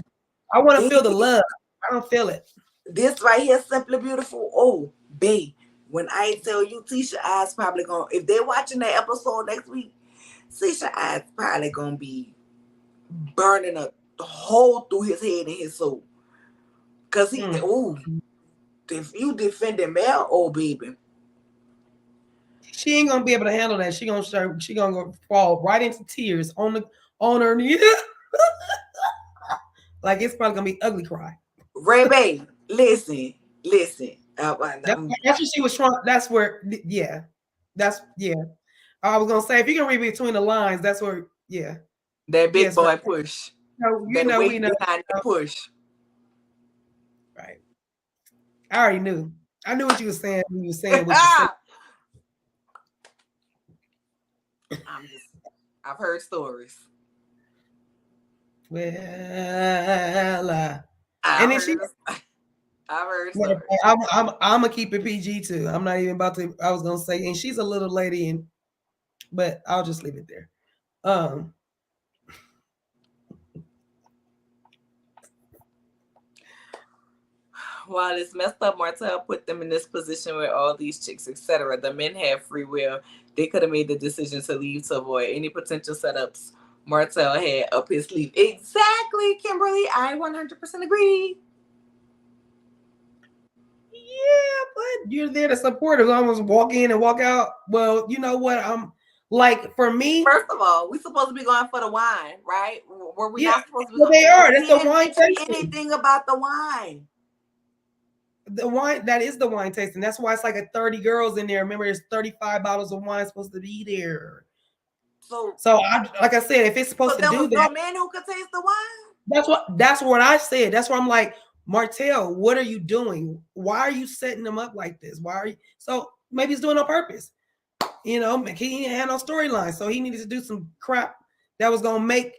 I want to feel the love. I don't feel it. This right here, Simply Beautiful. Oh, babe. When I tell you, Tisha eyes probably gonna, if they're watching that episode next week, Tisha eyes probably gonna be burning a hole through his head and his soul. Cause if you defending Mel, oh baby. She ain't gonna be able to handle that. She gonna go fall right into tears on her knee. Like it's probably gonna be ugly cry. Ray Bay, listen. That's what she was trying. That's where, yeah. I was gonna say if you can read between the lines, that's where, yeah. That big boy push. No, we know behind the push. Right. I already knew. I knew what you were saying when you were saying what you said. I've heard stories. Well, and then I've heard Matter of stories. fact, I'm gonna keep it PG too. I'm not even about to. I was gonna say, and she's a little lady, but I'll just leave it there. Um, While it's messed up, Martell put them in this position with all these chicks, etc. The men have free will. They could have made the decision to leave to avoid any potential setups Martell had up his sleeve. Exactly, Kimberly. I 100% agree. yeah, but you're there to support us. Almost walk in and walk out. Well, you know what? I'm like for me. First of all, we supposed to be going for the wine, right? Were we Yeah, not supposed to be well, going? they are. That's He the didn't wine mention tasting. anything about the wine. The wine that is the wine tasting. That's why it's like a 30 girls in there. Remember, there's 35 bottles of wine supposed to be there. So like I said, if it's supposed so to there do was that, no man who could taste the wine. that's what I said. That's why I'm like, Martell, what are you doing? Why are you setting them up like this? Why are you so maybe he's doing it on purpose? You know, he didn't have no storyline, so he needed to do some crap that was gonna make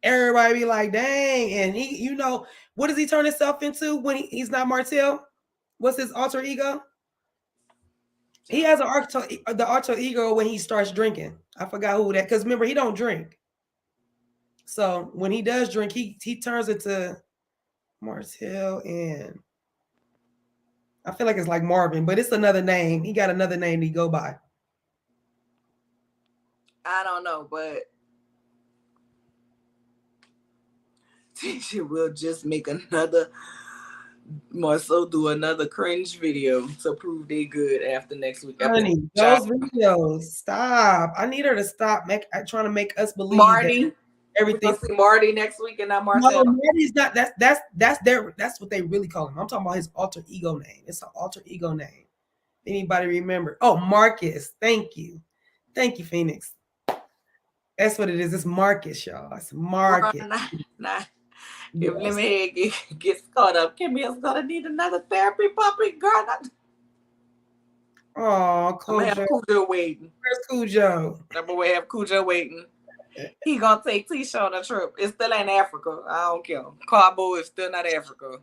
everybody be like, dang. And he, you know, what does he turn himself into when he's not Martell? What's his alter ego? He has the alter ego when he starts drinking. I forgot who that, because remember he don't drink. So when he does drink, he turns into Martell, and I feel like it's like Marvin, but it's another name. He got another name he go by. I don't know, but Tisha will just make another Marceau do another cringe video to prove they good after next week. Honey, those videos. Stop. I need her to stop trying to make us believe that Marty, we're everything. gonna see Marty next week and not No, Marcel. Marty's not. That's what they really call him. I'm talking about his alter ego name. It's an alter ego name. Anybody remember? Oh, Marcus. Thank you, Phoenix. That's what it is. It's Marcus, y'all. It's Marcus. Nah. If Yes. Lemonhead gets caught up, Kimmie's gonna need another therapy puppy, girl. Oh, I'm gonna have Cujo waiting. Where's Cujo? I'm gonna have Cujo waiting. He gonna take Tisha on a trip. It still ain't Africa. I don't care. Cabo is still not Africa.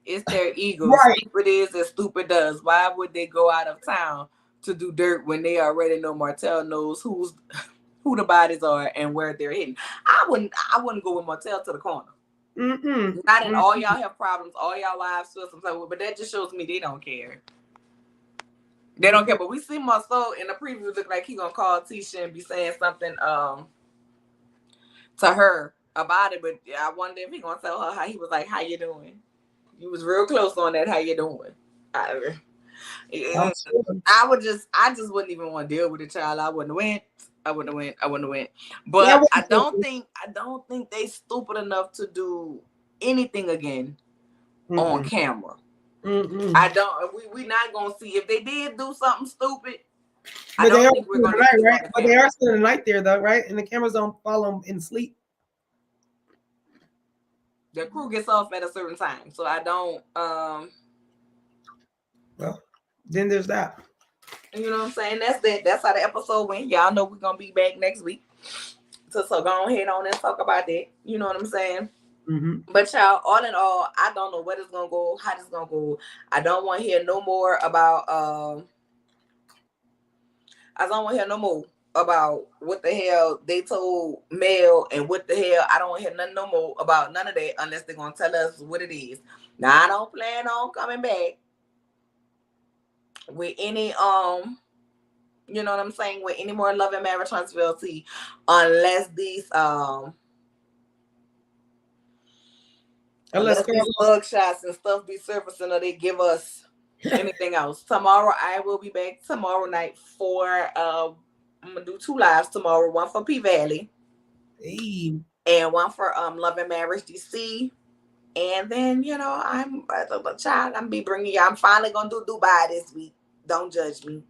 It's their ego. Right. Stupid is as stupid does. Why would they go out of town to do dirt when they already know Martell knows who the bodies are and where they're hidden? I wouldn't go with Martell to the corner. Not that all y'all have problems, all y'all lives feel some type of way, but that just shows me they don't care. They don't care. But we see Marceau in the preview look like he gonna call Tisha and be saying something to her about it. But I wonder if he gonna tell her how he was like, "How you doing?" You was real close on that. How you doing? I just wouldn't even want to deal with the child. I wouldn't have went. But I don't think they stupid enough to do anything again on camera. I don't. We not gonna see if they did do something stupid. But I don't think we're gonna see right? But they are spending the night there though, right? And the cameras don't follow them in sleep. The crew gets off at a certain time, so I don't. Well, then there's that. You know what I'm saying? That's that. That's how the episode went. Y'all know we're gonna be back next week. So go ahead on and talk about that. You know what I'm saying? But y'all, all in all, I don't know where it's gonna go, how it's gonna go. I don't want to hear no more about. I don't want to hear no more about what the hell they told Mel and what the hell. I don't want to hear nothing no more about none of that unless they're gonna tell us what it is. Now I don't plan on coming back with any you know what I'm saying, with any more Love and Marriage Huntsville tea, unless these mug shots and stuff be surfacing or they give us anything else. Tomorrow I will be back tomorrow night for I'm gonna do 2 lives tomorrow, one for P Valley and one for Love and Marriage DC. And then, you know, I'm a child. I'm be bringing you. I'm finally gonna do Dubai this week. Don't judge me.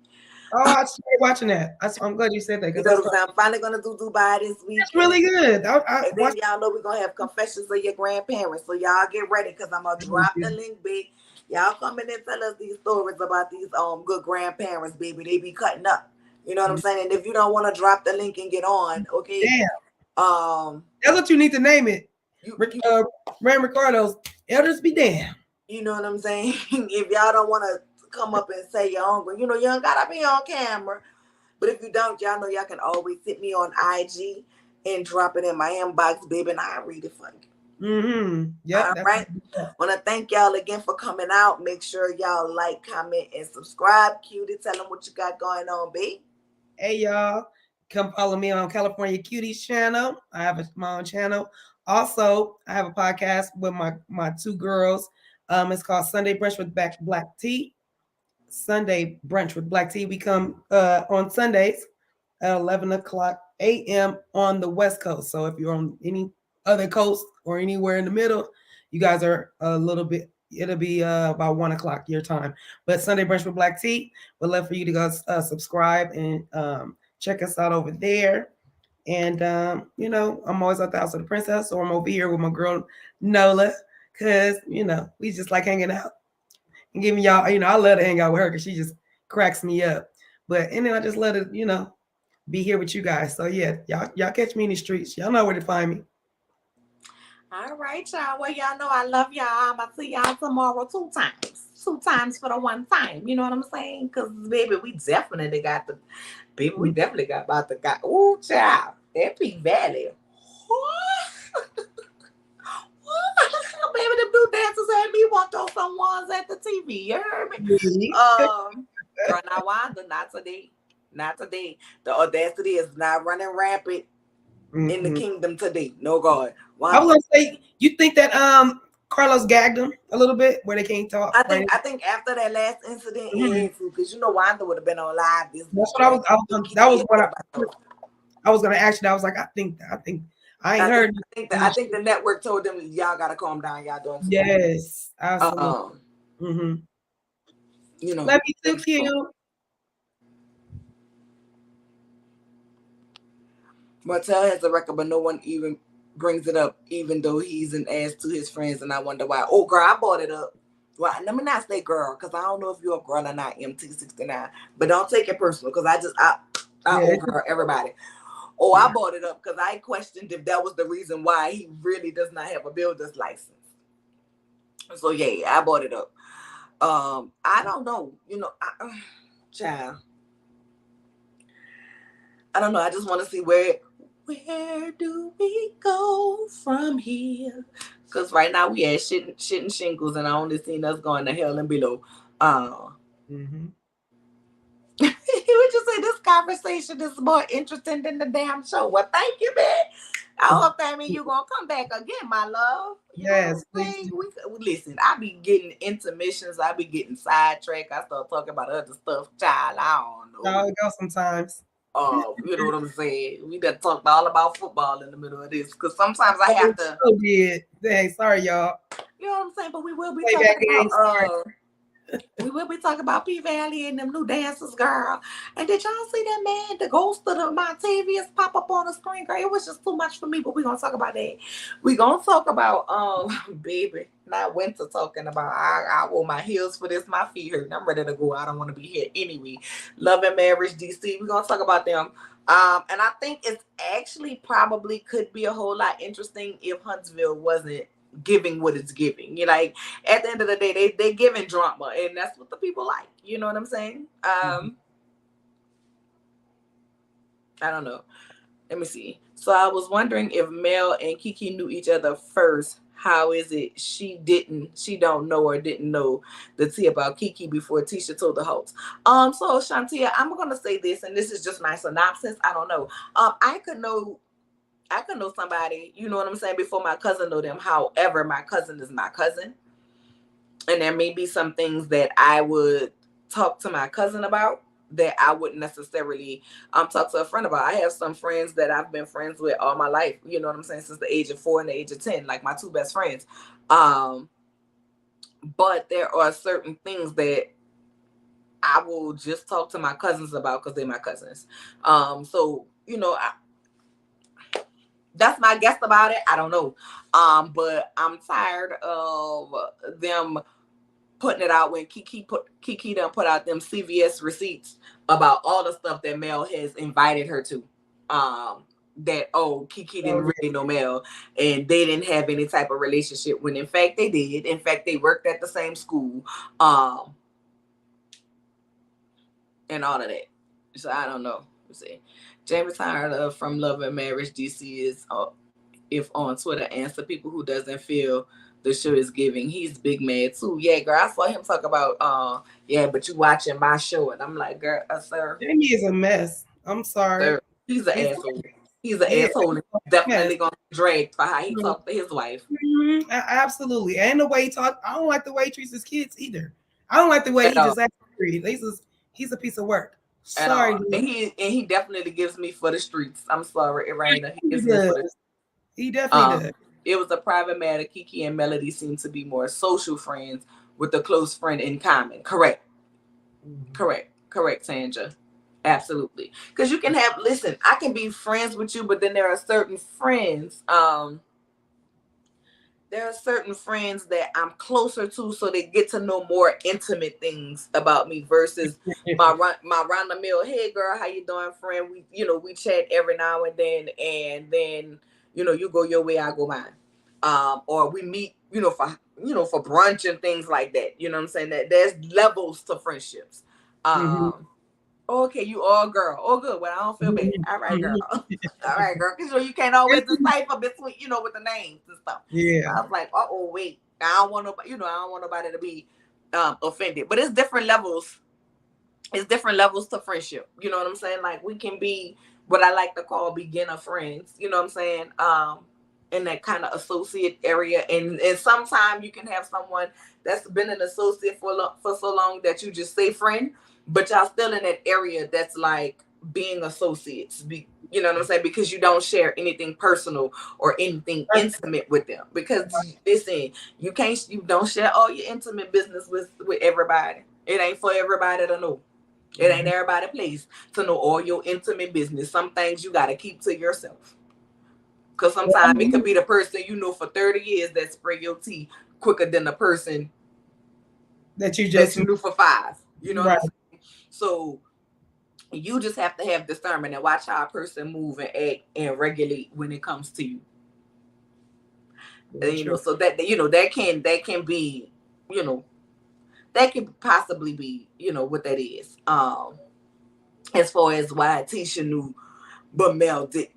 Oh, I started watching that. I'm glad you said that. You know what I'm saying? I'm finally gonna do Dubai this week. It's really good. And then y'all know we're gonna have confessions of your grandparents. So y'all get ready because I'm gonna drop the link big. Y'all come in and tell us these stories about these good grandparents, baby. They be cutting up. You know what I'm saying? And if you don't want to drop the link and get on, okay? Damn. That's what you need to name it. you Ram Ricardo's Elders Be Damned. you know what I'm saying? If y'all don't want to come up and say you're hungry, you don't gotta be on camera. But if you don't, y'all know y'all can always hit me on IG and drop it in my inbox, baby, and I'll read it for you. Yep. All right. Want to thank y'all again for coming out. Make sure y'all like, comment, and subscribe. Cutie, tell them what you got going on, B. Hey, y'all. Come follow me on California Cuties channel. I have my own channel. Also, I have a podcast with my two girls. It's called Sunday Brunch with Black Tea. Sunday Brunch with Black Tea. We come on Sundays at 11 o'clock a.m. on the West Coast. So if you're on any other coast or anywhere in the middle, you guys are a little bit, it'll be about 1 o'clock your time. But Sunday Brunch with Black Tea, we'd love for you to go subscribe and check us out over there. And, I'm always at the House of the Princess, or I'm over here with my girl Nola, because, we just like hanging out and giving y'all, I love to hang out with her because she just cracks me up. And then I just let it, be here with you guys. So yeah, y'all catch me in the streets. Y'all know where to find me. All right, y'all. Well, y'all know I love y'all. I'm gonna see y'all tomorrow 2 times. 2 times for the 1 time. You know what I'm saying? Because baby, we definitely got about the guy. Ooh, child. That Peak Valley. Baby, the blue dancers had me want those some ones at the TV. You heard me? Girl, now Wanda, not today. Not today. The audacity is not running rampant in the kingdom today. No God. Wanda. I was gonna say, you think that Carlos gagged him a little bit where they can't talk? I think after that last incident, because Wanda would have been on live this week. That's what that was what I was gonna ask you. I was like, I think I ain't heard. I think the network told them y'all gotta calm down. Y'all doing yes, absolutely. Let me too cute. Martell has a record, but no one even brings it up, even though he's an ass to his friends, and I wonder why. Oh, girl, I brought it up. Well, let me not say girl, because I don't know if you're a girl or not, MT69. But don't take it personal, because I owe her, everybody. Oh, I brought it up because I questioned if that was the reason why he really does not have a builder's license. So yeah, I brought it up. I don't know, child. I don't know. I just want to see where do we go from here? Because right now we had shit and shingles, and I only seen us going to hell and below. Would you say this conversation is more interesting than the damn show? Well, thank you, man. I hope that means you're going to come back again, my love. Yes, please. Listen, I be getting intermissions. I be getting sidetracked. I start talking about other stuff. Child, I don't know. How it goes sometimes. You know what I'm saying? We done talked all about football in the middle of this. Because sometimes I have to. Oh, yeah. Hey, sorry, y'all. You know what I'm saying? But we will be talking about... we will be talking about P Valley and them new dancers, girl. And did y'all see that man, the ghost of the Montavious, pop up on the screen, girl? It was just too much for me, but we're gonna talk about that. We're gonna talk about baby, not winter talking about I wore my heels for this, my feet hurt. I'm ready to go. I don't want to be here anyway. Love and Marriage DC. We're gonna talk about them. And I think it's actually probably could be a whole lot interesting if Huntsville wasn't giving what it's giving. Like at the end of the day, they giving drama, and that's what the people like. You know what I'm saying? I don't know. Let me see. So I was wondering if Mel and Keke knew each other first. How is it she don't know or didn't know the tea about Keke before Tisha told the host? So Shantia, I'm gonna say this, and this is just my synopsis. I don't know. I could know somebody, you know what I'm saying, before my cousin know them. However, my cousin is my cousin. And there may be some things that I would talk to my cousin about that I wouldn't necessarily talk to a friend about. I have some friends that I've been friends with all my life, you know what I'm saying, since the age of 4 and the age of 10, like my 2 best friends. But there are certain things that I will just talk to my cousins about because they're my cousins. So, that's my guess about it. I don't know. But I'm tired of them putting it out when Keke done put out them CVS receipts about all the stuff that Mel has invited her to. that, oh, Keke Oh, didn't really know Mel and they didn't have any type of relationship, when in fact they did. In fact, they worked at the same school, and all of that. So I don't know. Let's see. Jamie Tyler from Love and Marriage DC is, if on Twitter, answer people who doesn't feel the show is giving. He's big mad too. Yeah, girl, I saw him talk about yeah, but you watching my show, and I'm like, girl, sir, Jamie is a mess. I'm sorry. sir, he's an He's asshole. He's an yeah, asshole. And mess. definitely gonna be dragged for how he talked to his wife. Absolutely. And the way he talk, I don't like the way he treats his kids either. I don't like the way At he all. just acts. He's a piece of work. At Sorry, all. dude. And he definitely gives me for the streets. I'm sorry, Irena. He He gives me for the does. He definitely um does. it was a private matter. Keke and Melody seem to be more social friends with a close friend in common. Correct. Correct, Sandra. Absolutely. Because you can have, listen, I can be friends with you, but then there are certain friends, that I'm closer to, so they get to know more intimate things about me versus my round the mill. Hey, girl, how you doing, friend? We chat every now and then you go your way, I go mine. Or we meet, for brunch and things like that. You know what I'm saying? That there's levels to friendships. Mhm. Okay, you all girl. Oh, good. Well, I don't feel bad. All right, girl. All right, girl. Because you can't always decipher between, with the names and stuff. So Yeah. I was like, oh, wait. I don't want nobody, I don't want nobody to be offended. But it's different levels. It's different levels to friendship. You know what I'm saying? Like, we can be what I like to call beginner friends. You know what I'm saying? In that kind of associate area, and sometimes you can have someone that's been an associate for so long that you just say friend, but y'all still in that area that's like being associates. You know what I'm saying? Because you don't share anything personal or anything intimate with them. Because listen, you don't share all your intimate business with everybody. It ain't for everybody to know. It ain't everybody place to know all your intimate business. Some things you gotta keep to yourself. Because sometimes it could be the person you know for 30 years that spray your tea quicker than the person That you that just you knew for 5. You know what right. I'm saying? So you just have to have discernment and watch how a person move and act and regulate when it comes to you. And, so that can be, you know, that can possibly be, what that is. As far as why Tisha knew, but Mel didn't.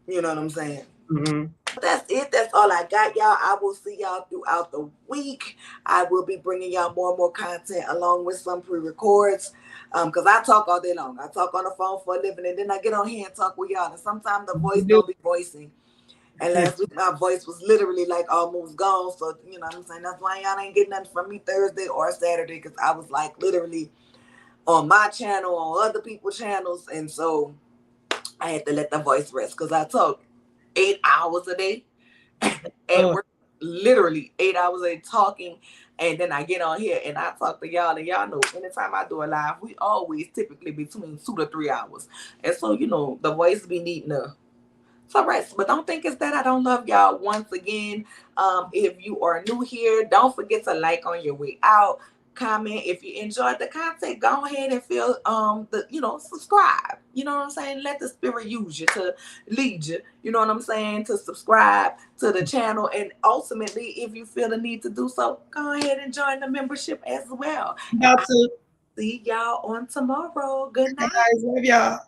You know what I'm saying? Mm-hmm. That's it. That's all I got, y'all. I will see y'all throughout the week. I will be bringing y'all more and more content along with some pre-records. Because I talk all day long. I talk on the phone for a living, and then I get on here and talk with y'all. And sometimes the voice don't be voicing. And last week my voice was literally like almost gone. So you know what I'm saying? That's why y'all ain't getting nothing from me Thursday or Saturday, because I was like literally on my channel, on other people's channels, and so I had to let the voice rest because I talk 8 hours a day at work, literally 8 hours a day talking, and then I get on here and I talk to y'all, and y'all know anytime I do a live, we always typically between 2 to 3 hours, and so the voice be needing to rest. But don't think it's that I don't love y'all. Once again, if you are new here, don't forget to like on your way out. Comment if you enjoyed the content. Go ahead and feel subscribe. You know what I'm saying? Let the spirit use you to lead you. You know what I'm saying? To subscribe to the channel, and ultimately, if you feel the need to do so, go ahead and join the membership as well. And About I'll to see y'all on tomorrow. Good night. guys, love y'all.